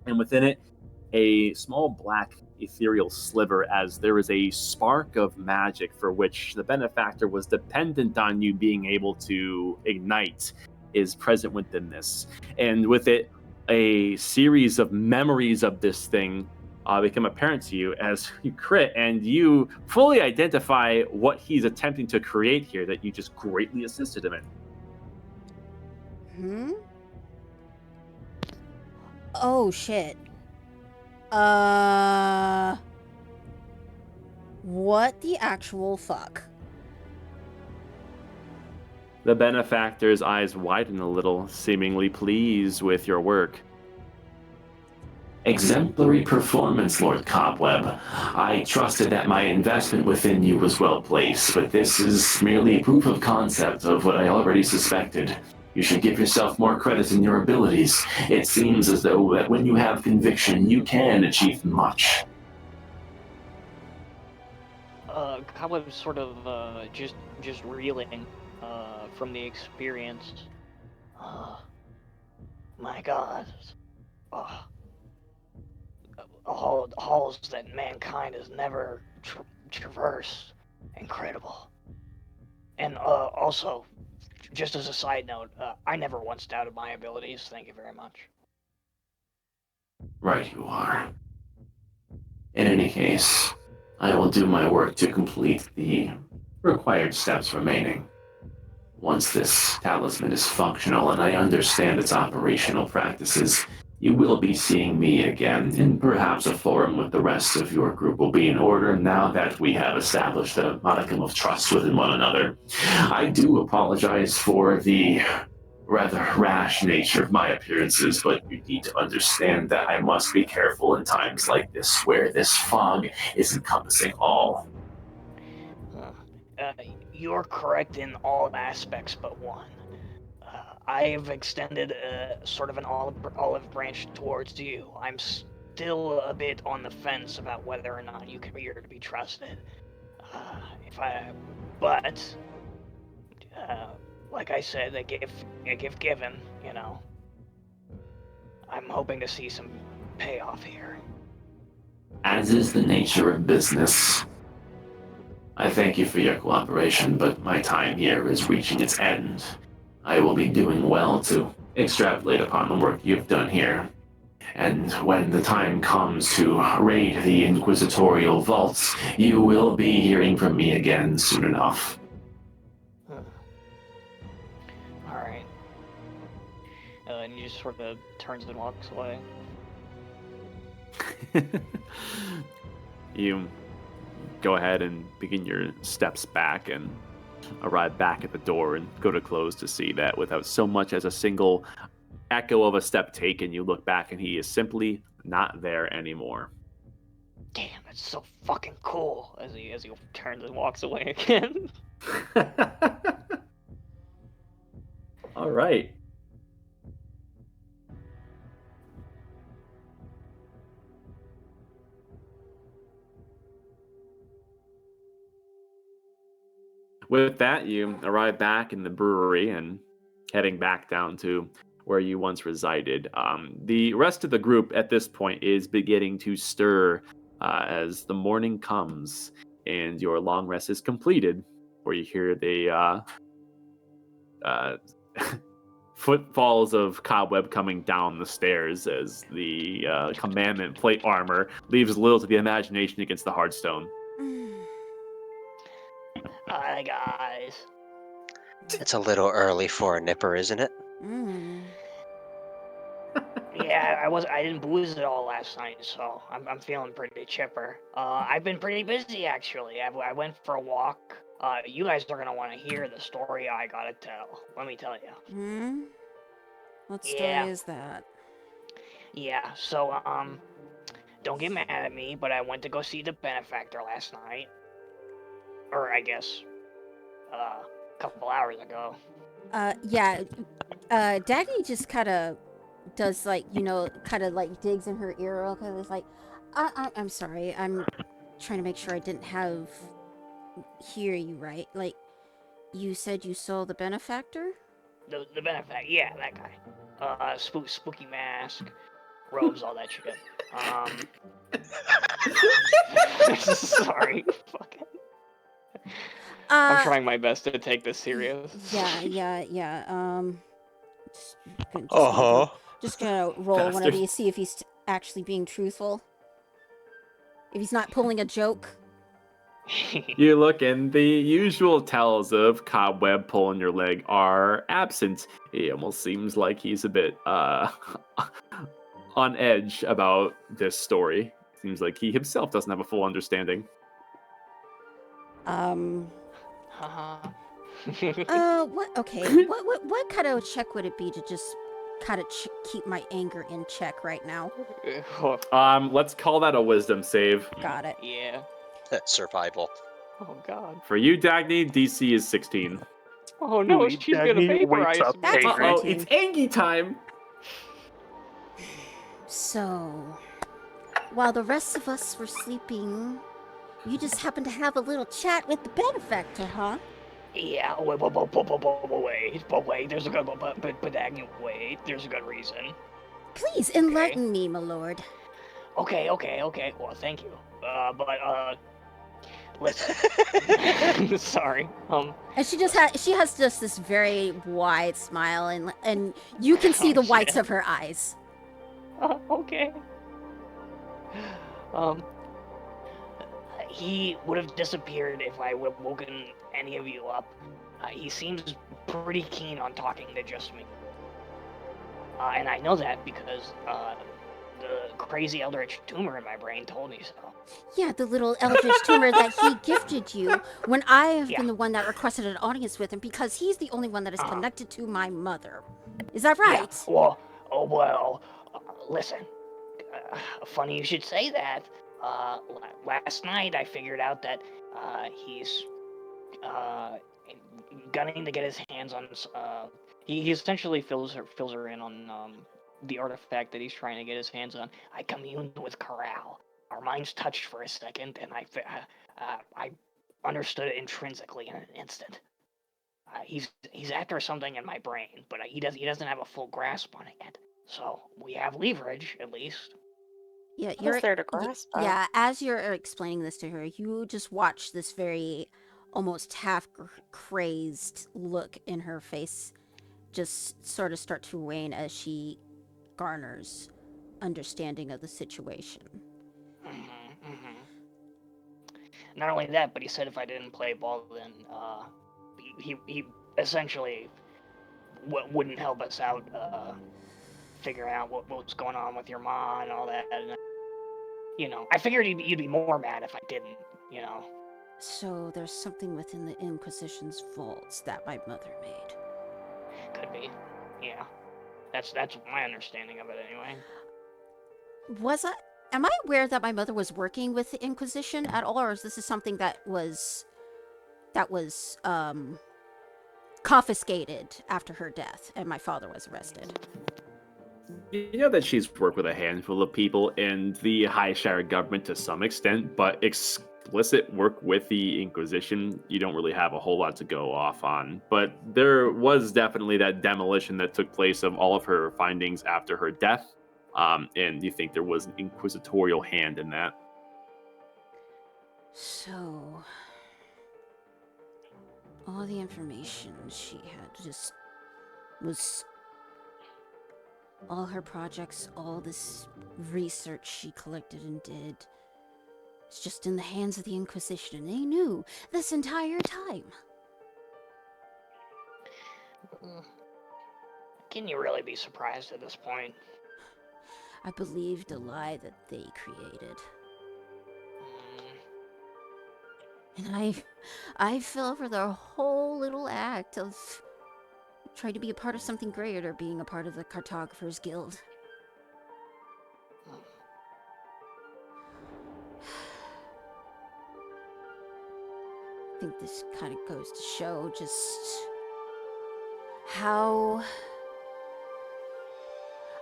And within it, a small black ethereal sliver, as there is a spark of magic for which the benefactor was dependent on you being able to ignite, is present within this. And with it, a series of memories of this thing become apparent to you as you crit, and you fully identify what he's attempting to create here that you just greatly assisted him in. Oh shit. What the actual fuck? The benefactor's eyes widen a little, seemingly pleased with your work. Exemplary performance, Lord Cobweb. I trusted that my investment within you was well placed, but this is merely a proof of concept of what I already suspected. You should give yourself more credit in your abilities. It seems as though that when you have conviction, you can achieve much. Cobweb's sort of just reeling from the experience. My God. Halls that mankind has never traversed. Incredible. And also, just as a side note, I never once doubted my abilities. Thank you very much. Right you are. In any case, I will do my work to complete the required steps remaining. Once this talisman is functional and I understand its operational practices, you will be seeing me again, and perhaps a forum with the rest of your group will be in order now that we have established a modicum of trust within one another. I do apologize for the rather rash nature of my appearances, but you need to understand that I must be careful in times like this where this fog is encompassing all. You're correct in all aspects but one. I have extended sort of an olive branch towards you. I'm still a bit on the fence about whether or not you can be here to be trusted. But like I said, a gift given, you know. I'm hoping to see some payoff here. As is the nature of business. I thank you for your cooperation, but my time here is reaching its end. I will be doing well to extrapolate upon the work you've done here. And when the time comes to raid the inquisitorial vaults, you will be hearing from me again soon enough. Alright. And he just sort of turns and walks away. You go ahead and begin your steps back and arrive back at the door and go to close to see that without so much as a single echo of a step taken, you look back and he is simply not there anymore. Damn, that's so fucking cool. As he turns and walks away again. All right. With that, you arrive back in the brewery and heading back down to where you once resided. The rest of the group at this point is beginning to stir as the morning comes and your long rest is completed, where you hear the footfalls of Cobweb coming down the stairs as the commandment plate armor leaves little to the imagination against the hard stone. Hi, guys. It's a little early for a nipper, isn't it? Yeah, I didn't booze it all last night, so I'm feeling pretty chipper. I've been pretty busy, actually. I went for a walk. You guys are gonna want to hear the story I gotta tell. Let me tell you. What story is that? Yeah, so, don't get mad at me, but I went to go see the benefactor last night. Or, I guess, a couple hours ago. Yeah. Dagny just kind of does, like, you know, kind of like digs in her ear real quick. It's like, I'm sorry. I'm trying to make sure I didn't hear you right. Like, you said you saw the benefactor? The benefactor, yeah, that guy. Spooky mask, robes, all that shit. Sorry, fucking. I'm trying my best to take this serious. Yeah. Just gonna roll one of these, see if he's actually being truthful. If he's not pulling a joke. You look, and the usual tells of Cobweb pulling your leg are absent. He almost seems like he's a bit on edge about this story. Seems like he himself doesn't have a full understanding. Haha. What? Okay. What kind of check would it be to just kind of keep my anger in check right now? Let's call that a wisdom save. Got it. Yeah. Survival. Oh God. For you, Dagny, DC is 16. Oh no, Wait, she's gonna Dagny wakes vaporize up me. That's angry. Uh-oh, 14. it's Angie time! So, while the rest of us were sleeping, you just happened to have a little chat with the benefactor, huh? Yeah. Wait. There's a good. But Agnew, wait. There's a good reason. Please enlighten me, my lord. Okay. Well, thank you. Listen. Sorry. And she has just this very wide smile, and you can see the whites of her eyes. Okay. He would have disappeared if I would have woken any of you up. He seems pretty keen on talking to just me. And I know that because the crazy eldritch tumor in my brain told me so. Yeah, the little eldritch tumor that he gifted you when I have Yeah. been the one that requested an audience with him because he's the only one that is connected to my mother. Is that right? Yeah. Well, listen. Funny you should say that. Last night I figured out that he's gunning to get his hands on. He essentially fills her in on the artifact that he's trying to get his hands on. I communed with Corral. Our minds touched for a second, and I understood it intrinsically in an instant. He's after something in my brain, but he doesn't have a full grasp on it yet. So we have leverage, at least. Yeah, What's there to grasp at? Yeah, as you're explaining this to her, you just watch this very almost half crazed look in her face just sort of start to wane as she garners understanding of the situation. Not only that, but he said if I didn't play ball, then he essentially wouldn't help us out figuring out what was going on with your mom and all that. And, I figured you'd be more mad if I didn't. So there's something within the Inquisition's vaults that my mother made. Could be. Yeah. That's my understanding of it anyway. Am I aware that my mother was working with the Inquisition at all, or is this something that was confiscated after her death and my father was arrested? You know that she's worked with a handful of people in the Highshire government to some extent, but explicit work with the Inquisition, you don't really have a whole lot to go off on. But there was definitely that demolition that took place of all of her findings after her death, and you think there was an inquisitorial hand in that. So, all the information she had just was all her projects, all this research she collected and did. It's just in the hands of the Inquisition, and they knew this entire time. Can you really be surprised at this point? I believed the lie that they created. And I fell for their whole little act of trying to be a part of something greater, being a part of the Cartographers Guild. I think this kind of goes to show just how,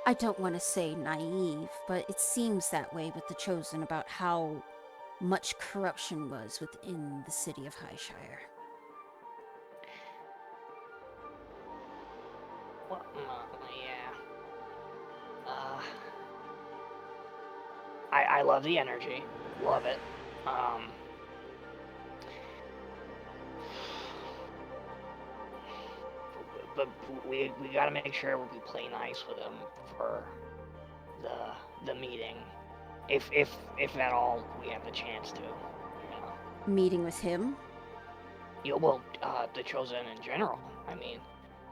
I don't want to say naive, but it seems that way with the Chosen about how much corruption was within the city of Highshire. Well, yeah. I love the energy. Love it. But we gotta make sure we play nice with him for the meeting, if at all we have the chance to. Meeting with him? Yeah, well, the Chosen in general. I mean,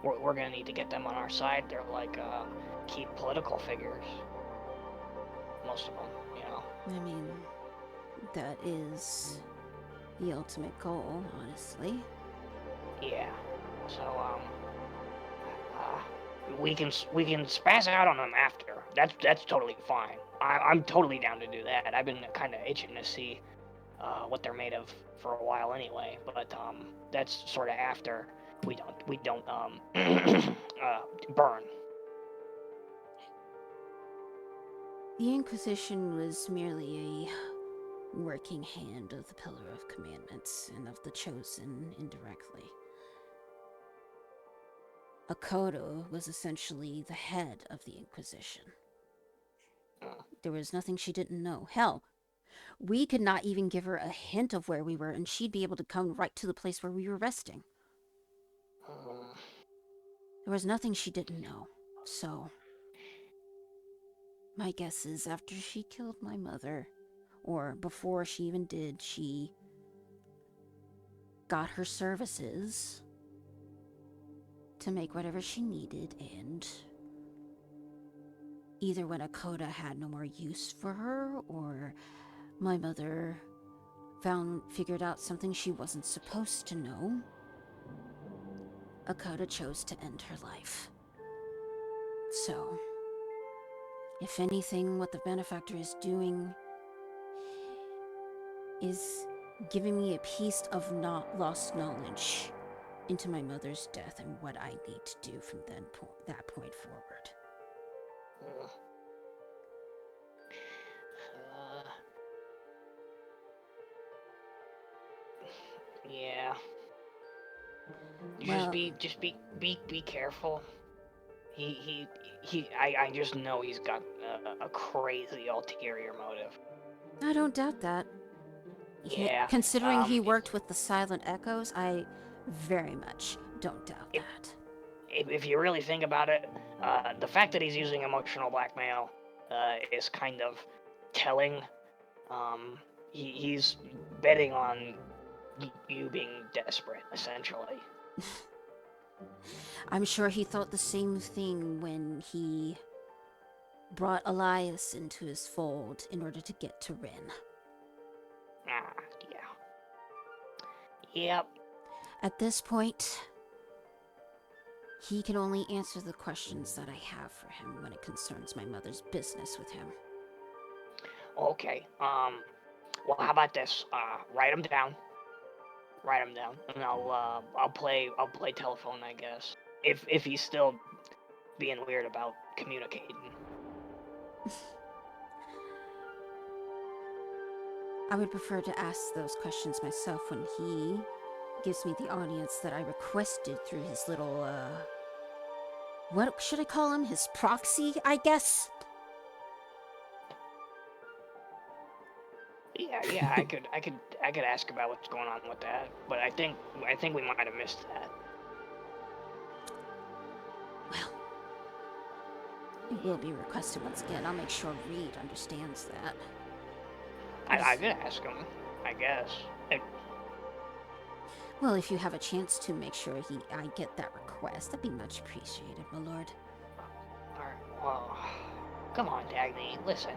we're gonna need to get them on our side. They're like key political figures. Most of them, I mean, that is the ultimate goal, honestly. Yeah. So we can spaz out on them after. That's totally fine. I'm totally down to do that. I've been kind of itching to see what they're made of for a while anyway. But that's sort of after we don't burn. The Inquisition was merely a working hand of the Pillar of Commandments and of the Chosen indirectly. Akoto was essentially the head of the Inquisition. There was nothing she didn't know. Hell, we could not even give her a hint of where we were, and she'd be able to come right to the place where we were resting. There was nothing she didn't know. So, my guess is after she killed my mother, or before she even did, she got her services to make whatever she needed, and either when Akoda had no more use for her, or my mother figured out something she wasn't supposed to know, Akoda chose to end her life. So, if anything, what the benefactor is doing is giving me a piece of not lost knowledge into my mother's death and what I need to do from that point forward. Yeah. Well, Just be careful. I just know he's got a crazy ulterior motive. I don't doubt that. Yeah. Considering he worked with the Silent Echoes, I very much don't doubt that. If you really think about it, the fact that he's using emotional blackmail is kind of telling. He's betting on you being desperate, essentially. I'm sure he thought the same thing when he brought Elias into his fold in order to get to Rin. Yeah. Yep. At this point, he can only answer the questions that I have for him when it concerns my mother's business with him. Okay. Well, how about this? Write them down. And I'll play telephone, I guess. If he's still being weird about communicating. I would prefer to ask those questions myself when he gives me the audience that I requested through his little, what should I call him? His proxy, I guess? Yeah, I could ask about what's going on with that, but I think we might have missed that. Well, it will be requested once again. I'll make sure Reed understands that. I could ask him, I guess. Well, if you have a chance to make sure I get that request, that'd be much appreciated, my lord. Alright, well, come on, Dagny, listen.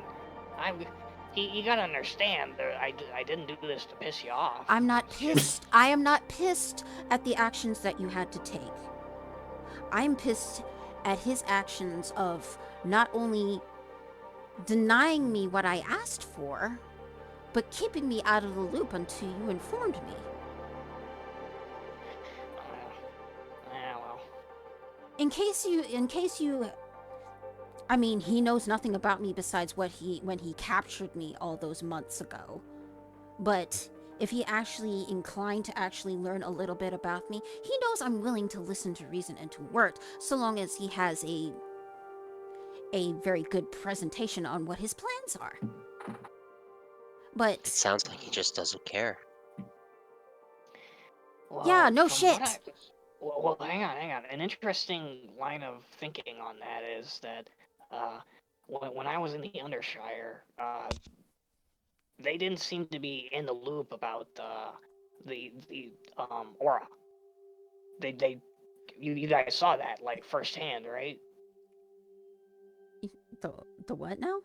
You gotta understand that I didn't do this to piss you off. I'm not pissed. I am not pissed at the actions that you had to take. I'm pissed at his actions of not only denying me what I asked for, but keeping me out of the loop until you informed me. Yeah, well. In case you I mean, he knows nothing about me besides when he captured me all those months ago. But if he actually inclined to actually learn a little bit about me, he knows I'm willing to listen to reason and to work, so long as he has a very good presentation on what his plans are. But It sounds like he just doesn't care. Well, yeah, no from shit. Well, hang on. An interesting line of thinking on that is that when I was in the Undershire, they didn't seem to be in the loop about the aura. You guys saw that like firsthand, right? The what now?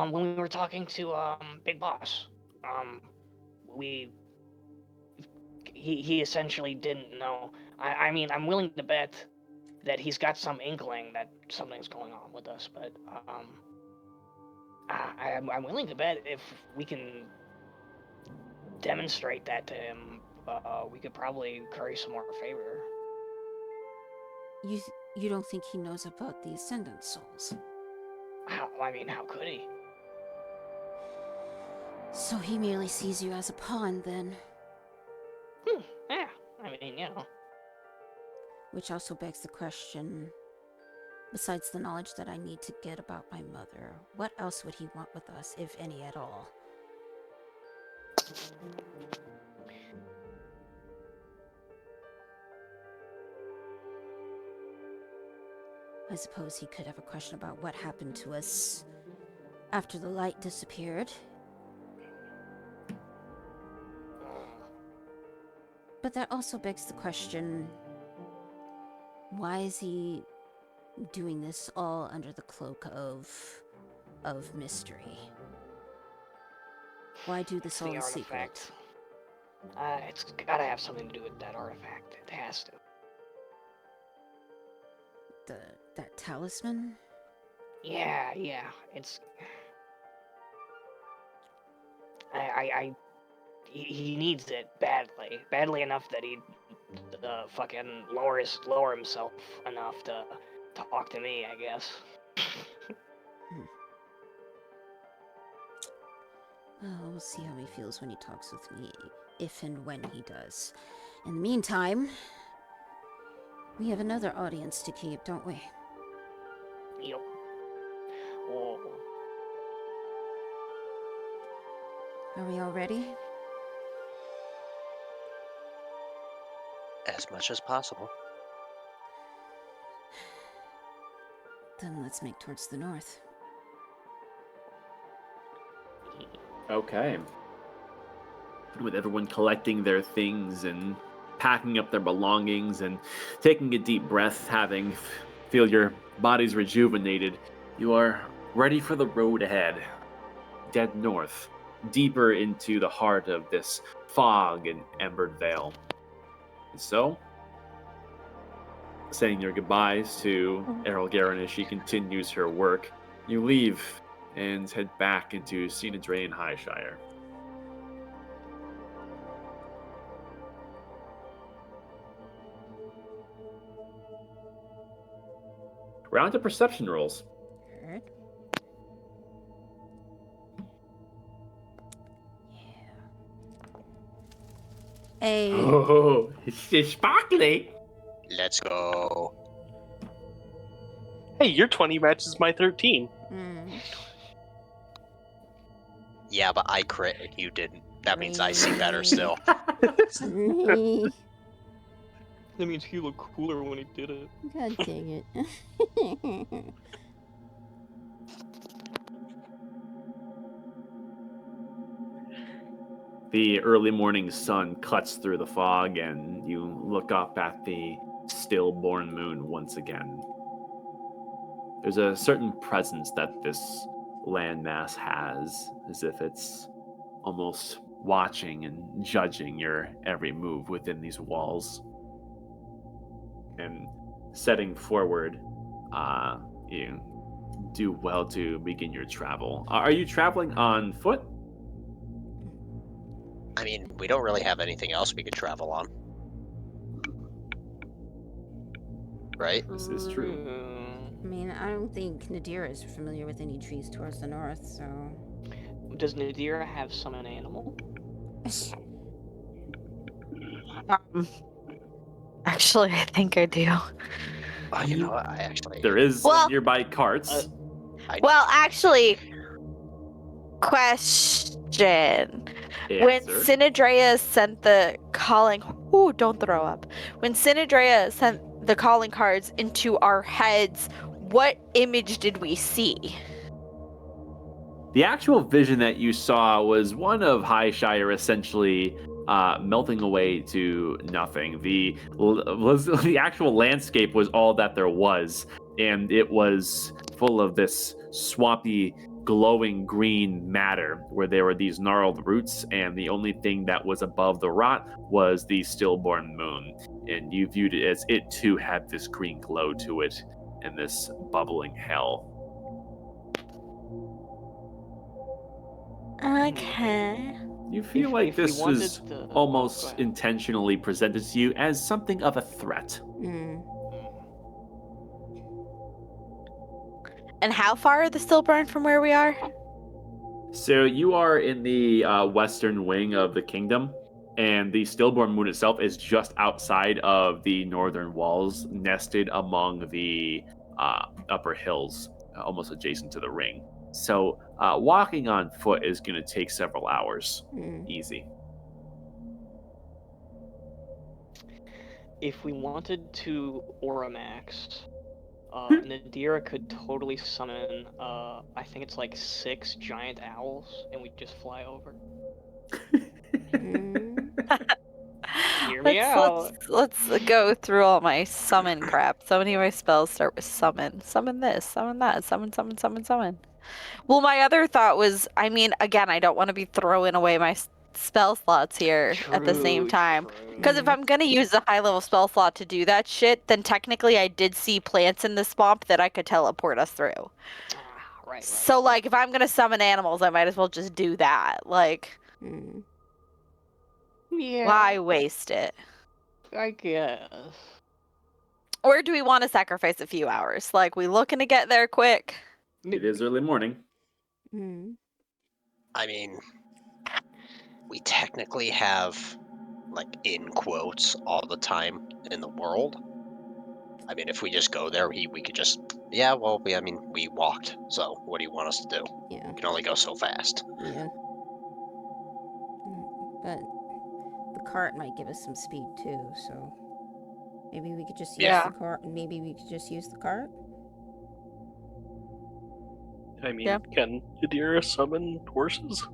When we were talking to Big Boss, we he essentially didn't know. I mean, I'm willing to bet that he's got some inkling that something's going on with us, but I'm willing to bet if we can demonstrate that to him, we could probably curry some more favor. You don't think he knows about the Ascendant Souls? How could he? So he merely sees you as a pawn, then? Yeah, I mean, you know. Which also begs the question, besides the knowledge that I need to get about my mother, what else would he want with us, if any at all? I suppose he could have a question about what happened to us after the light disappeared. But that also begs the question, why is he doing this all under the cloak of mystery? Why do this all in secret? It's gotta have something to do with that artifact. It has to. That talisman? Yeah. It's. He needs it badly enough that he'd fucking lower himself enough to talk to me, I guess. Well, we'll see how he feels when he talks with me, if and when he does. In the meantime, we have another audience to keep, don't we? Yep. Oh. Are we all ready? As much as possible. Then let's make towards the north. Okay. With everyone collecting their things and packing up their belongings and taking a deep breath, feel your bodies rejuvenated, you are ready for the road ahead. Dead north, deeper into the heart of this fog and embered vale. And so, saying your goodbyes to Errol Garen as she continues her work, you leave and head back into Cenadrain Highshire. Round to perception rolls. Alright. Yeah. Oh, it's sparkly. Let's go. Hey, your 20 matches my 13. Yeah, but I crit and you didn't. That means I see better still. That means he looked cooler when he did it. God dang it. The early morning sun cuts through the fog, and you look up at the stillborn moon once again. There's a certain presence that this landmass has, as if it's almost watching and judging your every move within these walls. And setting forward, you do well to begin your travel. Are you traveling on foot? I mean, we don't really have anything else we could travel on. Right? This is true. I mean, I don't think Nadira is familiar with any trees towards the north, so... Does Nadira have summon animal? Actually, I think I do. Oh, you know what? I actually... There is Well- nearby carts. Well, actually, question. When Answer. Synedrea sent the calling... Ooh, don't throw up. When Synedrea sent the calling cards into our heads, what image did we see? The actual vision that you saw was one of Highshire essentially melting away to nothing. The actual landscape was all that there was, and it was full of this swampy glowing green matter where there were these gnarled roots, and the only thing that was above the rot was the stillborn moon. And you viewed it as it too had this green glow to it in this bubbling hell. Okay. You feel If- like if we this wanted was to- go almost ahead. intentionally presented to you as something of a threat. Mm. And how far are the Stillburn from where we are? So you are in the western wing of the kingdom, and the stillborn moon itself is just outside of the northern walls, nested among the upper hills, almost adjacent to the ring. So walking on foot is going to take several hours. Mm. Easy. If we wanted to Auramax, Nadira could totally summon, I think it's like 6 giant owls, and we just fly over. Mm. Hear me out. Let's go through all my summon crap. So many of my spells start with summon. Summon this, summon that, summon, summon, summon, summon. Well, my other thought was, I mean, again, I don't want to be throwing away my spell slots here at the same time. Because if I'm going to use a high level spell slot to do that shit, then technically I did see plants in the swamp that I could teleport us through. Right. So, like, if I'm going to summon animals, I might as well just do that. Like, Mm. Yeah. why waste it? I guess. Or do we want to sacrifice a few hours? Like, we looking to get there quick? It is early morning. Mm. I mean, we technically have, like, in quotes, all the time in the world. I mean, if we just go there, we could just, we walked. So what do you want us to do? Yeah. We can only go so fast. Yeah. But the cart might give us some speed too, so maybe we could just use Yeah. the cart. Maybe we could just use the cart. I mean, Yeah. can Yadira summon horses?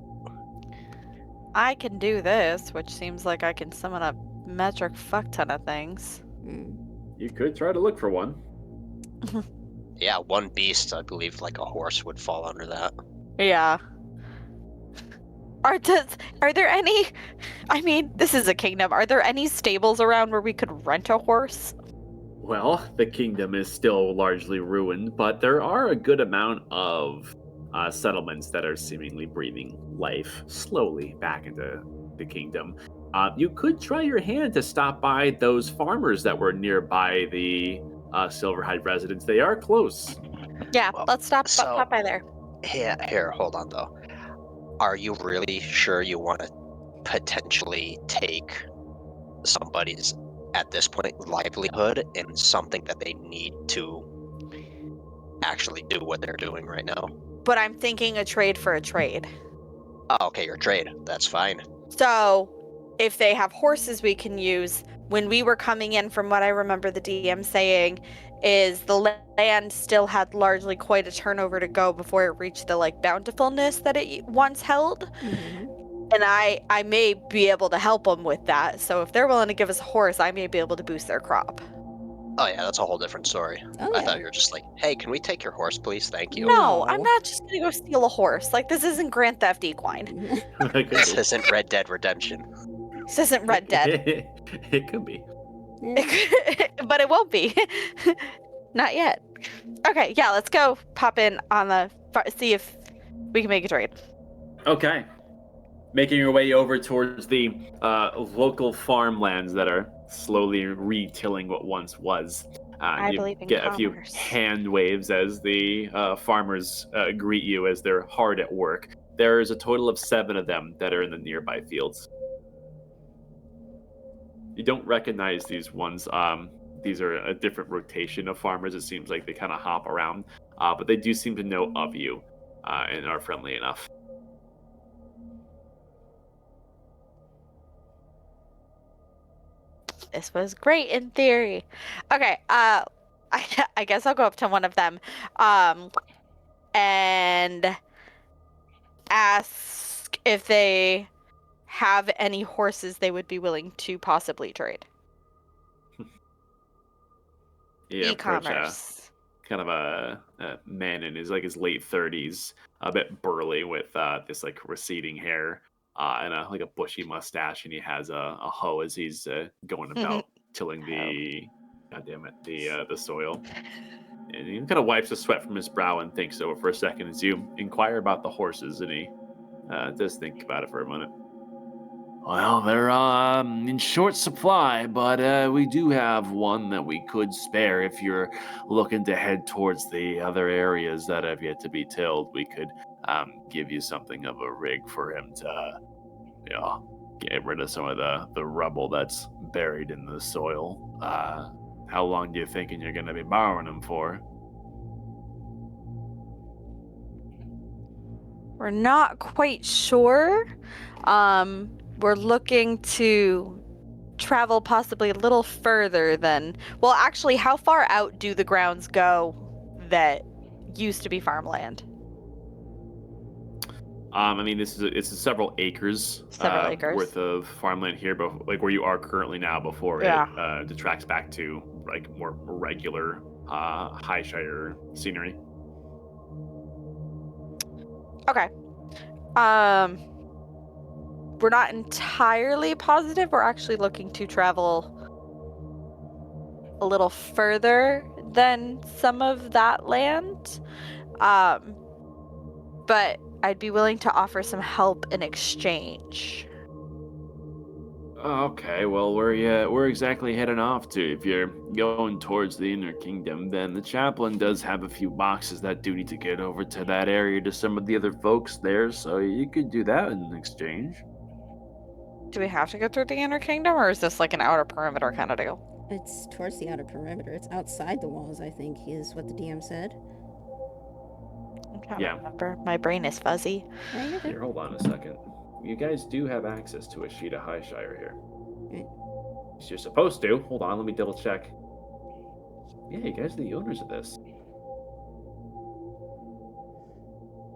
I can do this, which seems like I can summon a metric fuck ton of things. Mm. You could try to look for one. Yeah, one beast, I believe, like a horse would fall under that. Yeah. Are there any? I mean, this is a kingdom. Are there any stables around where we could rent a horse? Well, the kingdom is still largely ruined, but there are a good amount of settlements that are seemingly breathing life slowly back into the kingdom. You could try your hand to stop by those farmers that were nearby the Silverhide residence. They are close. Yeah, Well, let's stop so- by there. Here, hold on though. Are you really sure you want to potentially take somebody's, at this point, livelihood in something that they need to actually do what they're doing right now? But I'm thinking a trade for a trade. Oh, okay, your trade. That's fine. So, if they have horses we can use, when we were coming in, from what I remember the DM saying, is the land still had largely quite a turnover to go before it reached the like bountifulness that it once held. Mm-hmm. And I may be able to help them with that. So if they're willing to give us a horse, I may be able to boost their crop. Oh yeah, that's a whole different story. Oh, I yeah. thought you were just like, hey, can we take your horse, please? Thank you. No, I'm No. not just gonna go steal a horse. Like, this isn't Grand Theft Equine. This isn't Red Dead Redemption. This isn't Red Dead. It could be. But it won't be. Not yet. Okay, yeah, let's go pop in on the see if we can make a trade. Okay. Making your way over towards the local farmlands that are slowly retilling what once was. I you believe in get commerce. a few hand waves as the farmers greet you as they're hard at work. There's a total of 7 of them that are in the nearby fields. You don't recognize these ones. These are a different rotation of farmers. It seems like they kind of hop around, but they do seem to know of you and are friendly enough. This was great in theory. Okay, I guess I'll go up to one of them, and ask if they have any horses they would be willing to possibly trade. You approach E-commerce. kind of a man in his late 30s, a bit burly with this like receding hair and a bushy mustache, and he has a hoe as he's going about tilling the the soil. And he kind of wipes the sweat from his brow and thinks over for a second as you inquire about the horses, and he does think about it for a minute. Well, they're in short supply, but we do have one that we could spare if you're looking to head towards the other areas that have yet to be tilled. We could give you something of a rig for him to, get rid of some of the rubble that's buried in the soil. How long do you think you're going to be borrowing them for? We're not quite sure. We're looking to travel possibly a little further than... Well, actually, how far out do the grounds go that used to be farmland? I mean, it's several acres, worth of farmland here, but like where you are currently now before it detracts back to like more regular Highshire scenery. Okay. We're not entirely positive. We're actually looking to travel a little further than some of that land. But I'd be willing to offer some help in exchange. Okay, well, where we're exactly heading off to? If you're going towards the Inner Kingdom, then the chaplain does have a few boxes that do need to get over to that area to some of the other folks there, so you could do that in exchange. Do we have to go through the Inner Kingdom, or is this like an outer perimeter kind of deal? It's towards the outer perimeter. It's outside the walls, I think, is what the DM said. I can't remember. My brain is fuzzy. Yeah, you're good. Here, hold on a second. You guys do have access to a sheet of Highshire here. Right. You're supposed to. Hold on, let me double check. Yeah, you guys are the owners of this.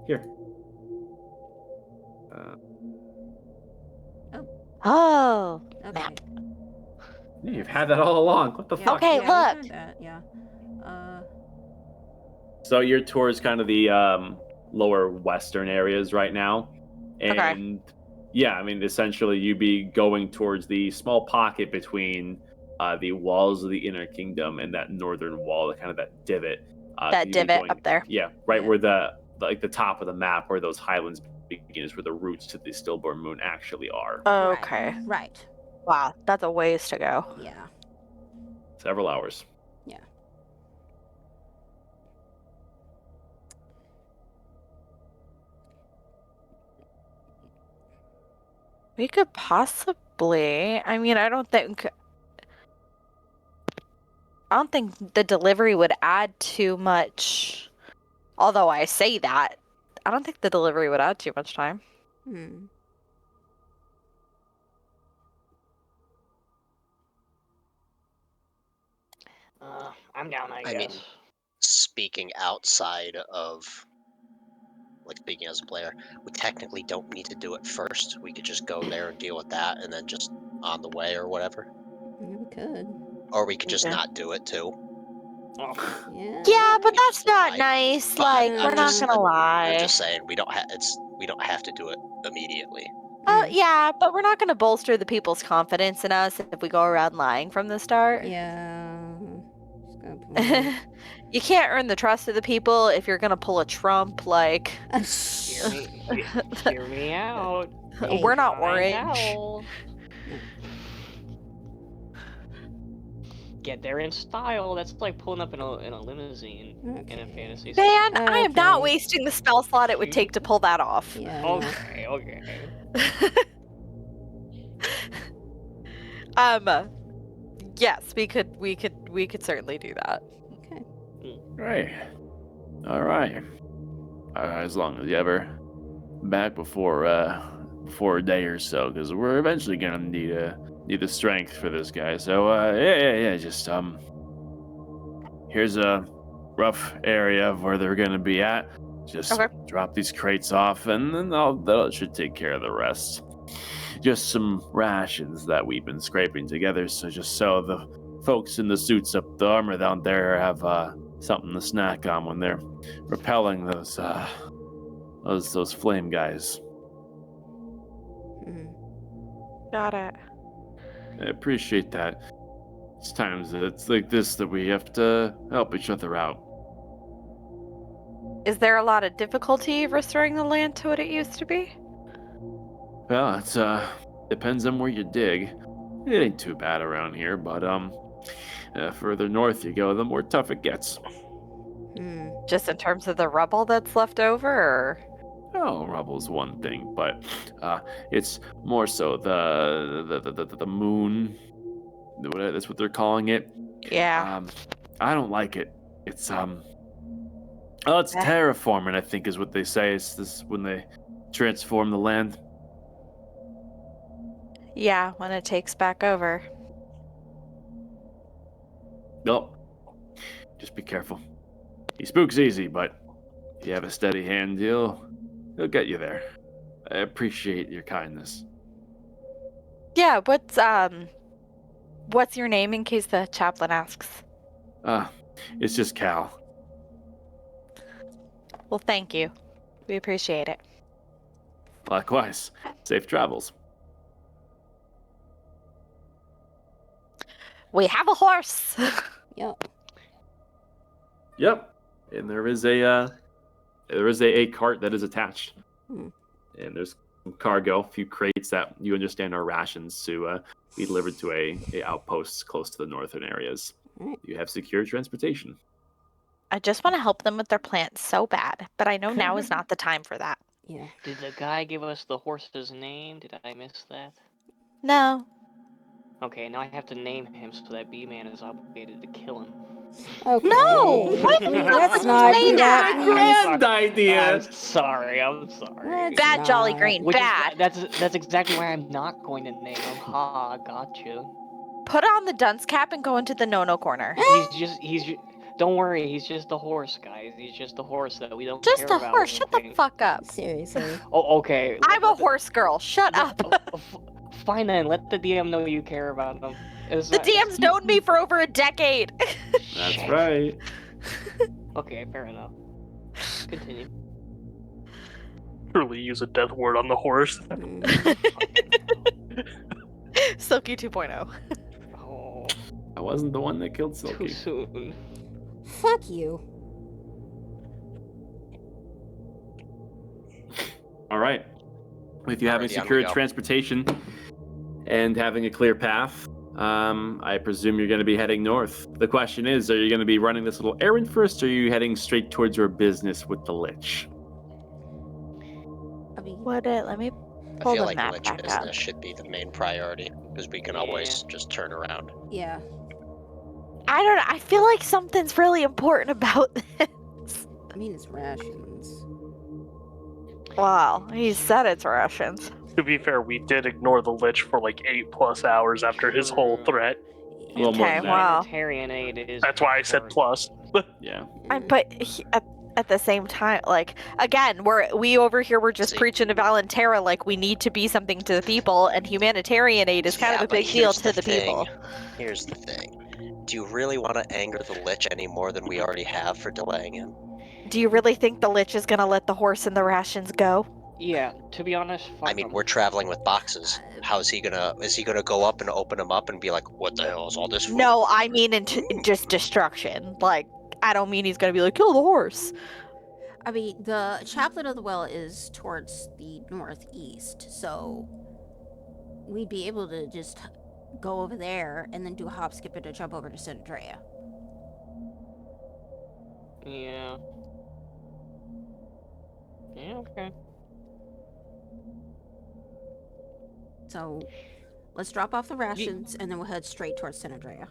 Here. Oh, Okay. map. Yeah, you've had that all along. What the Yeah, fuck? Okay, yeah, we look. had that, yeah. So you're towards kind of the lower western areas right now. And yeah, I mean, essentially you'd be going towards the small pocket between the walls of the Inner Kingdom and that northern wall, kind of that divot. That divot up there. Yeah, right where the top of the map where those highlands begin is where the roots to the Stillborn Moon actually are. Okay. Right. Wow, that's a ways to go. Yeah. Several hours. Yeah. We could possibly. I mean, I don't think the delivery would add too much. Although I say that, I don't think the delivery would add too much time. I'm down, I I mean, guess. speaking outside of, like, speaking as a player, we technically don't need to do it first. We could just go there and deal with that, and then just on the way or whatever. Yeah, we could. Or we could just Okay. not do it too. Oh, Yeah. Yeah, but that's just not lie. nice. But Like, I'm we're not just- gonna lie. I'm just saying we don't have to do it immediately. Oh, yeah, but we're not gonna bolster the people's confidence in us if we go around lying from the start. Yeah. That's a good point. You can't earn the trust of the people if you're gonna pull a Trump. Like, hear me out. Hey, we're not Find orange. out. Get there in style. That's like pulling up in a limousine in a fantasy. Man, I am not Okay. wasting the spell slot it would take to pull that off. Yeah. no. Okay. Yes, we could certainly do that. Okay. Right. All right. As long as you ever back before a day or so, because we're eventually gonna need the strength for this guy. So yeah. Just here's a rough area of where they're gonna be at. Just Okay. drop these crates off, and then that should take care of the rest. Just some rations that we've been scraping together, so the folks in the suits up the armor down there have something to snack on when they're repelling those flame guys. Got it. I appreciate that. It's times that it's like this that we have to help each other out. Is there a lot of difficulty restoring the land to what it used to be? Well, it's depends on where you dig. It ain't too bad around here, but further north you go, the more tough it gets. Just in terms of the rubble that's left over, or? Oh, rubble's one thing, but it's more so the moon. That's what they're calling it. Yeah. I don't like it. It's it's terraforming, I think is what they say. It's this when they transform the land. Yeah, when it takes back over. Nope. Just be careful. He spooks easy, but if you have a steady hand, he'll get you there. I appreciate your kindness. Yeah, what's your name in case the chaplain asks? It's just Cal. Well, thank you. We appreciate it. Likewise. Safe travels. We have a horse. Yep. And there is a cart that is attached. And there's some cargo, a few crates that you understand are rations to be delivered to a outposts close to the northern areas. You have secure transportation. I just want to help them with their plants so bad, but I know now is not the time for that. Yeah. Did the guy give us the horse's name? Did I miss that? No. Okay, now I have to name him so that B-Man is obligated to kill him. Okay. No! What? Let's not say do that. that. Grand idea. I'm sorry. Let's Bad, Jolly not. Green, Which is, bad. that's exactly why I'm not going to name him. Ha, gotcha. Put on the dunce cap and go into the no-no corner. Don't worry, he's just a horse, guys. He's just a horse that we don't Just care a about. horse. Shut the fuck up. Seriously. Oh, okay. I'm a horse girl. Shut up. Fine then, let the DM know you care about him. The DM's known me for over a decade. That's Shit. right. Okay, fair enough. Continue. Truly use a death word on the horse. Silky 2.0. Oh, I wasn't the one that killed too Silky. soon. Fuck you. All right. With you having Alrighty, on we secured go. transportation and having a clear path, I presume you're going to be heading north. The question is, are you going to be running this little errand first, or are you heading straight towards your business with the Lich? I mean, Let me I pull feel the like map Lich back business up. should be the main priority because we can always just turn around. yeah. I don't know. I feel like something's really important about this. I mean, it's rations. Wow, he said it's rations. To be fair, we did ignore the Lich for like 8+ hours after his whole threat. Well, more Okay, than that. wow. Humanitarian aid is. That's why I said plus. Yeah. But at the same time, like, again, we over here we're just See. preaching to Valentera like we need to be something to the people, and humanitarian aid is kind Yeah, of a but big deal here's to the thing. people. Here's the thing. Do you really want to anger the Lich any more than we already have for delaying him? Do you really think the Lich is gonna let the horse and the rations go? Yeah, to be honest, fuck I mean, him. we're traveling with boxes. Is he gonna go up and open them up and be like, what the hell is all this for? No, I mean into just destruction. Like, I don't mean he's gonna be like, kill the horse. I mean, the Chaplain of the Well is towards the northeast, so we'd be able to just go over there and then do a hop, skip, and a jump over to San Andrea. Yeah. Yeah, okay. So let's drop off the rations and then we'll head straight towards San Andrea.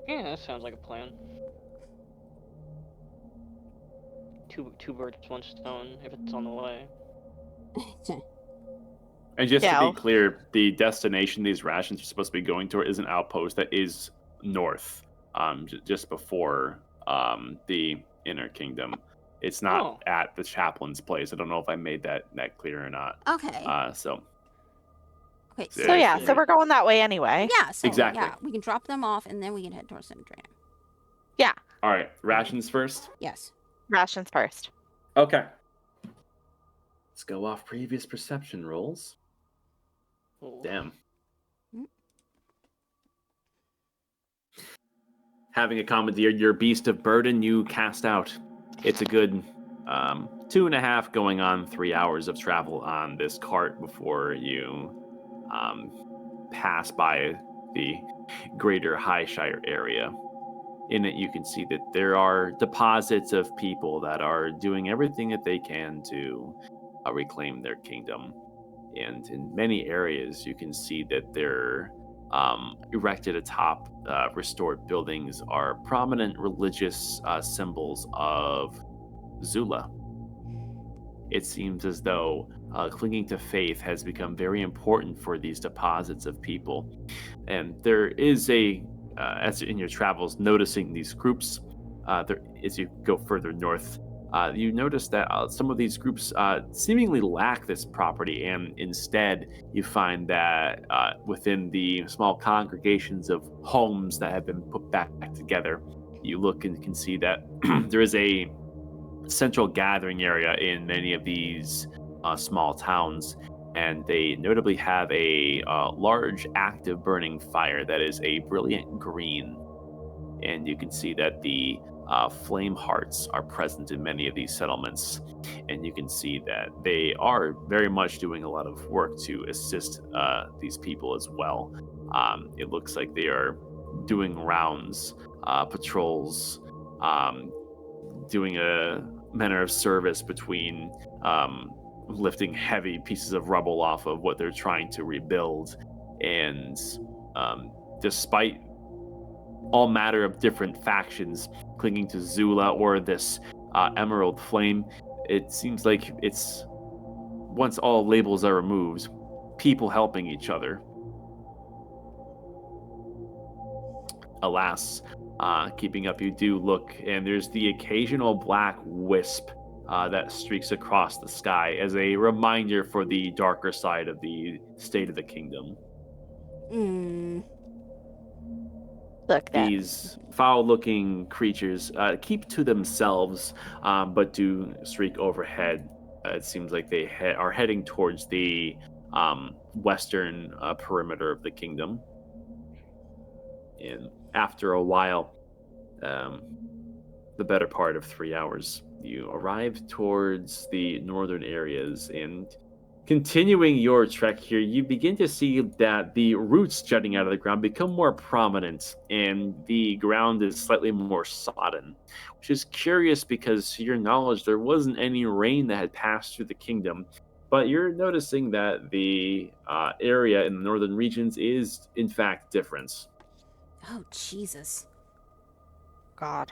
Yeah, that sounds like a plan. Two birds, one stone, if it's on the way. And just Yeah. to be clear, the destination these rations are supposed to be going to is an outpost that is north, just before the Inner Kingdom. It's not at the chaplain's place. I don't know if I made that clear or not. Okay. So Okay. So yeah, so we're going that way anyway. Yeah, so Exactly. yeah, we can drop them off and then we can head towards San Andrea. Yeah, All right, rations first. Yes. rations first. Okay. Let's go off previous perception rolls. Ooh. Damn. Mm. Having a commandeered your beast of burden, you cast out. It's a good 2.5 going on 3 hours of travel on this cart before you pass by the greater Highshire area. In it, you can see that there are deposits of people that are doing everything that they can to reclaim their kingdom. And in many areas, you can see that they're erected atop restored buildings are prominent religious symbols of Zula. It seems as though clinging to faith has become very important for these deposits of people. And there is as in your travels, noticing these groups, as you go further north, you notice that some of these groups seemingly lack this property, and instead you find that within the small congregations of homes that have been put back together, you look and can see that there is a central gathering area in many of these small towns, and they notably have a large active burning fire that is a brilliant green. And you can see that the flame hearts are present in many of these settlements, and you can see that they are very much doing a lot of work to assist these people as well. It looks like they are doing rounds, patrols, doing a manner of service between lifting heavy pieces of rubble off of what they're trying to rebuild. And despite all matter of different factions clinging to Zula or this Emerald Flame, it seems like it's, once all labels are removed, people helping each other. Alas, keeping up, you do look, and there's the occasional black wisp that streaks across the sky as a reminder for the darker side of the state of the kingdom. Mm. Look, that These foul-looking creatures keep to themselves, but do streak overhead. It seems like they are heading towards the western perimeter of the kingdom. And after a while, the better part of 3 hours, you arrive towards the northern areas, and continuing your trek here, you begin to see that the roots jutting out of the ground become more prominent, and the ground is slightly more sodden, which is curious because, to your knowledge, there wasn't any rain that had passed through the kingdom. But you're noticing that the area in the northern regions is, in fact, different. Oh, Jesus. God.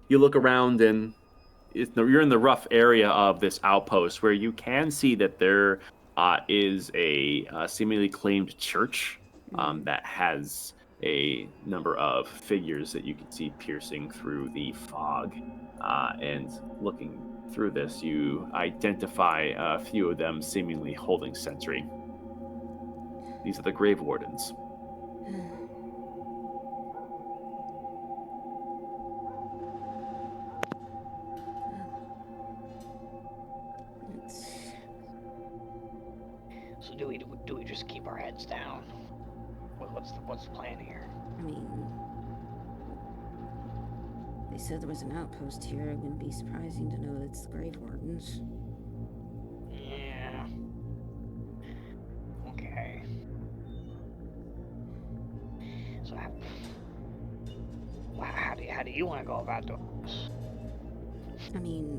You look around, and you're in the rough area of this outpost where you can see that there is a seemingly claimed church that has a number of figures that you can see piercing through the fog. And looking through this, you identify a few of them seemingly holding sentry. These are the grave wardens. So do we just keep our heads down? What's the plan here? I mean, they said there was an outpost here. It wouldn't be surprising to know it's the Grave Wardens. Yeah. Okay. So how do you want to go about doing this? I mean,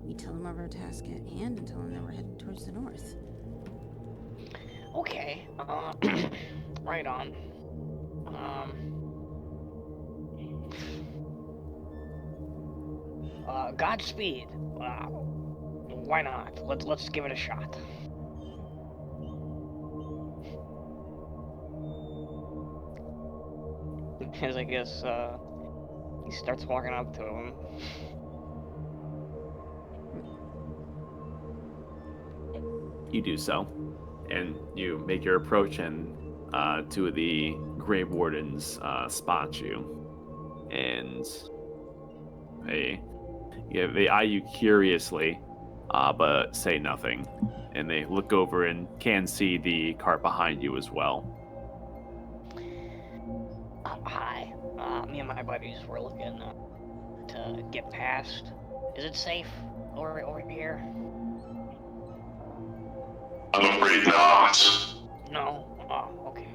we tell them of our task at hand and tell them that we're heading towards the north. Okay. Right on. Godspeed. Why not? Let's give it a shot. As I guess he starts walking up to him. You do so. And you make your approach, and two of the Grave Wardens spot you. And they eye you curiously, but say nothing. And they look over and can see the cart behind you as well. Hi. Me and my buddies were looking to get past. Is it safe over here? I'm afraid not. No? Oh, okay.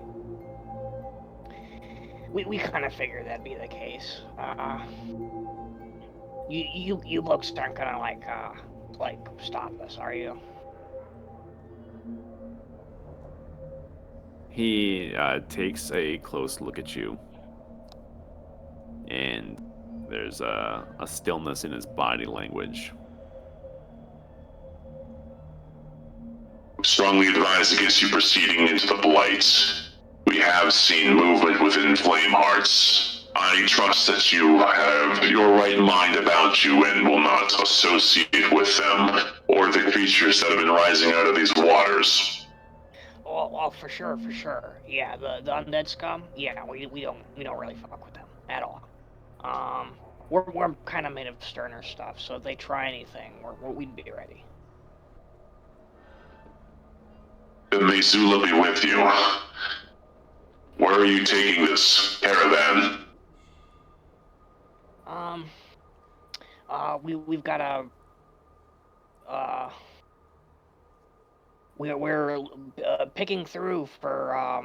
We kind of figured that'd be the case. You looks aren't gonna like stop us, are you? He takes a close look at you, and there's a stillness in his body language. Strongly advise against you proceeding into the Blight. We have seen movement within Flamehearts. I trust that you have your right mind about you and will not associate with them or the creatures that have been rising out of these waters. Oh, for sure. Yeah, the undead scum. Yeah, we don't really fuck with them at all. We're kind of made of sterner stuff, so if they try anything, we'd be ready. Then may Zula be with you. Where are you taking this caravan? We've got we're picking through for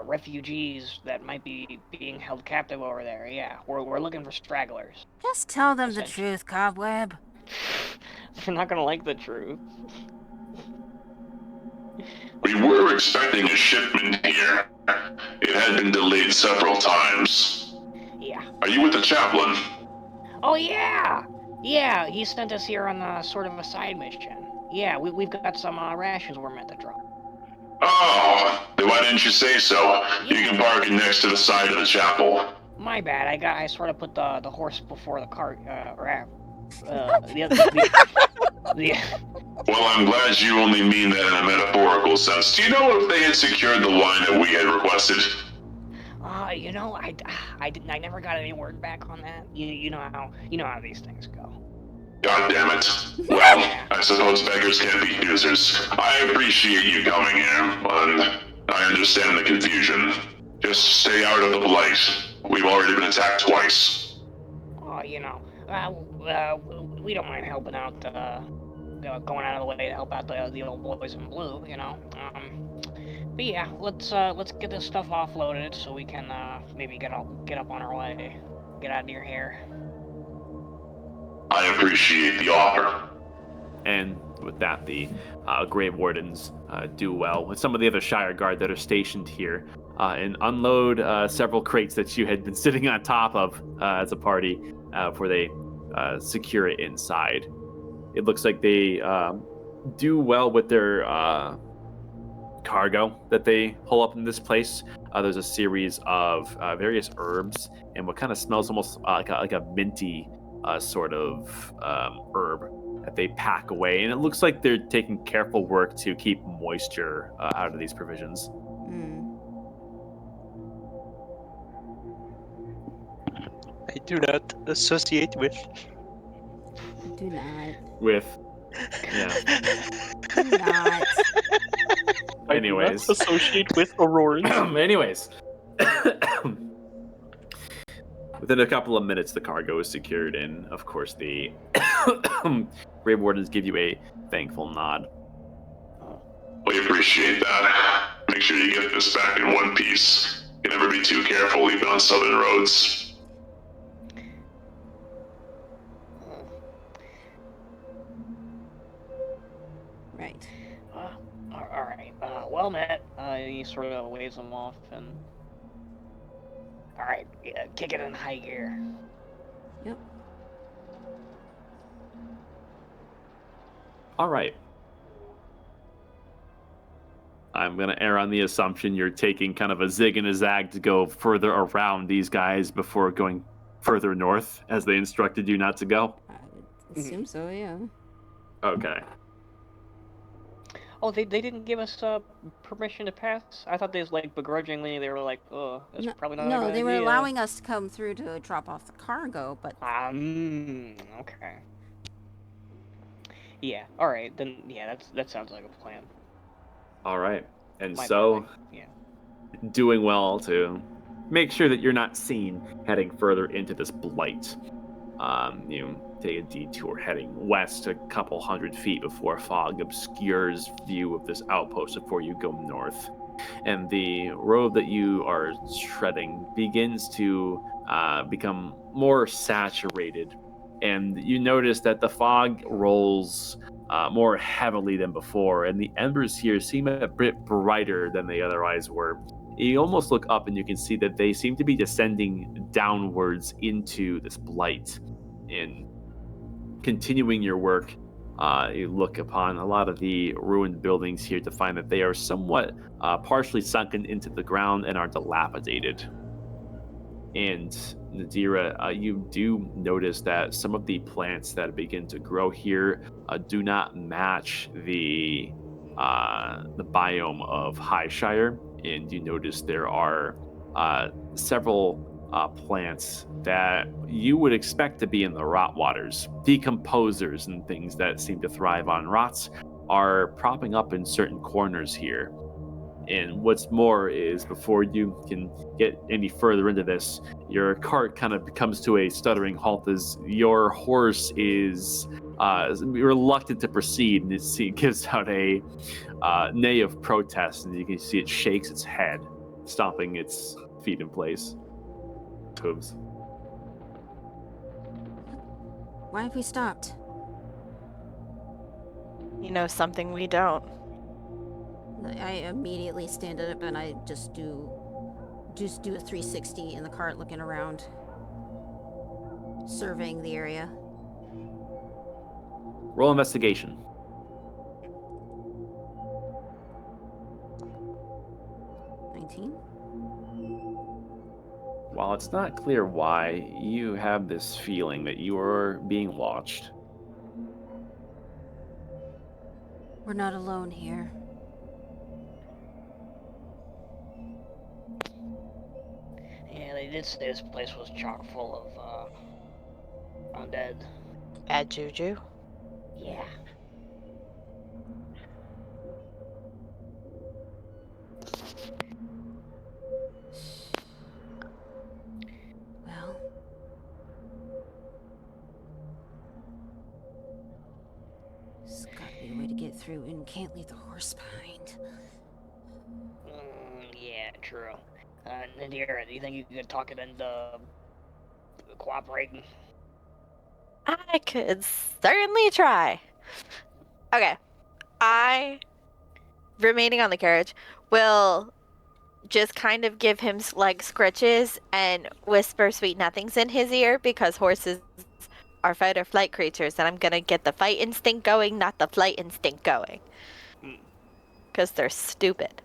refugees that might be being held captive over there. Yeah, we're looking for stragglers. Just tell them the truth, Cobweb. They're not gonna like the truth. We were expecting a shipment here. It had been delayed several times. Yeah. Are you with the chaplain? Oh yeah! Yeah, he sent us here on a sort of a side mission. Yeah, we've got some rations we're meant to drop. Oh, then why didn't you say so? You can park it next to the side of the chapel. My bad. I sort of put the horse before the cart. Well, I'm glad you only mean that in a metaphorical sense. Do you know if they had secured the line that we had requested? You know, I never got any word back on that. You know how these things go. God damn it. Well, I suppose beggars can't be choosers. I appreciate you coming here, and I understand the confusion. Just stay out of the Blight. We've already been attacked twice. Oh, we don't mind helping out, going out of the way to help out the old boys in blue, you know. But yeah, let's get this stuff offloaded so we can maybe get up on our way, get out of your hair. I appreciate the offer. And with that, the Grave Wardens do well with some of the other Shire Guard that are stationed here and unload several crates that you had been sitting on top of as a party before they secure it inside. It looks like they do well with their cargo that they pull up in this place. There's a series of various herbs and what kind of smells almost like a minty sort of herb that they pack away, and it looks like they're taking careful work to keep moisture out of these provisions. I do not associate with. Do not. With, yeah. Do not. Anyways, associate with Aurora. anyways. Within a couple of minutes, the cargo is secured, and of course, the Grave Wardens give you a thankful nod. We appreciate that. Make sure you get this back in one piece. You can never be too careful even on southern roads. Right. All right. Well met. He sort of waves them off and. All right, kick it in high gear. Yep. All right. I'm going to err on the assumption you're taking kind of a zig and a zag to go further around these guys before going further north, as they instructed you not to go. I assume so, yeah. Okay. Oh, they didn't give us permission to pass. I thought they was like begrudgingly. They were like, "Oh, that's probably not a No, good they were idea." allowing us to come through to drop off the cargo, but Okay. Yeah. All right. Then yeah, that sounds like a plan. All right. And My so, bad. Yeah. doing well to make sure that you're not seen heading further into this blight. You take a detour heading west a couple 100 feet before fog obscures view of this outpost before you go north. And the road that you are treading begins to become more saturated. And you notice that the fog rolls more heavily than before, and the embers here seem a bit brighter than they otherwise were. You almost look up and you can see that they seem to be descending downwards into this blight. And continuing your work, you look upon a lot of the ruined buildings here to find that they are somewhat partially sunken into the ground and are dilapidated. And Nadira, you do notice that some of the plants that begin to grow here do not match the biome of Highshire, and you notice there are several plants that you would expect to be in the rot waters. Decomposers and things that seem to thrive on rots are propping up in certain corners here. And what's more is, before you can get any further into this, your cart kind of comes to a stuttering halt as your horse is reluctant to proceed, and it gives out a neigh of protest, and you can see it shakes its head, stomping its feet in place. Hooves. why have we stopped? You know something we don't. I immediately stand up and I just do a 360 in the cart, looking around, surveying the area. Roll investigation. While it's not clear why, you have this feeling that you are being watched. We're not alone here. Yeah, they did say this place was chock full of undead. Bad juju. Yeah. Well, there's gotta be a way to get through, and can't leave the horse behind. Yeah, true. Nadira, do you think you could talk it into cooperating? I could certainly try. Okay. Remaining on the carriage, will just kind of give him like scritches and whisper sweet nothings in his ear, because horses are fight or flight creatures, and I'm gonna get the fight instinct going, not the flight instinct going. Because they're stupid.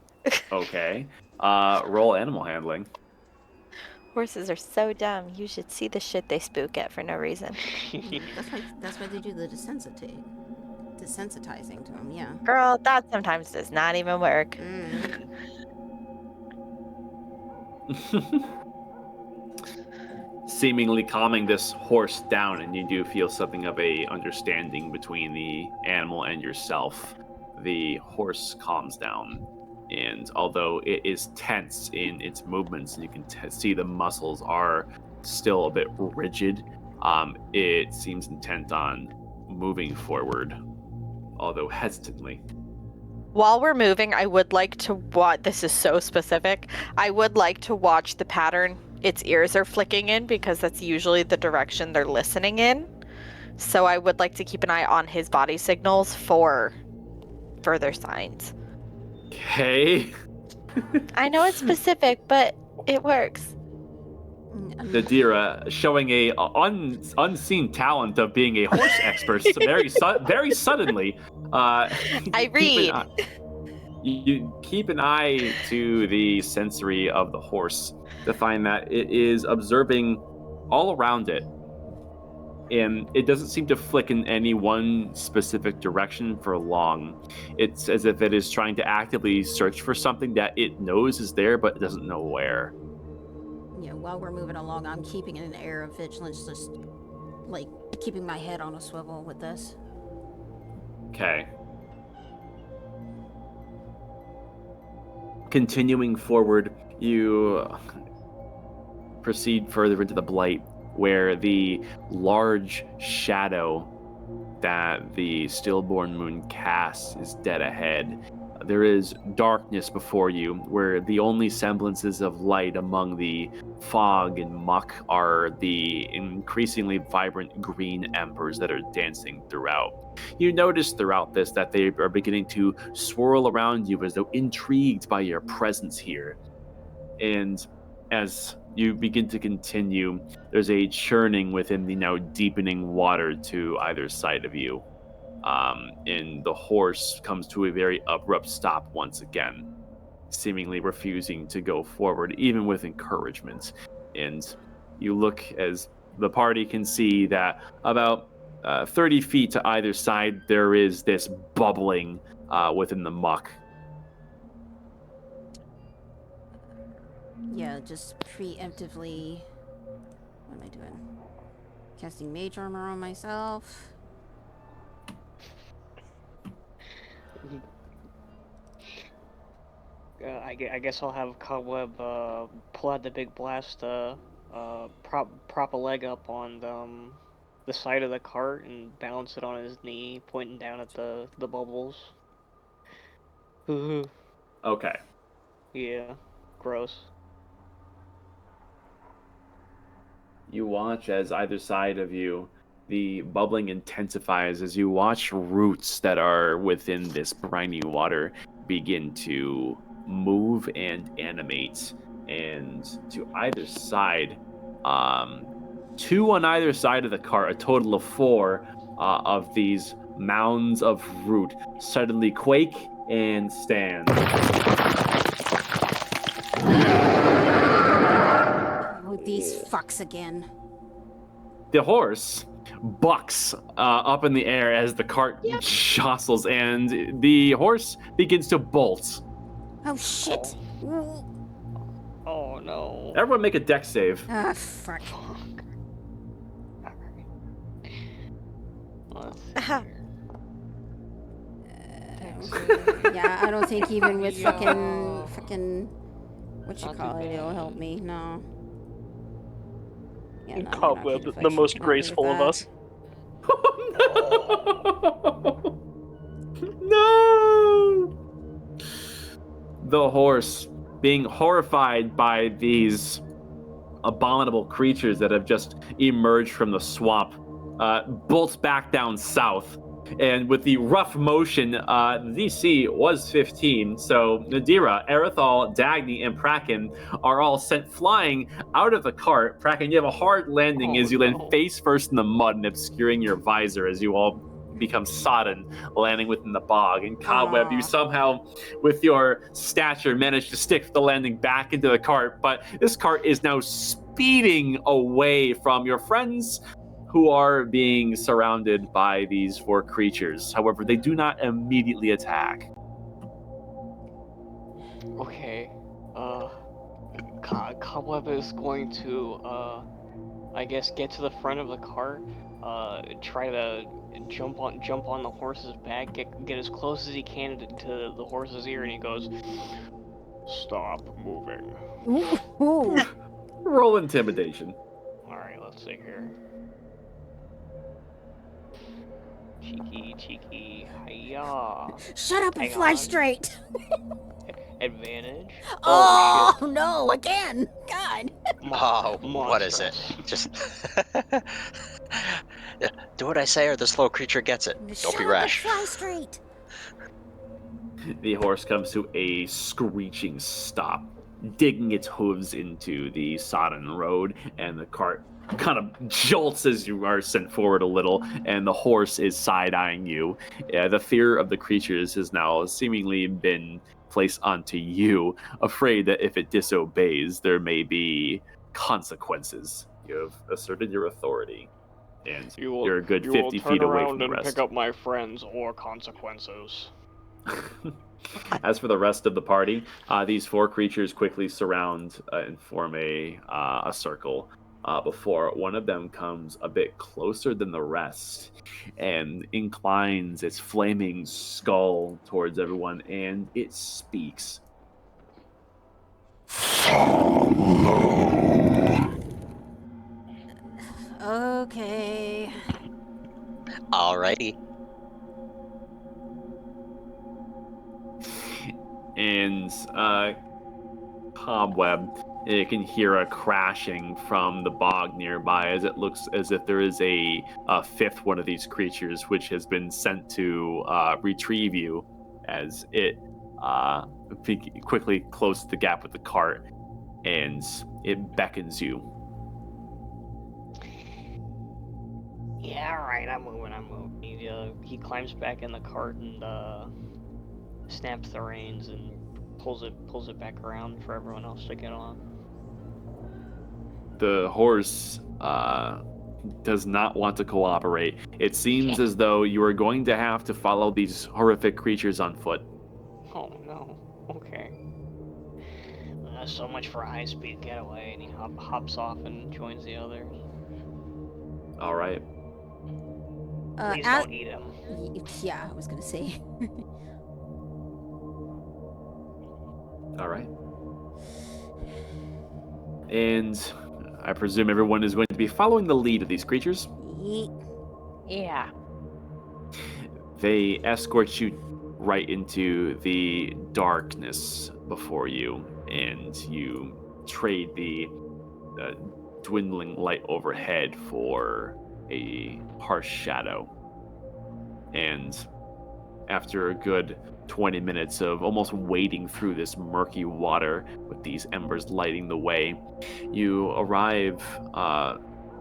Okay. Roll animal handling. Horses are so dumb. You should see the shit they spook at for no reason. That's why they do the desensitizing to them, yeah. Girl, that sometimes does not even work. Seemingly calming this horse down, and you do feel something of a understanding between the animal and yourself. The horse calms down, and although it is tense in its movements, and you can see the muscles are still a bit rigid, it seems intent on moving forward, although hesitantly. While we're moving, I would like to watch. This is so specific. I would like to watch the pattern its ears are flicking in, because that's usually the direction they're listening in. So I would like to keep an eye on his body signals for further signs. Okay. I know it's specific, but it works. Nadira showing a unseen talent of being a horse expert very suddenly. I read. You keep an eye to the sensory of the horse to find that it is observing all around it and it doesn't seem to flick in any one specific direction for long. It's as if it is trying to actively search for something that it knows is there, but it doesn't know where. Yeah, while we're moving along, I'm keeping an air of vigilance, just like keeping my head on a swivel with this. Okay. Continuing forward, you proceed further into the Blight, where the large shadow that the stillborn moon casts is dead ahead. There is darkness before you, where the only semblances of light among the fog and muck are the increasingly vibrant green embers that are dancing throughout. You notice throughout this that they are beginning to swirl around you as though intrigued by your presence here. And as you begin to continue, there's a churning within the now deepening water to either side of you. And the horse comes to a very abrupt stop once again, seemingly refusing to go forward, even with encouragement. And you look as the party can see that about 30 feet to either side, there is this bubbling within the muck. Yeah, just preemptively. What am I doing? Casting mage armor on myself. I guess I'll have Cobweb pull out the big blast, prop a leg up on the side of the cart and balance it on his knee, pointing down at the bubbles. Okay. Yeah, gross. You watch as either side of you, the bubbling intensifies as you watch roots that are within this briny water begin to move and animate. And to either side, two on either side of the cart, a total of four of these mounds of root suddenly quake and stand. Oh, these fucks again. The horse bucks up in the air as the cart jostles, and the horse begins to bolt. Oh shit! Oh no. Everyone make a dex save. Ah, fuck. Yeah, I don't think even with fucking what you call it, it'll help me. No. Yeah, no, Cobweb, the most graceful of us. Oh, no! The horse, being horrified by these abominable creatures that have just emerged from the swamp, bolts back down south. And with the rough motion, the DC was 15. So Nadira, Erithal, Dagny, and Praken are all sent flying out of the cart. Praken, you have a hard landing as you land face first in the mud and obscuring your visor as you all become sodden, landing within the bog. And Cobweb, you somehow, with your stature, managed to stick the landing back into the cart. But this cart is now speeding away from your friends, who are being surrounded by these four creatures. However, they do not immediately attack. Okay. Cobweb is going to, I guess, get to the front of the cart, try to jump on the horse's back, get as close as he can to the horse's ear, and he goes, "Stop moving." Ooh. Roll intimidation. All right, let's see here. Cheeky, hiya. Shut up and Hang fly on. straight. Advantage. Oh no, again. God. Oh, what is it? Just do what I say, or the slow creature gets it. Shut Don't be up rash. and fly straight. The horse comes to a screeching stop, digging its hooves into the sodden road, and the cart kind of jolts as you are sent forward a little, and the horse is side-eyeing you. The fear of the creatures has now seemingly been placed onto you, afraid that if it disobeys, there may be consequences. You have asserted your authority. and You will, you're a good you 50 will turn feet away around from the and rest. pick up my friends or consequences. As for the rest of the party, these 4 creatures quickly surround and form a circle before one of them comes a bit closer than the rest and inclines its flaming skull towards everyone, and it speaks. Okay. Alrighty. And Cobweb, you can hear a crashing from the bog nearby as it looks as if there is a 5th one of these creatures which has been sent to retrieve you as it quickly closes the gap with the cart and it beckons you. Yeah, alright, I'm moving. He climbs back in the cart and snaps the reins and pulls it back around for everyone else to get on. The horse does not want to cooperate. It seems as though you are going to have to follow these horrific creatures on foot. Oh no. Okay. So much for a high-speed getaway, and he hops off and joins the others. All right. Please don't eat him. Yeah, I was gonna say. All right. And I presume everyone is going to be following the lead of these creatures. Yeah. They escort you right into the darkness before you, and you trade the dwindling light overhead for a harsh shadow. And after a good 20 minutes of almost wading through this murky water with these embers lighting the way, you arrive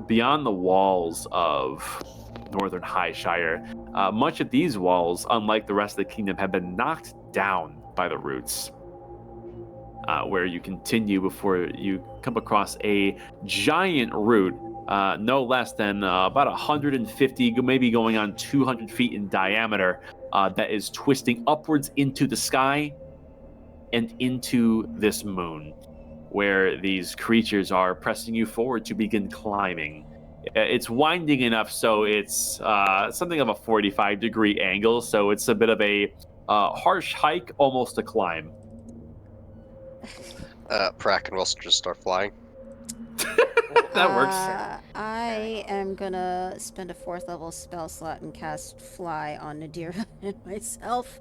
beyond the walls of Northern Highshire. Much of these walls, unlike the rest of the kingdom, have been knocked down by the roots. Where you continue before you come across a giant root, no less than about 150, maybe going on 200 feet in diameter, that is twisting upwards into the sky and into this moon, where these creatures are pressing you forward to begin climbing. It's winding enough so it's something of a 45-degree angle, so it's a bit of a harsh hike, almost a climb. Praken will just start flying. That works. I am gonna spend a 4th level spell slot and cast Fly on Nadira and myself.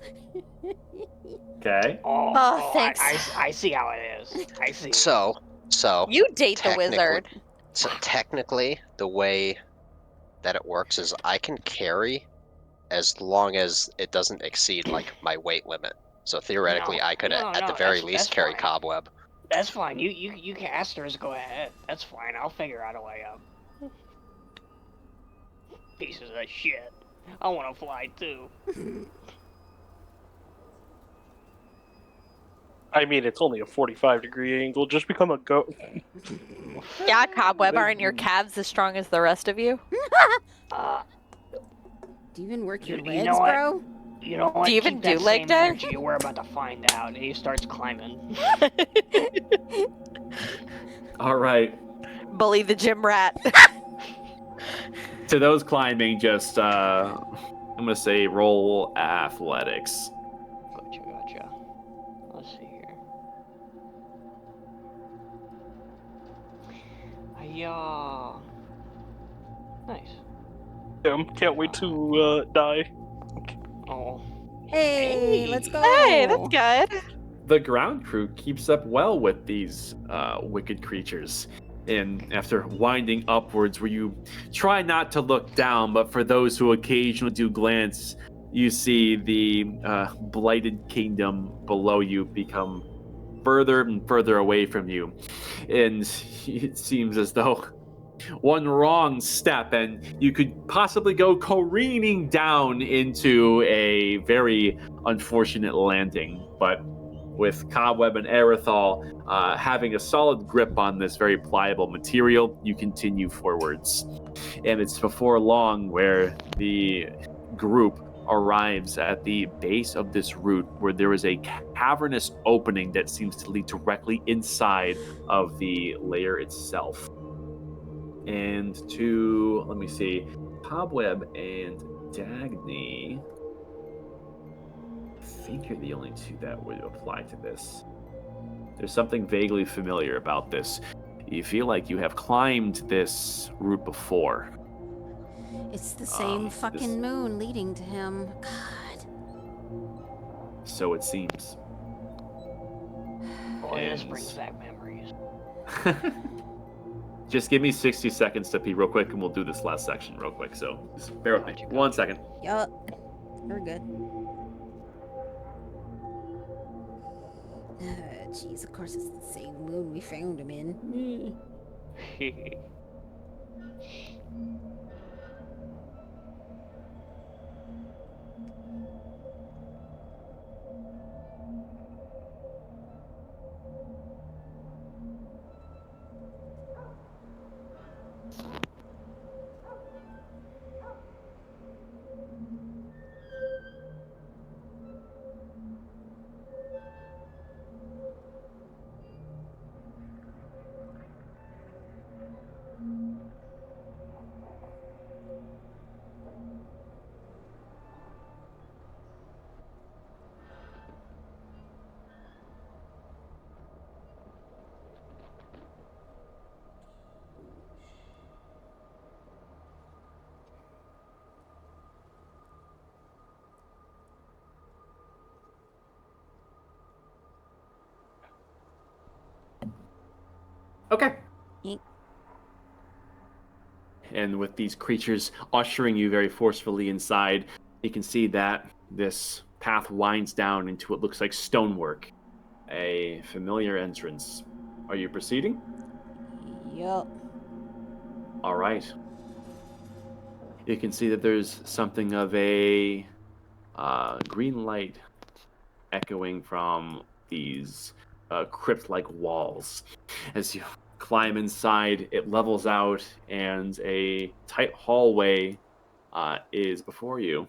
Okay. Oh, thanks. I see how it is. I see. So You date the technically- wizard. So technically, the way that it works is I can carry as long as it doesn't exceed like my weight limit. So theoretically, I could at the very least carry fine. Cobweb. That's fine. You casters go ahead. That's fine. I'll figure out a way up. Pieces of shit. I want to fly too. I mean, it's only a 45-degree angle. Just become a goat. Yeah, Cobweb, aren't your calves as strong as the rest of you? Do you even work your You legs, know what? bro? You know what? Do you even Keep that do leg same day? energy. We're about to find out. And he starts climbing. All right. Bully the gym rat. To those climbing, just I'm gonna say roll athletics. Gotcha. Let's see here. Nice. Can't wait to die. Oh. Hey, let's go. Hey, that's good. The ground crew keeps up well with these wicked creatures. And after winding upwards, where you try not to look down, but for those who occasionally do glance, you see the blighted kingdom below you become further and further away from you. And it seems as though one wrong step and you could possibly go careening down into a very unfortunate landing. But with Cobweb and Aerithal having a solid grip on this very pliable material, you continue forwards. And it's before long where the group arrives at the base of this route where there is a cavernous opening that seems to lead directly inside of the layer itself. And let me see, Cobweb and Dagny, I think you're the only two that would apply to this. There's something vaguely familiar about this. You feel like you have climbed this route before. It's the same fucking moon leading to him. God. So it seems. Boy, this brings back memories. Just give me 60 seconds to pee real quick, and we'll do this last section real quick. So just bear with me. 1 second. Yup. We're good. Jeez, of course it's the same moon we found him in. Okay. Yeet. And with these creatures ushering you very forcefully inside, you can see that this path winds down into what looks like stonework, a familiar entrance. Are you proceeding? Yup. All right. You can see that there's something of a green light echoing from these crypt-like walls. As you climb inside, it levels out, and a tight hallway is before you.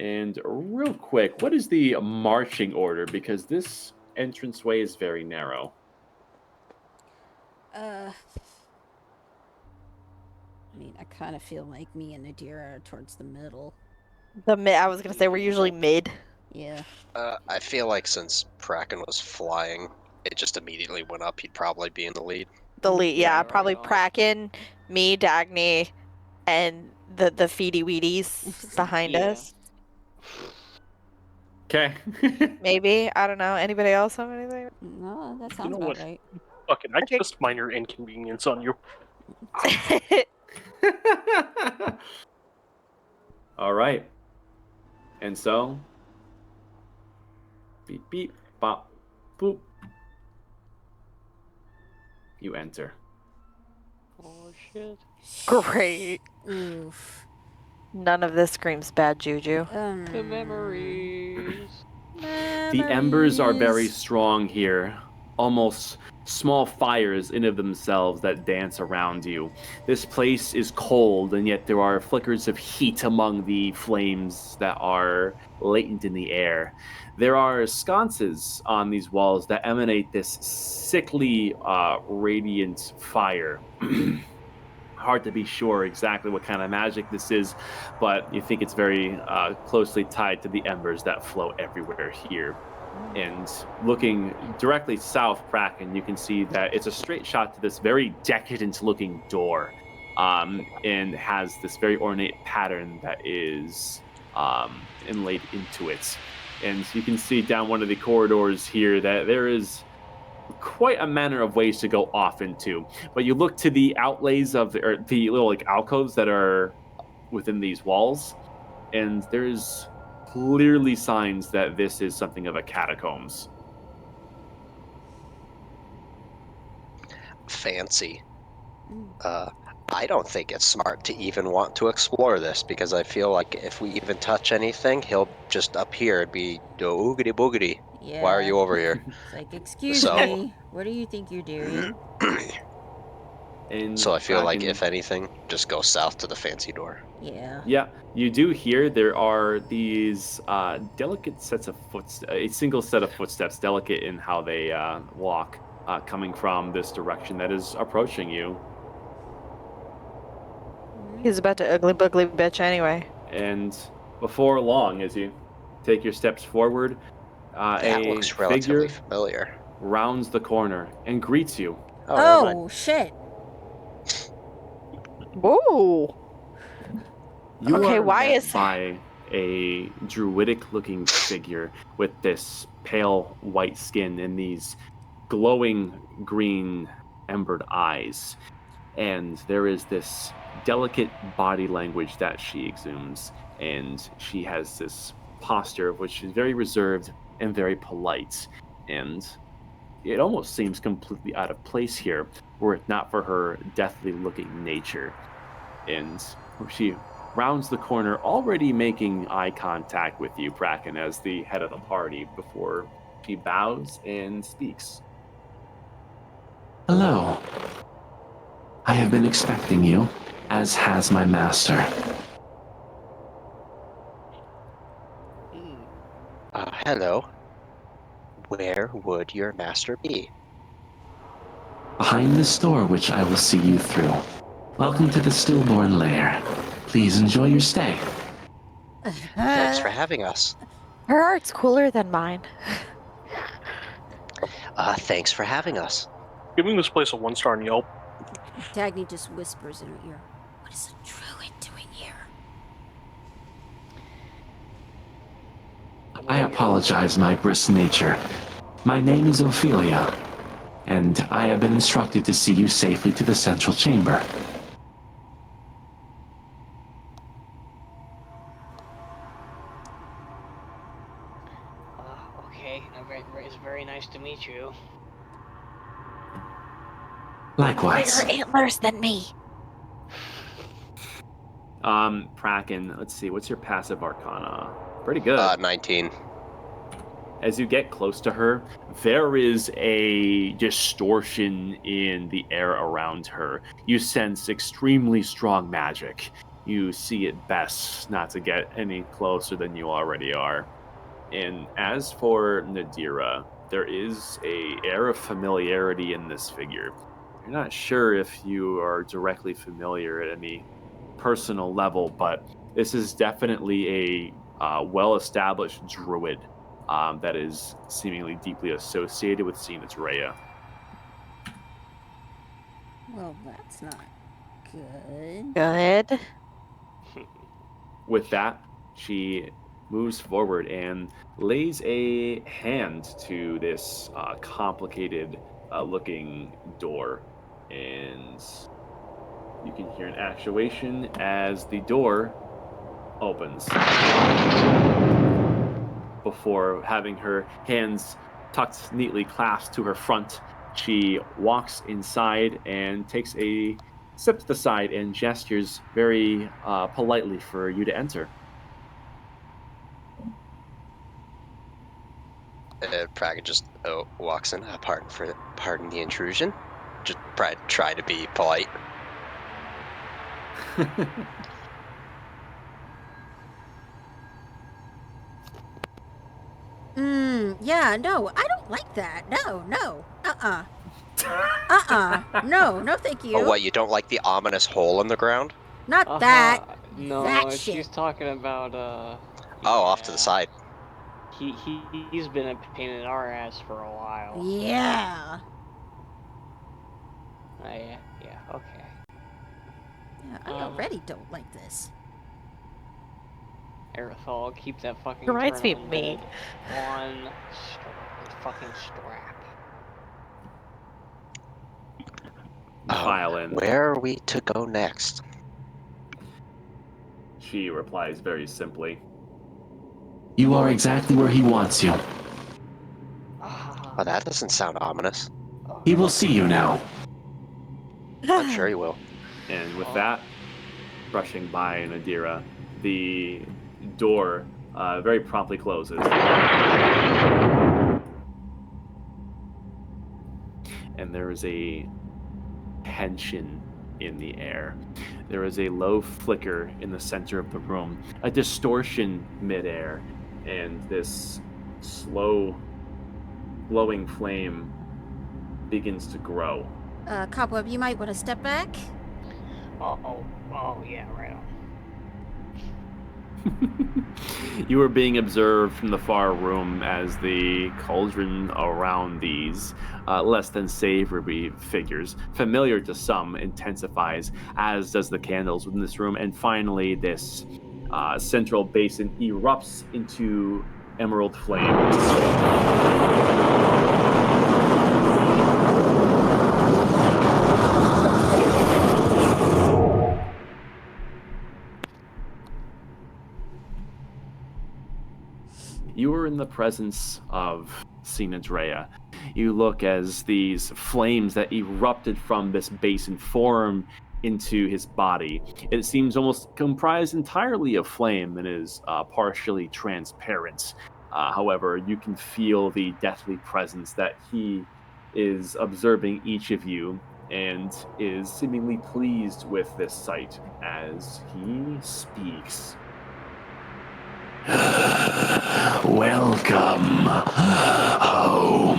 And real quick, what is the marching order? Because this entranceway is very narrow. I mean, I kind of feel like me and Nadira are towards the middle. I was gonna say we're usually mid. Yeah. I feel like since Kraken was flying, it just immediately went up. He'd probably be in the lead. The lead, yeah, right probably on. Praken, me, Dagny, and the feedy weedies behind Yeah. us. Okay. Maybe, I don't know. Anybody else have anything? No, that sounds know about what? right. Fucking, I Okay. just minor inconvenience on you. All right. And so, beep, beep, bop, boop. You enter. Oh shit. Great. Oof. None of this screams bad juju. The memories. The embers are very strong here, almost small fires in of themselves that dance around you. This place is cold, and yet there are flickers of heat among the flames that are latent in the air. There are sconces on these walls that emanate this sickly, radiant fire. Hard to be sure exactly what kind of magic this is, but you think it's very closely tied to the embers that flow everywhere here. And looking directly south, Kraken, you can see that it's a straight shot to this very decadent-looking door, and has this very ornate pattern that is inlaid into it. And you can see down one of the corridors here that there is quite a manner of ways to go off into. But you look to the outlays of the little like alcoves that are within these walls, and there's clearly signs that this is something of a catacombs. Fancy. I don't think it's smart to even want to explore this, because I feel like if we even touch anything, he'll just appear and be oogity boogity. Yeah. Why are you over here? It's like, excuse So- me. What do you think you're doing? And So I feel like, Kraken- if anything, just go south to the fancy door. Yeah. Yeah, you do hear there are these delicate sets of a single set of footsteps, delicate in how they walk, coming from this direction that is approaching you. He's about to ugly buggly bitch anyway. And before long, as you take your steps forward, That a looks relatively figure familiar. rounds the corner and greets you. Oh, never mind. Oh, shit. Whoa. You Okay, are why met is- by a druidic-looking figure with this pale white skin and these glowing green embered eyes. And there is this delicate body language that she exudes, and she has this posture which is very reserved and very polite. And it almost seems completely out of place here, were it not for her deathly-looking nature. And she rounds the corner, already making eye contact with you, Bracken, as the head of the party, before she bows and speaks. Hello. I have been expecting you, as has my master. Hello. Where would your master be? Behind this door which I will see you through. Welcome to the Stillborn Lair. Please enjoy your stay. Thanks for having us. Her art's cooler than mine. Thanks for having us. Giving this place a 1-star on Yelp. Dagny just whispers in her ear. What is a druid doing here? I apologize, my brisk nature. My name is Ophelia, and I have been instructed to see you safely to the central chamber. Okay. It's very nice to meet you. Likewise. Bigger antlers than me. Bracken, let's see, what's your passive arcana? Pretty good. 19. As you get close to her, there is a distortion in the air around her. You sense extremely strong magic. You see it best not to get any closer than you already are. And as for Nadira, there is an air of familiarity in this figure. You're not sure if you are directly familiar at any personal level, but this is definitely a well-established druid that is seemingly deeply associated with Zenith Rhea. Well, that's not good. Good. With that, she moves forward and lays a hand to this complicated looking door. And you can hear an actuation as the door opens. Before having her hands tucked neatly clasped to her front, she walks inside and takes a step to the side and gestures very politely for you to enter. Praga just walks in. Pardon the intrusion. Just try to be polite. Yeah, no, I don't like that. No. No, thank you. Oh, what, you don't like the ominous hole in the ground? Not that. No, that she's shit. talking about Oh, off to the yeah. side. He's been a pain in our ass for a while. Yeah. Yeah, okay. Yeah, I already don't like this. Aerithal, keep that fucking Reminds me turn of me. on fucking strap. File in. Where are we to go next? She replies very simply. You are exactly where he wants you. Oh, that doesn't sound ominous. He will see you now. I'm sure he will. And with that, brushing by Nadira, the door very promptly closes. and there is a tension in the air. There is a low flicker in the center of the room, a distortion midair, and this slow glowing flame begins to grow. Cobweb, you might want to step back. Oh, yeah, right on. You are being observed from the far room as the cauldron around these less than savory figures, familiar to some, intensifies, as does the candles within this room. And finally, this central basin erupts into emerald flames. You are in the presence of Sinadrea. You look as these flames that erupted from this basin form into his body. It seems almost comprised entirely of flame and is partially transparent. However, you can feel the deathly presence that he is observing each of you and is seemingly pleased with this sight as he speaks. Welcome home,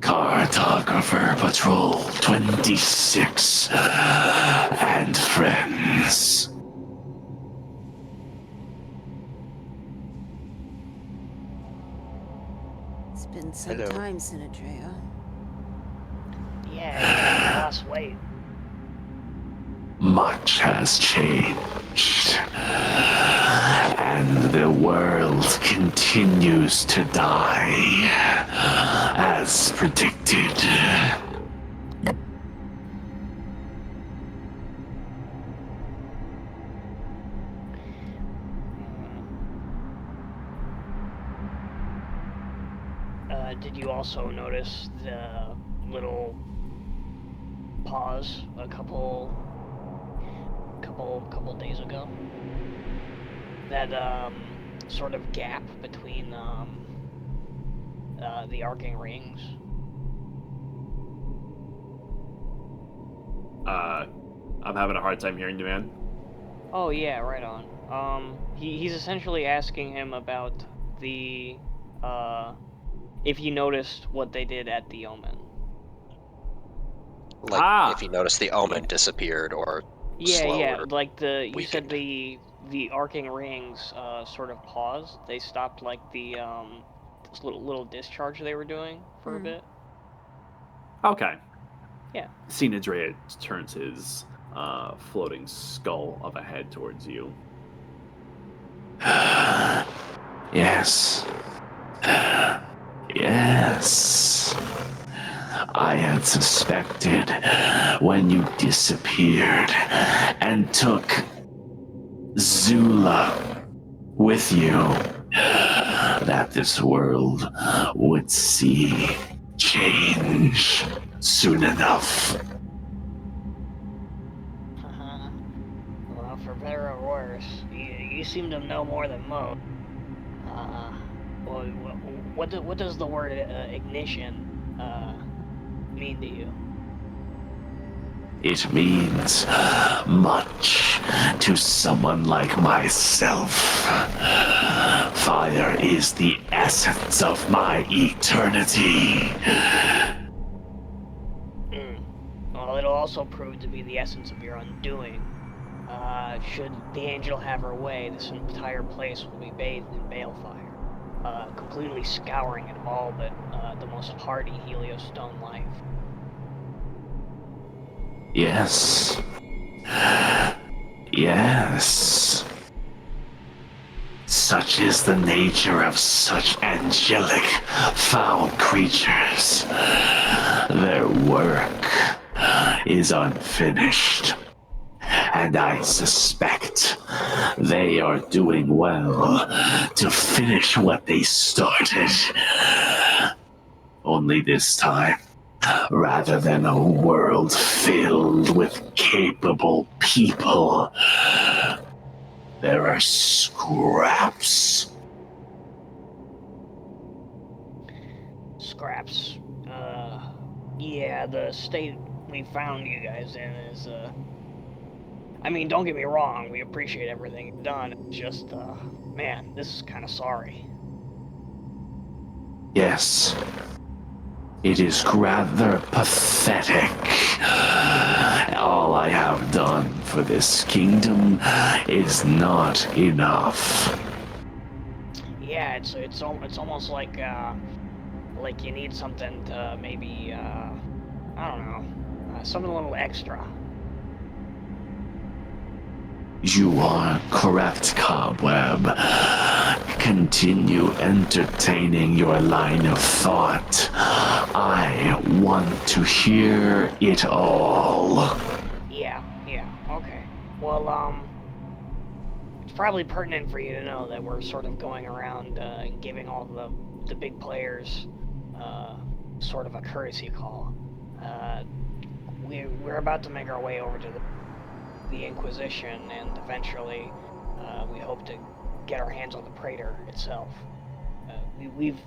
Cartographer Patrol 26 and friends. It's been some Hello. time, Sinadrea. Yeah, you lost weight. Much has changed, and the world continues to die, as predicted. Did you also notice the little pause a couple days ago? That sort of gap between the arcing rings. I'm having a hard time hearing you, man. Oh yeah, right on. He's essentially asking him about the if you noticed what they did at the Omen. Like if you notice the omen disappeared or slower. Like you said weakened. the arcing rings sort of paused. They stopped like the this little discharge they were doing for a bit. Okay. Yeah. Sinadrea turns his floating skull of a head towards you. Yes. Yes. I had suspected when you disappeared and took Zula with you that this world would see change soon enough. Well, for better or worse, you seem to know more than most. What does the word ignition mean to you? It means much to someone like myself. Fire is the essence of my eternity. Well, it'll also prove to be the essence of your undoing. Should the angel have her way, this entire place will be bathed in balefire, completely scouring it all but the most hardy heliostone life. Yes. Yes. Such is the nature of such angelic, foul creatures. Their work is unfinished, and I suspect they are doing well to finish what they started. Only this time, rather than a world filled with capable people, there are scraps. Scraps. yeah, the state we found you guys in is, I mean, don't get me wrong, we appreciate everything you've done. It's just, man, this is kind of sorry. Yes. It is rather pathetic. All I have done for this kingdom is not enough. Yeah, it's almost like you need something to maybe, I don't know, something a little extra. You are correct, Cobweb. Continue entertaining your line of thought. I want to hear it all. Yeah, okay. Well, it's probably pertinent for you to know that we're sort of going around and giving all the big players sort of a courtesy call. We're about to make our way over to the Inquisition, and eventually we hope to get our hands on the Praetor itself. We've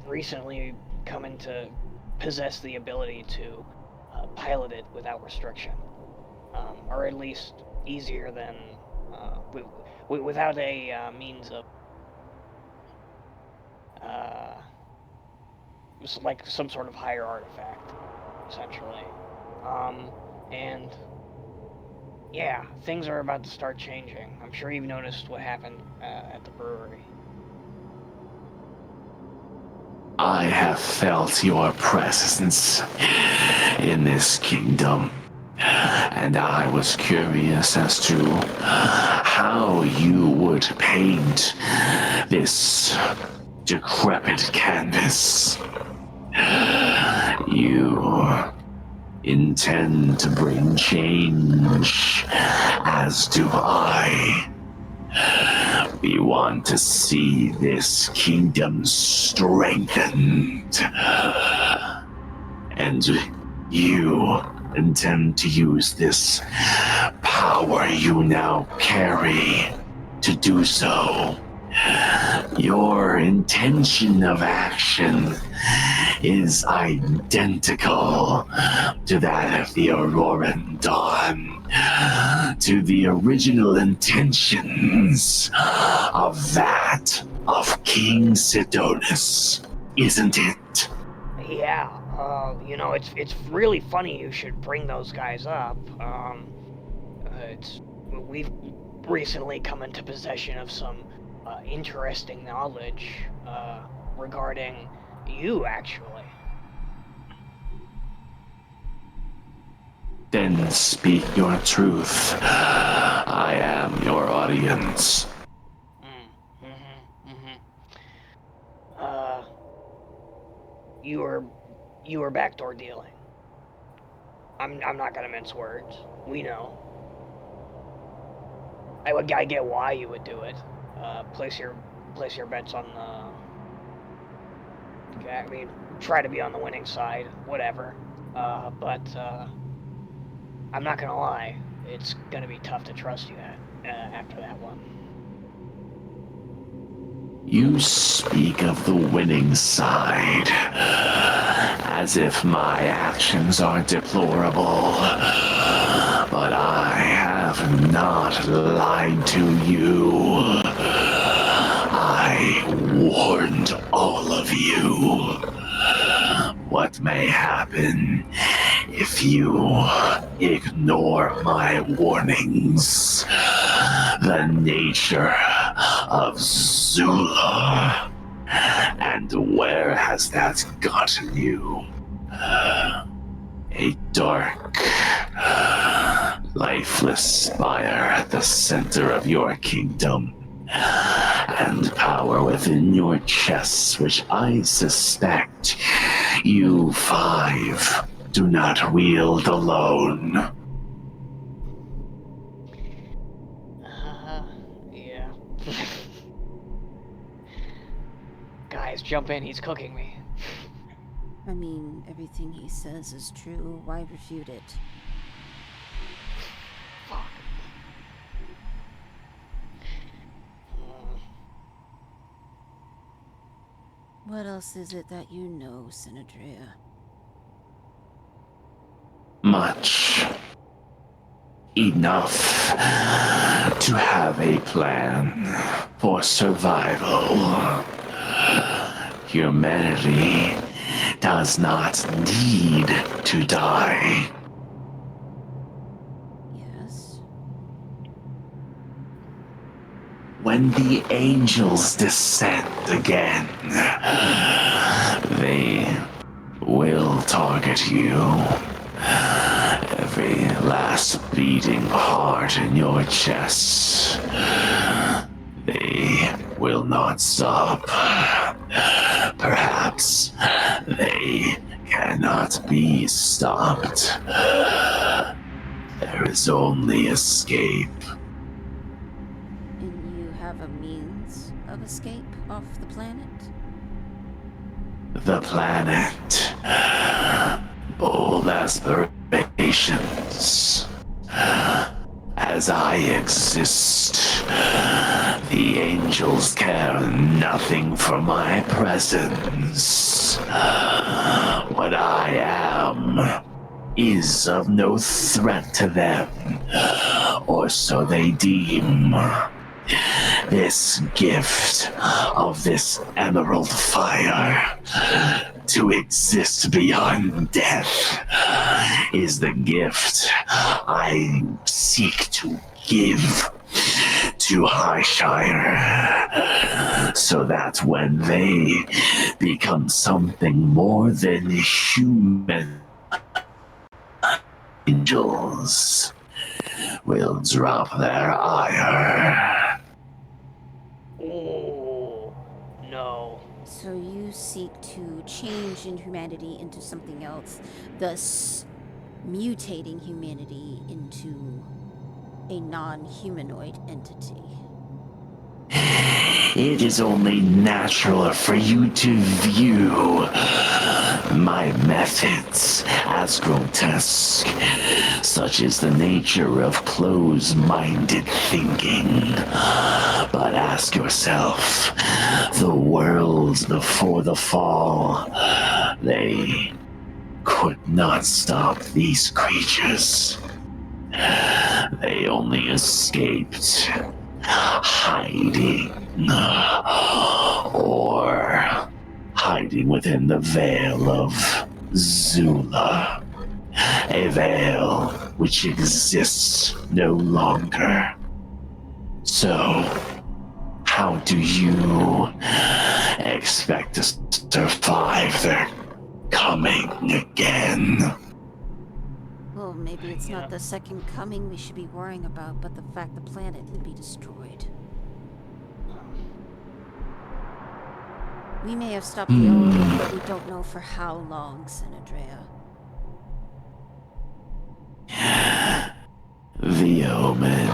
recently come into possess the ability to pilot it without restriction, or at least easier than without a means of like some sort of higher artifact, essentially. And yeah, things are about to start changing. I'm sure you've noticed what happened at the brewery. I have felt your presence in this kingdom, and I was curious as to how you would paint this decrepit canvas. You intend to bring change, as do I. We want to see this kingdom strengthened. And you intend to use this power you now carry to do so. Your intention of action is identical to that of the Auroran Dawn, to the original intentions of that of King Sidonus, isn't it? Yeah, you know, it's really funny you should bring those guys up. We've recently come into possession of some interesting knowledge regarding you, actually. Then speak your truth. I am your audience. You were backdoor dealing. I'm not gonna mince words. We know. I get why you would do it. Place your bets on the. I mean, try to be on the winning side, whatever. But I'm not gonna lie. It's gonna be tough to trust you after that one. You speak of the winning side, as if my actions are deplorable. But I have not lied to you. I warned all of you. What may happen if you ignore my warnings? The nature of Zula. And where has that gotten you? A dark, lifeless spire at the center of your kingdom. And power within your chests, which I suspect you five do not wield alone. Yeah. Guys, jump in. He's cooking me. I mean, everything he says is true. Why refute it? Fuck. What else is it that you know, Sinadria? much. Enough to have a plan for survival. Humanity does not need to die. Yes. When the angels descend again, they will target you. Every last beating heart in your chest. They will not stop. Perhaps they cannot be stopped. There is only escape. And you have a means of escape off the planet? The planet. Bold aspirations. As I exist, the angels care nothing for my presence. What I am is of no threat to them, or so they deem. This gift of this emerald fire to exist beyond death is the gift I seek to give to Highshire, so that when they become something more than human, angels will drop their ire. Oh, no. So you seek to change in humanity into something else, thus mutating humanity into a non-humanoid entity. It is only natural for you to view my methods as grotesque. Such is the nature of closed-minded thinking. But ask yourself, the worlds before the fall, they could not stop these creatures. They only escaped hiding, or hiding within the veil of Zula, a veil which exists no longer. So, how do you expect to survive their coming again? Well, maybe it's not the second coming we should be worrying about, but the fact the planet will be destroyed. We may have stopped the Omen, but we don't know for how long, Senadrea. The Omen.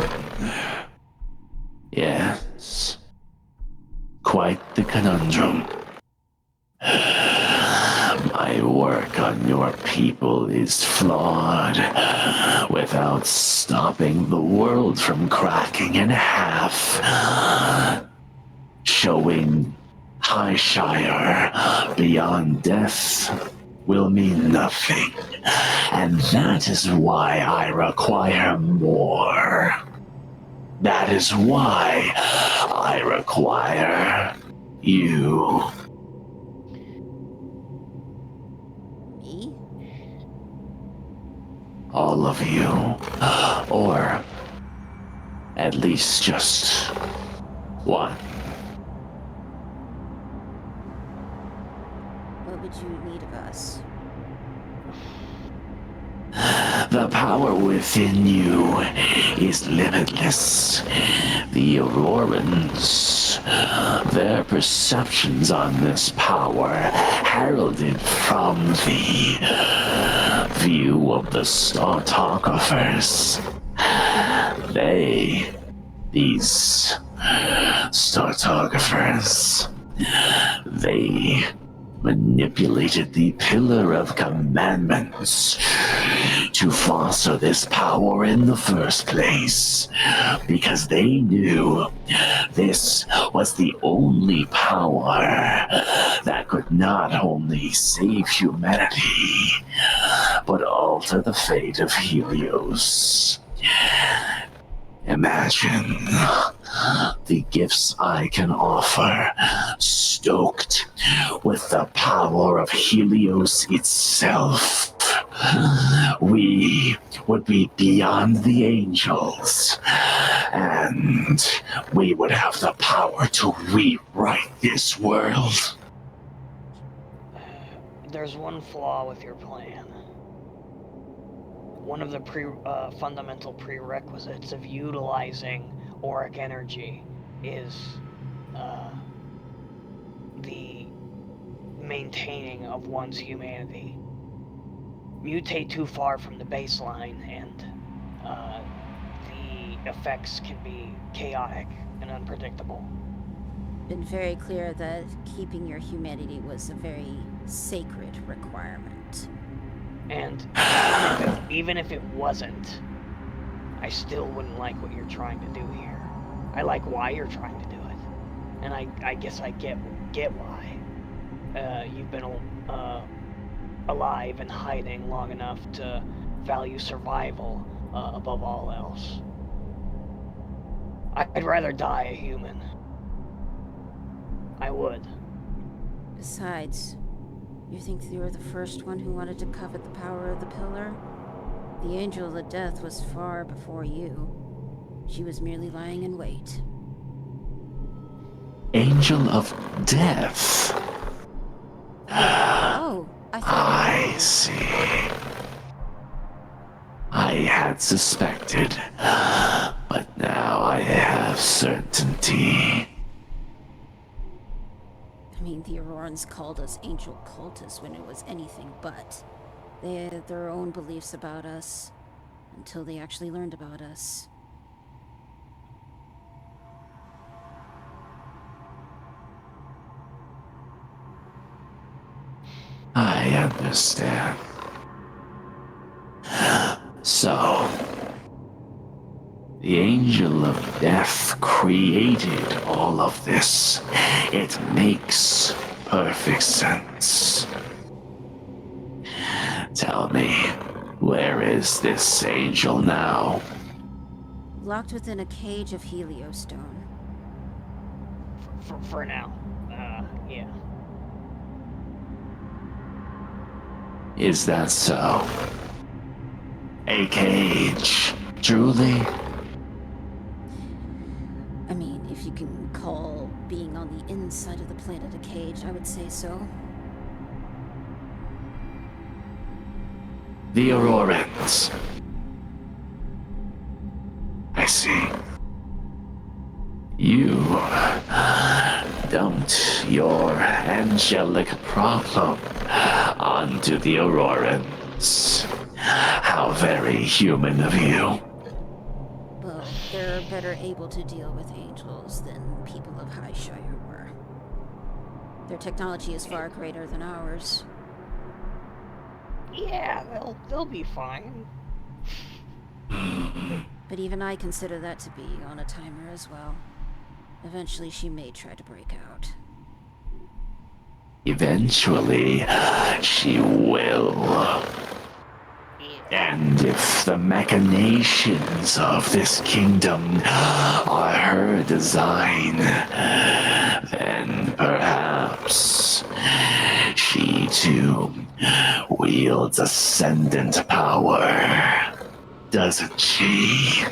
Yes. Quite the conundrum. My work on your people is flawed. Without stopping the world from cracking in half. Showing Highshire beyond death will mean nothing. And that is why I require more. That is why I require you. Me? All of you. Or at least just one. What would you need of us? The power within you is limitless. The Aurorans, their perceptions on this power heralded from the view of the Startographers. These Startographers, they manipulated the Pillar of Commandments to foster this power in the first place, because they knew this was the only power that could not only save humanity, but alter the fate of Helios. Imagine the gifts I can offer, stoked with the power of Helios itself. We would be beyond the angels, and we would have the power to rewrite this world. There's one flaw with your plan. One of the fundamental prerequisites of utilizing auric energy is the maintaining of one's humanity. Mutate too far from the baseline, and the effects can be chaotic and unpredictable. Been very clear that keeping your humanity was a very sacred requirement. And even if it wasn't, I still wouldn't like what you're trying to do here. I like why you're trying to do it, and I guess I get why. You've been alive and hiding long enough to value survival above all else. I'd rather die a human. I would. Besides, you think you were the first one who wanted to covet the power of the pillar? The Angel of Death was far before you. She was merely lying in wait. Angel of Death? Oh, I see. I had suspected, but now I have certainty. I mean, the Aurorans called us angel cultists when it was anything but. They had their own beliefs about us, until they actually learned about us. I understand. So, the Angel of Death created all of this. It makes perfect sense. Tell me, where is this angel now? Locked within a cage of heliostone. For now. Yeah. Is that so? A cage, truly? I mean, if you can call being on the inside of the planet a cage, I would say so. The Aurorans. I see. You dumped your angelic problem onto the Aurorans. How very human of you. Well, they're better able to deal with angels than people of Highshire were. Their technology is far greater than ours. Yeah, they'll be fine. But even I consider that to be on a timer as well. Eventually she may try to break out. Eventually, she will. And if the machinations of this kingdom are her design, then perhaps she too wields ascendant power, doesn't she?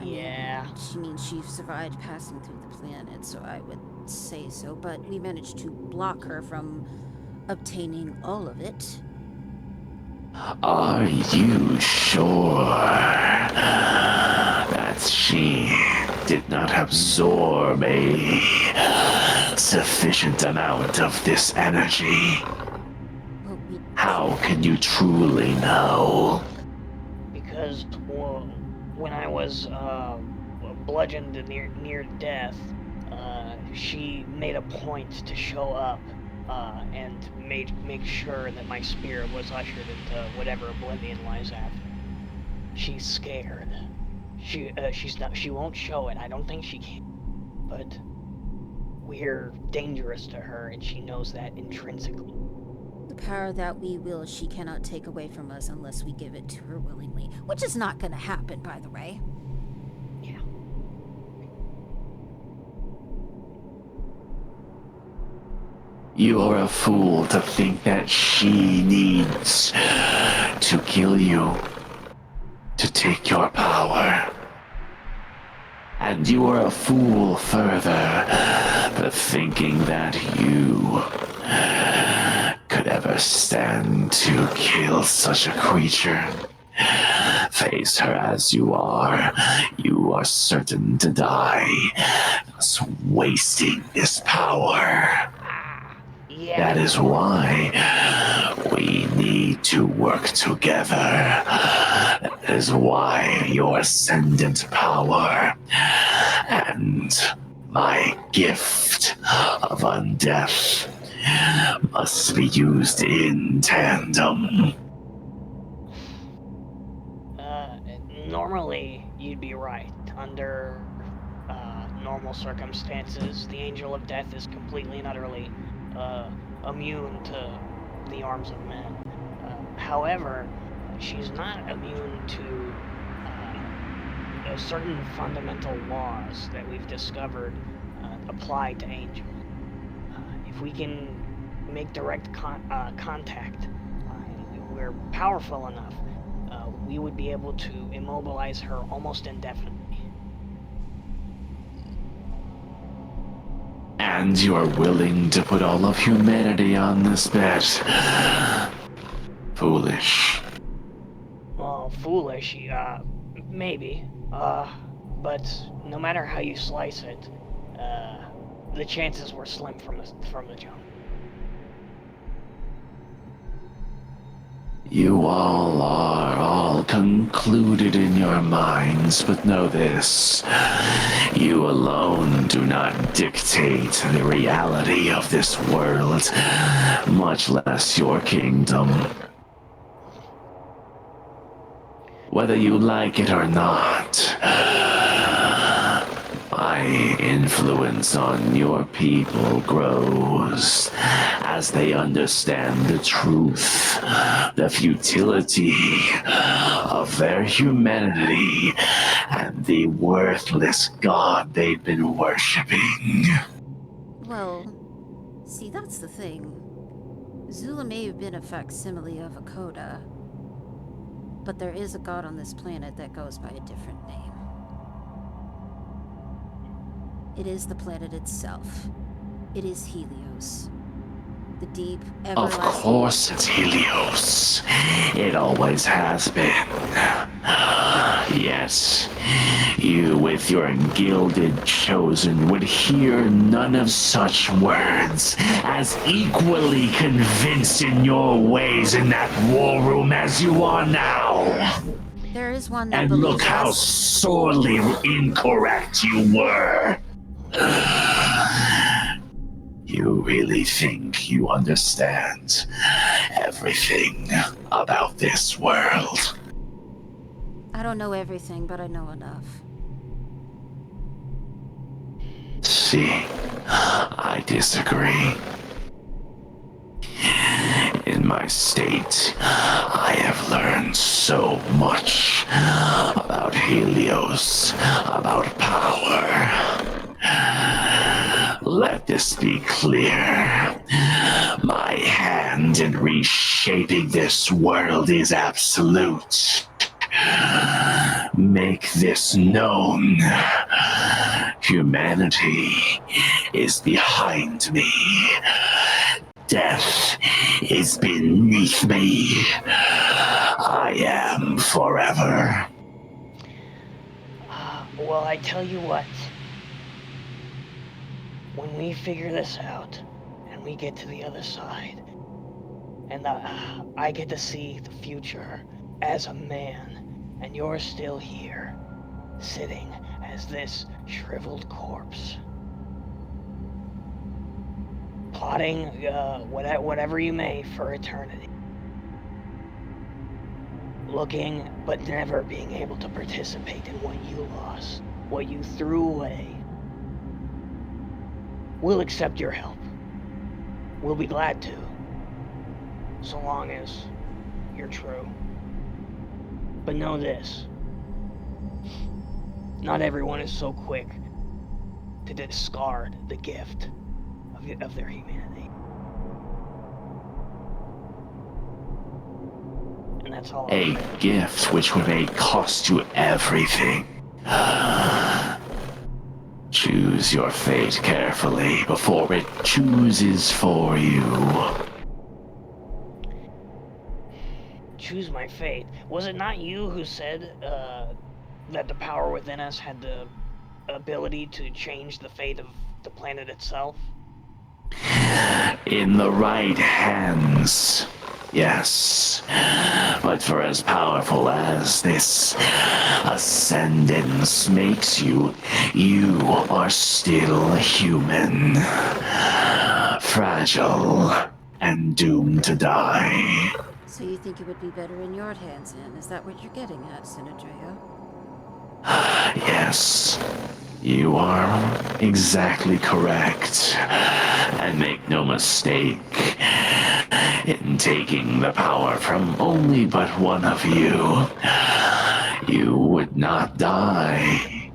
Yeah. She means she survived passing through the planet, so I would say so, but we managed to block her from obtaining all of it. Are you sure that she did not absorb a sufficient amount of this energy? How can you truly know? Because when I was bludgeoned near death, she made a point to show up and make sure that my spirit was ushered into whatever oblivion lies after. She's scared. She won't show it. I don't think she can. But we're dangerous to her, and she knows that intrinsically. The power that we will, she cannot take away from us unless we give it to her willingly. Which is not going to happen, by the way. Yeah. You are a fool to think that she needs to kill you to take your power. And you are a fool further for thinking that you could ever stand to kill such a creature. Face her as you are certain to die, thus wasting this power. Yeah. That is why we need to work together. That is why your ascendant power and my gift of undeath must be used in tandem. Normally, you'd be right. Under normal circumstances, the Angel of Death is completely and utterly immune to the arms of men. However, she's not immune to certain fundamental laws that we've discovered apply to Angel. If we can make direct contact, we're powerful enough, we would be able to immobilize her almost indefinitely. And you are willing to put all of humanity on this bet. Foolish. Well, foolish, maybe. But no matter how you slice it, the chances were slim from the jump. You all are concluded in your minds, but know this. You alone do not dictate the reality of this world, much less your kingdom. Whether you like it or not, my influence on your people grows as they understand the truth, the futility of their humanity, and the worthless god they've been worshipping. Well, see, that's the thing. Zula may have been a facsimile of a coda, but there is a god on this planet that goes by a different name. It is the planet itself. It is Helios. The deep, everlasting... Of course it's Helios. It always has been. Yes, you with your gilded chosen would hear none of such words, as equally convinced in your ways in that war room as you are now. There is one that And believes look how us. sorely incorrect you were. You really think you understand everything about this world? I don't know everything, but I know enough. See, I disagree. In my state, I have learned so much about Helios, about power. Let this be clear. My hand in reshaping this world is absolute. Make this known. Humanity is behind me. Death is beneath me. I am forever. Well, I tell you what. When we figure this out, and we get to the other side, and I get to see the future as a man, and you're still here, sitting as this shriveled corpse, plotting whatever you may for eternity, looking but never being able to participate in what you lost, what you threw away. We'll accept your help. We'll be glad to. So long as you're true. But know this. Not everyone is so quick to discard the gift of their humanity. And that's all. A gift which may cost you everything. Choose your fate carefully before it chooses for you. Choose my fate. Was it not you who said that the power within us had the ability to change the fate of the planet itself? In the right hands, yes. But for as powerful as this ascendance makes you, you are still human. Fragile and doomed to die. So you think it would be better in your hands, then? Is that what you're getting at, Sinadrea? Yes, you are exactly correct. And make no mistake, in taking the power from only but one of you, you would not die.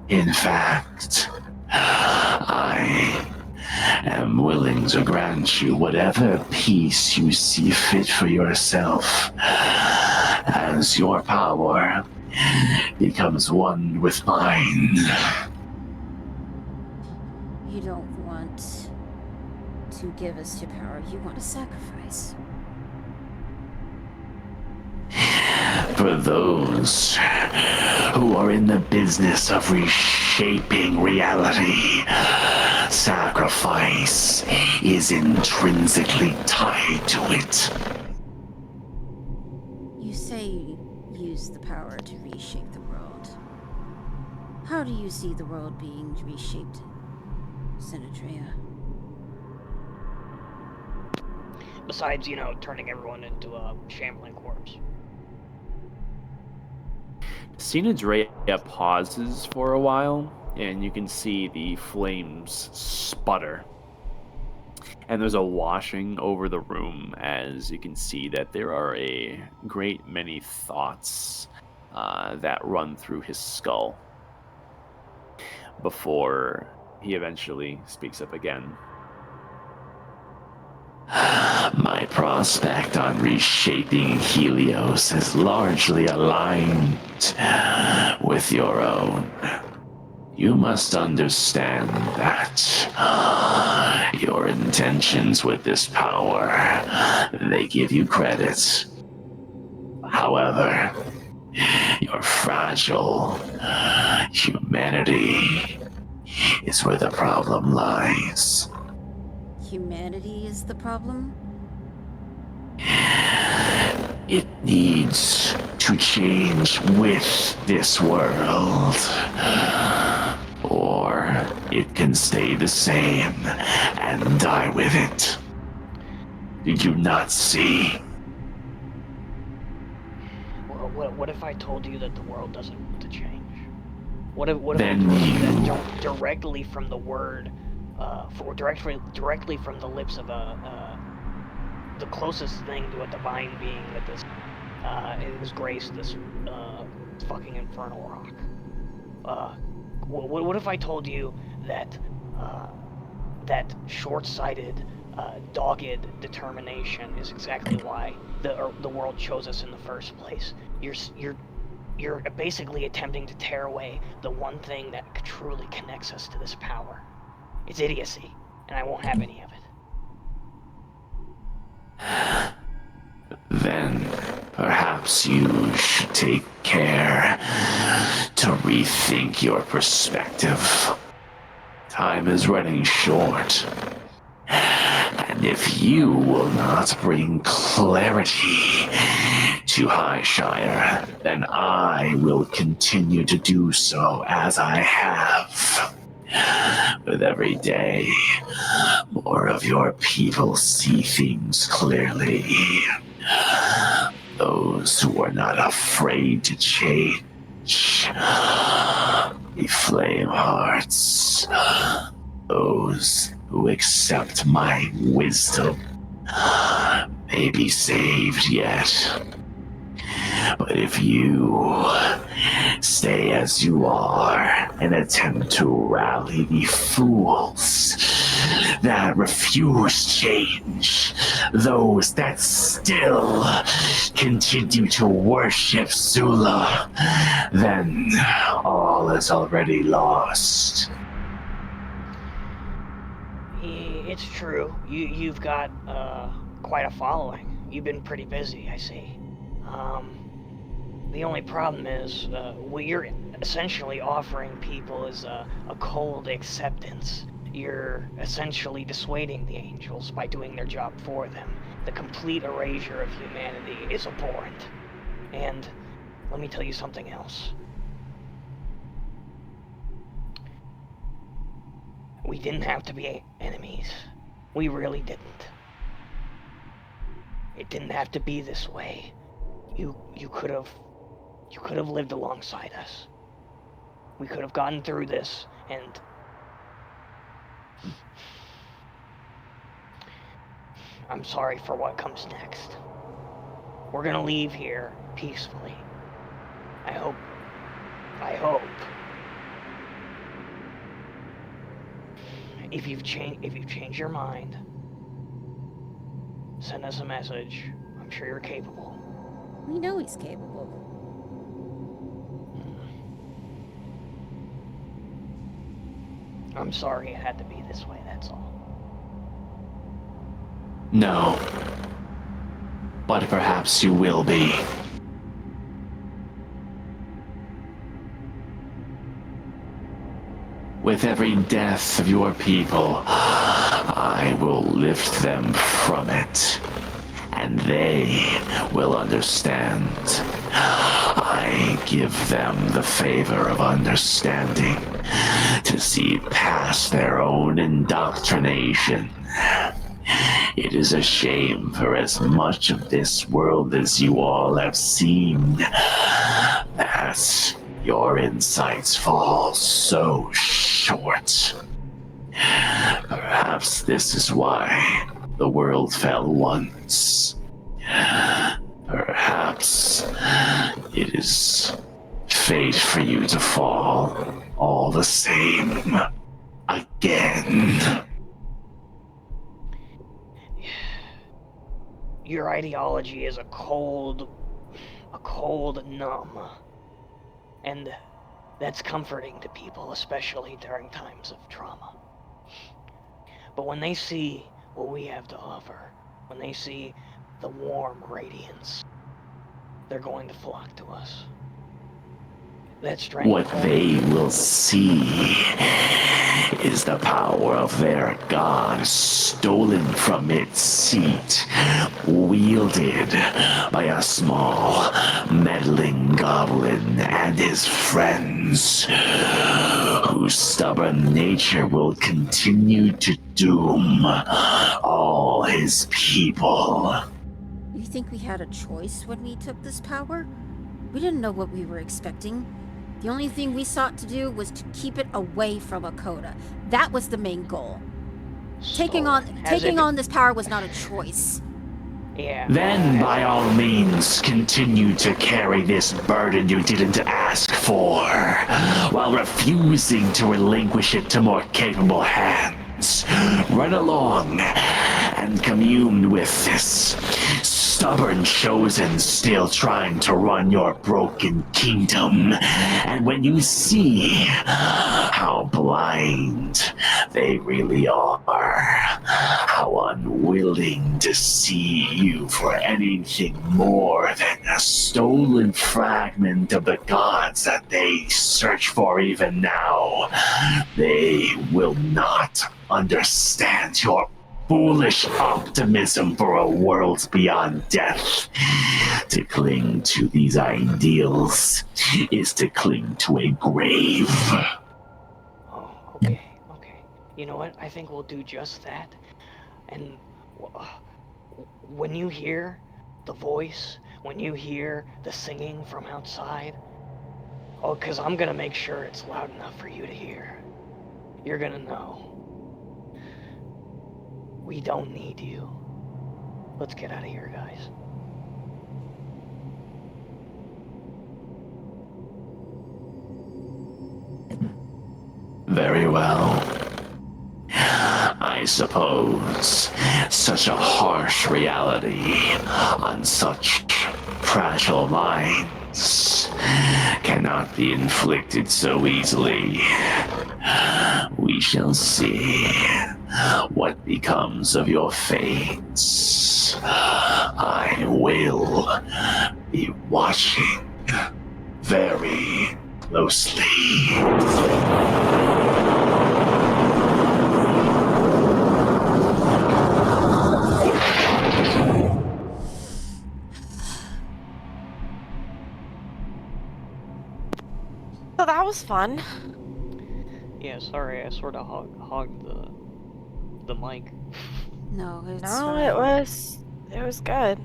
In fact, I am willing to grant you whatever peace you see fit for yourself, as your power becomes one with mine. You don't want to give us your power. You want a sacrifice. For those who are in the business of reshaping reality, sacrifice is intrinsically tied to it. You say you use the power to reshape the world. How do you see the world being reshaped, Sinadrea? Besides, turning everyone into a shambling corpse. Sinadrea pauses for a while, and you can see the flames sputter. And there's a washing over the room as you can see that there are a great many thoughts that run through his skull before he eventually speaks up again. My prospect on reshaping Helios is largely aligned with your own. You must understand that your intentions with this power, they give you credit. However, your fragile humanity is where the problem lies. Humanity is the problem? It needs to change with this world. Or it can stay the same and die with it. Did you not see? What if I told you that the world doesn't want to change? What if Then I told you that directly from the word, directly from the lips of the closest thing to a divine being that this is graced this fucking infernal rock? What if I told you that that short-sighted, dogged determination is exactly why the world chose us in the first place? You're basically attempting to tear away the one thing that truly connects us to this power. It's idiocy, and I won't have any of it. Then perhaps you should take care to rethink your perspective. Time is running short. And if you will not bring clarity to Highshire, then I will continue to do so as I have. With every day, more of your people see things clearly. Those who are not afraid to change. The flame hearts. Those who accept my wisdom may be saved yet. But if you stay as you are and attempt to rally the fools that refuse change, those that still continue to worship Zula, then all is already lost. It's true. You've got quite a following. You've been pretty busy, I see. The only problem is what you're essentially offering people is a cold acceptance. You're essentially dissuading the angels by doing their job for them. The complete erasure of humanity is abhorrent. And let me tell you something else. We didn't have to be enemies. We really didn't. It didn't have to be this way. You could have lived alongside us. We could have gotten through this, and I'm sorry for what comes next. We're gonna leave here peacefully. I hope. If you've changed your mind, send us a message. I'm sure you're capable. We know he's capable. I'm sorry it had to be this way, that's all. No. But perhaps you will be. With every death of your people, I will lift them from it. And they will understand. I give them the favor of understanding to see past their own indoctrination. It is a shame for as much of this world as you all have seen that your insights fall so short. Perhaps this is why the world fell once. Perhaps it is fate for you to fall all the same again. Your ideology is a cold numb. And that's comforting to people, especially during times of trauma. But when they see what we have to offer, when they see the warm radiance, they're going to flock to us. That strength. What they will see is the power of their god stolen from its seat, wielded by a small, meddling goblin and his friends, whose stubborn nature will continue to doom all his people. You think we had a choice when we took this power? We didn't know what we were expecting. The only thing we sought to do was to keep it away from Akoda. That was the main goal. Taking on this power was not a choice. Yeah. Then, by all means, continue to carry this burden you didn't ask for, while refusing to relinquish it to more capable hands. Run along and commune with this stubborn chosen still trying to run your broken kingdom. And when you see how blind they really are, how unwilling to see you for anything more than a stolen fragment of the gods that they search for even now, they will not understand your foolish optimism for a world beyond death. To cling to these ideals is to cling to a grave. Oh, okay. You know what? I think we'll do just that. And when you hear the voice, when you hear the singing from outside, because I'm gonna make sure it's loud enough for you to hear. You're gonna know. We don't need you. Let's get out of here, guys. Very well. I suppose such a harsh reality on such fragile minds cannot be inflicted so easily. We shall see what becomes of your fates. I will be watching very closely. So that was fun. Yeah, sorry, I sort of hogged the mic. No, it's No, fine. it was good.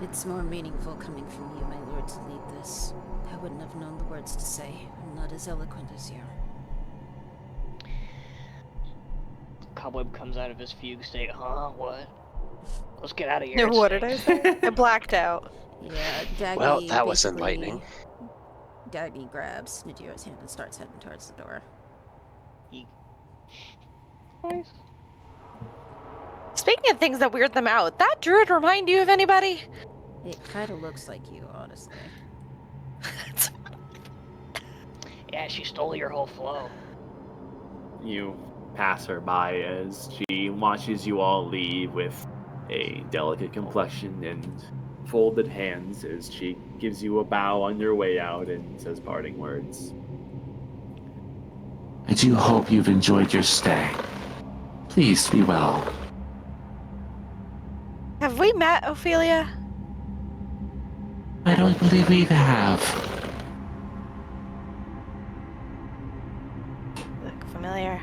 It's more meaningful coming from you, my lord, to lead this. I wouldn't have known the words to say. I'm not as eloquent as you. Cobweb comes out of his fugue state. Huh? What? Let's get out of here. What did I say? I blacked out. Yeah, Dagny Well, that was basically- enlightening. Dagny grabs Nadiro's hand and starts heading towards the door. Nice. Speaking of things that weird them out, that druid remind you of anybody? It kind of looks like you, honestly. Yeah, she stole your whole flow. You pass her by as she watches you all leave with a delicate complexion and folded hands as she gives you a bow on your way out and says parting words. I do hope you've enjoyed your stay. Please be well. Have we met, Ophelia? I don't believe we have. Look familiar.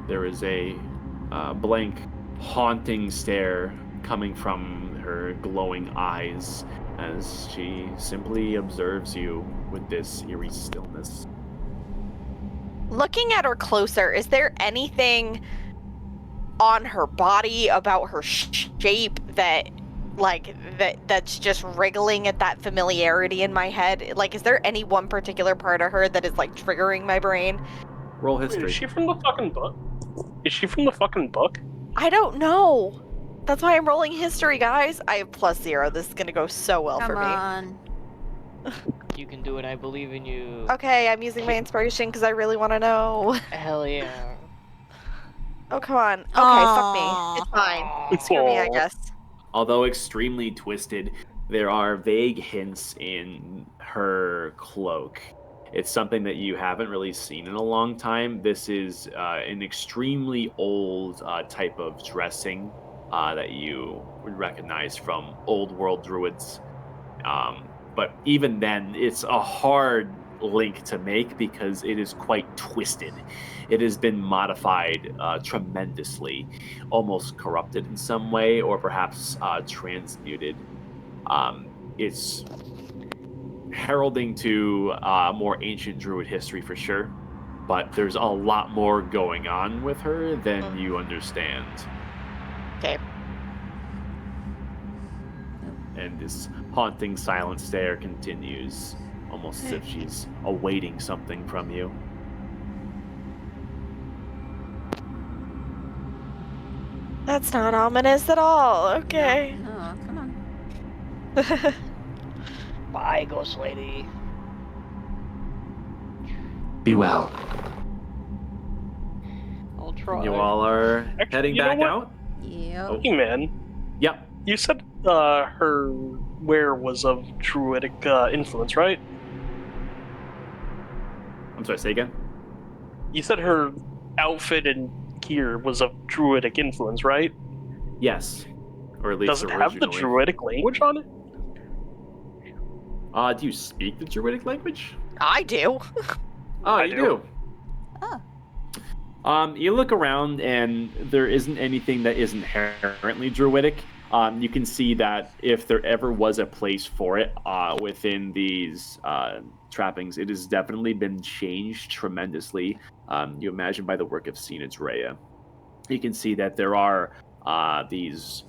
There is a blank, haunting stare coming from her glowing eyes as she simply observes you with this eerie stillness. Looking at her closer, is there anything on her body about her shape that's just wriggling at that familiarity in my head? Like, is there any one particular part of her that is like triggering my brain? Roll Wait, history. is she from the fucking book? Is she from the fucking book? I don't know. That's why I'm rolling history, guys. I have +0. This is gonna go so well Come for me. on. You can do it. I believe in you. Okay, I'm using my inspiration because I really want to know. Hell yeah. Oh, come on. Okay, Aw. fuck me. It's fine. Screw me, I Aw. guess. Although extremely twisted, there are vague hints in her cloak. It's something that you haven't really seen in a long time. This is an extremely old type of dressing that you would recognize from old world druids. But even then, it's a hard link to make because it is quite twisted. It has been modified tremendously, almost corrupted in some way, or perhaps transmuted. It's heralding to more ancient druid history for sure, but there's a lot more going on with her than you understand. Okay. And this haunting silent stare continues, almost as if she's awaiting something from you. That's not ominous at all. Okay. No, come on. Bye, ghost lady. Be well. I'll try. You all are Actually, heading you know back what? out? Yep. Hey, man. Yep. You said her wear was of druidic influence, right? I'm sorry, say again? You said her outfit and gear was of druidic influence, right? Yes. Or at least Does it have the originally. druidic language on it? Do you speak the druidic language? I do. Oh, I you do. Oh. You look around and there isn't anything that is inherently druidic. You can see that if there ever was a place for it within these trappings, it has definitely been changed tremendously. You imagine by the work of Sina Drea. You can see that there are these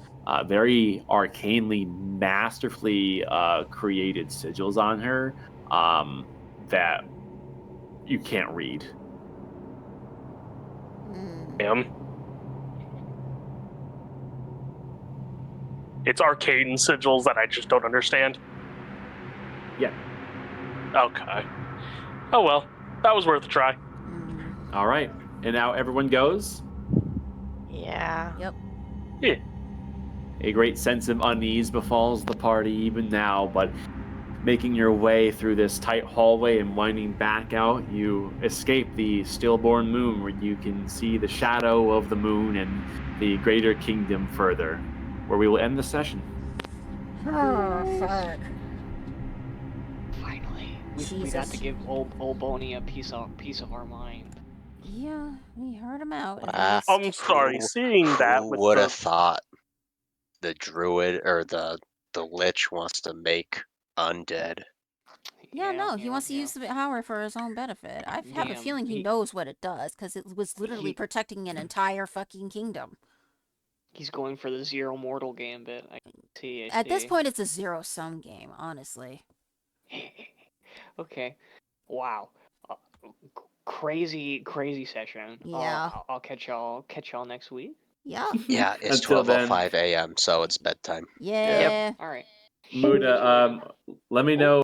very arcanely, masterfully created sigils on her that you can't read. Damn. It's arcane sigils that I just don't understand. Yeah. Okay. Oh well, that was worth a try. All right. And now everyone goes. Yeah. Yep. Yeah. A great sense of unease befalls the party even now, but making your way through this tight hallway and winding back out, you escape the stillborn moon where you can see the shadow of the moon and the greater kingdom further, where we will end the session. Oh, fuck. Finally, we got to Jesus. give old Boney a piece of our mind. Yeah, we heard him out. At Ah, least. I'm sorry, seeing that Who with would the have thought the druid or the lich wants to make undead? Yeah, no, he wants to use the power for his own benefit. I have a Damn, feeling he knows what it does, because it was literally protecting an entire fucking kingdom. He's going for the zero mortal gambit. I see. At this point, it's a zero-sum game, honestly. Okay. Wow. Crazy session. Yeah. I'll catch y'all next week. Yeah. Yeah, it's Until then. 12:05 a.m., so it's bedtime. Yeah. All right. Muda, let me know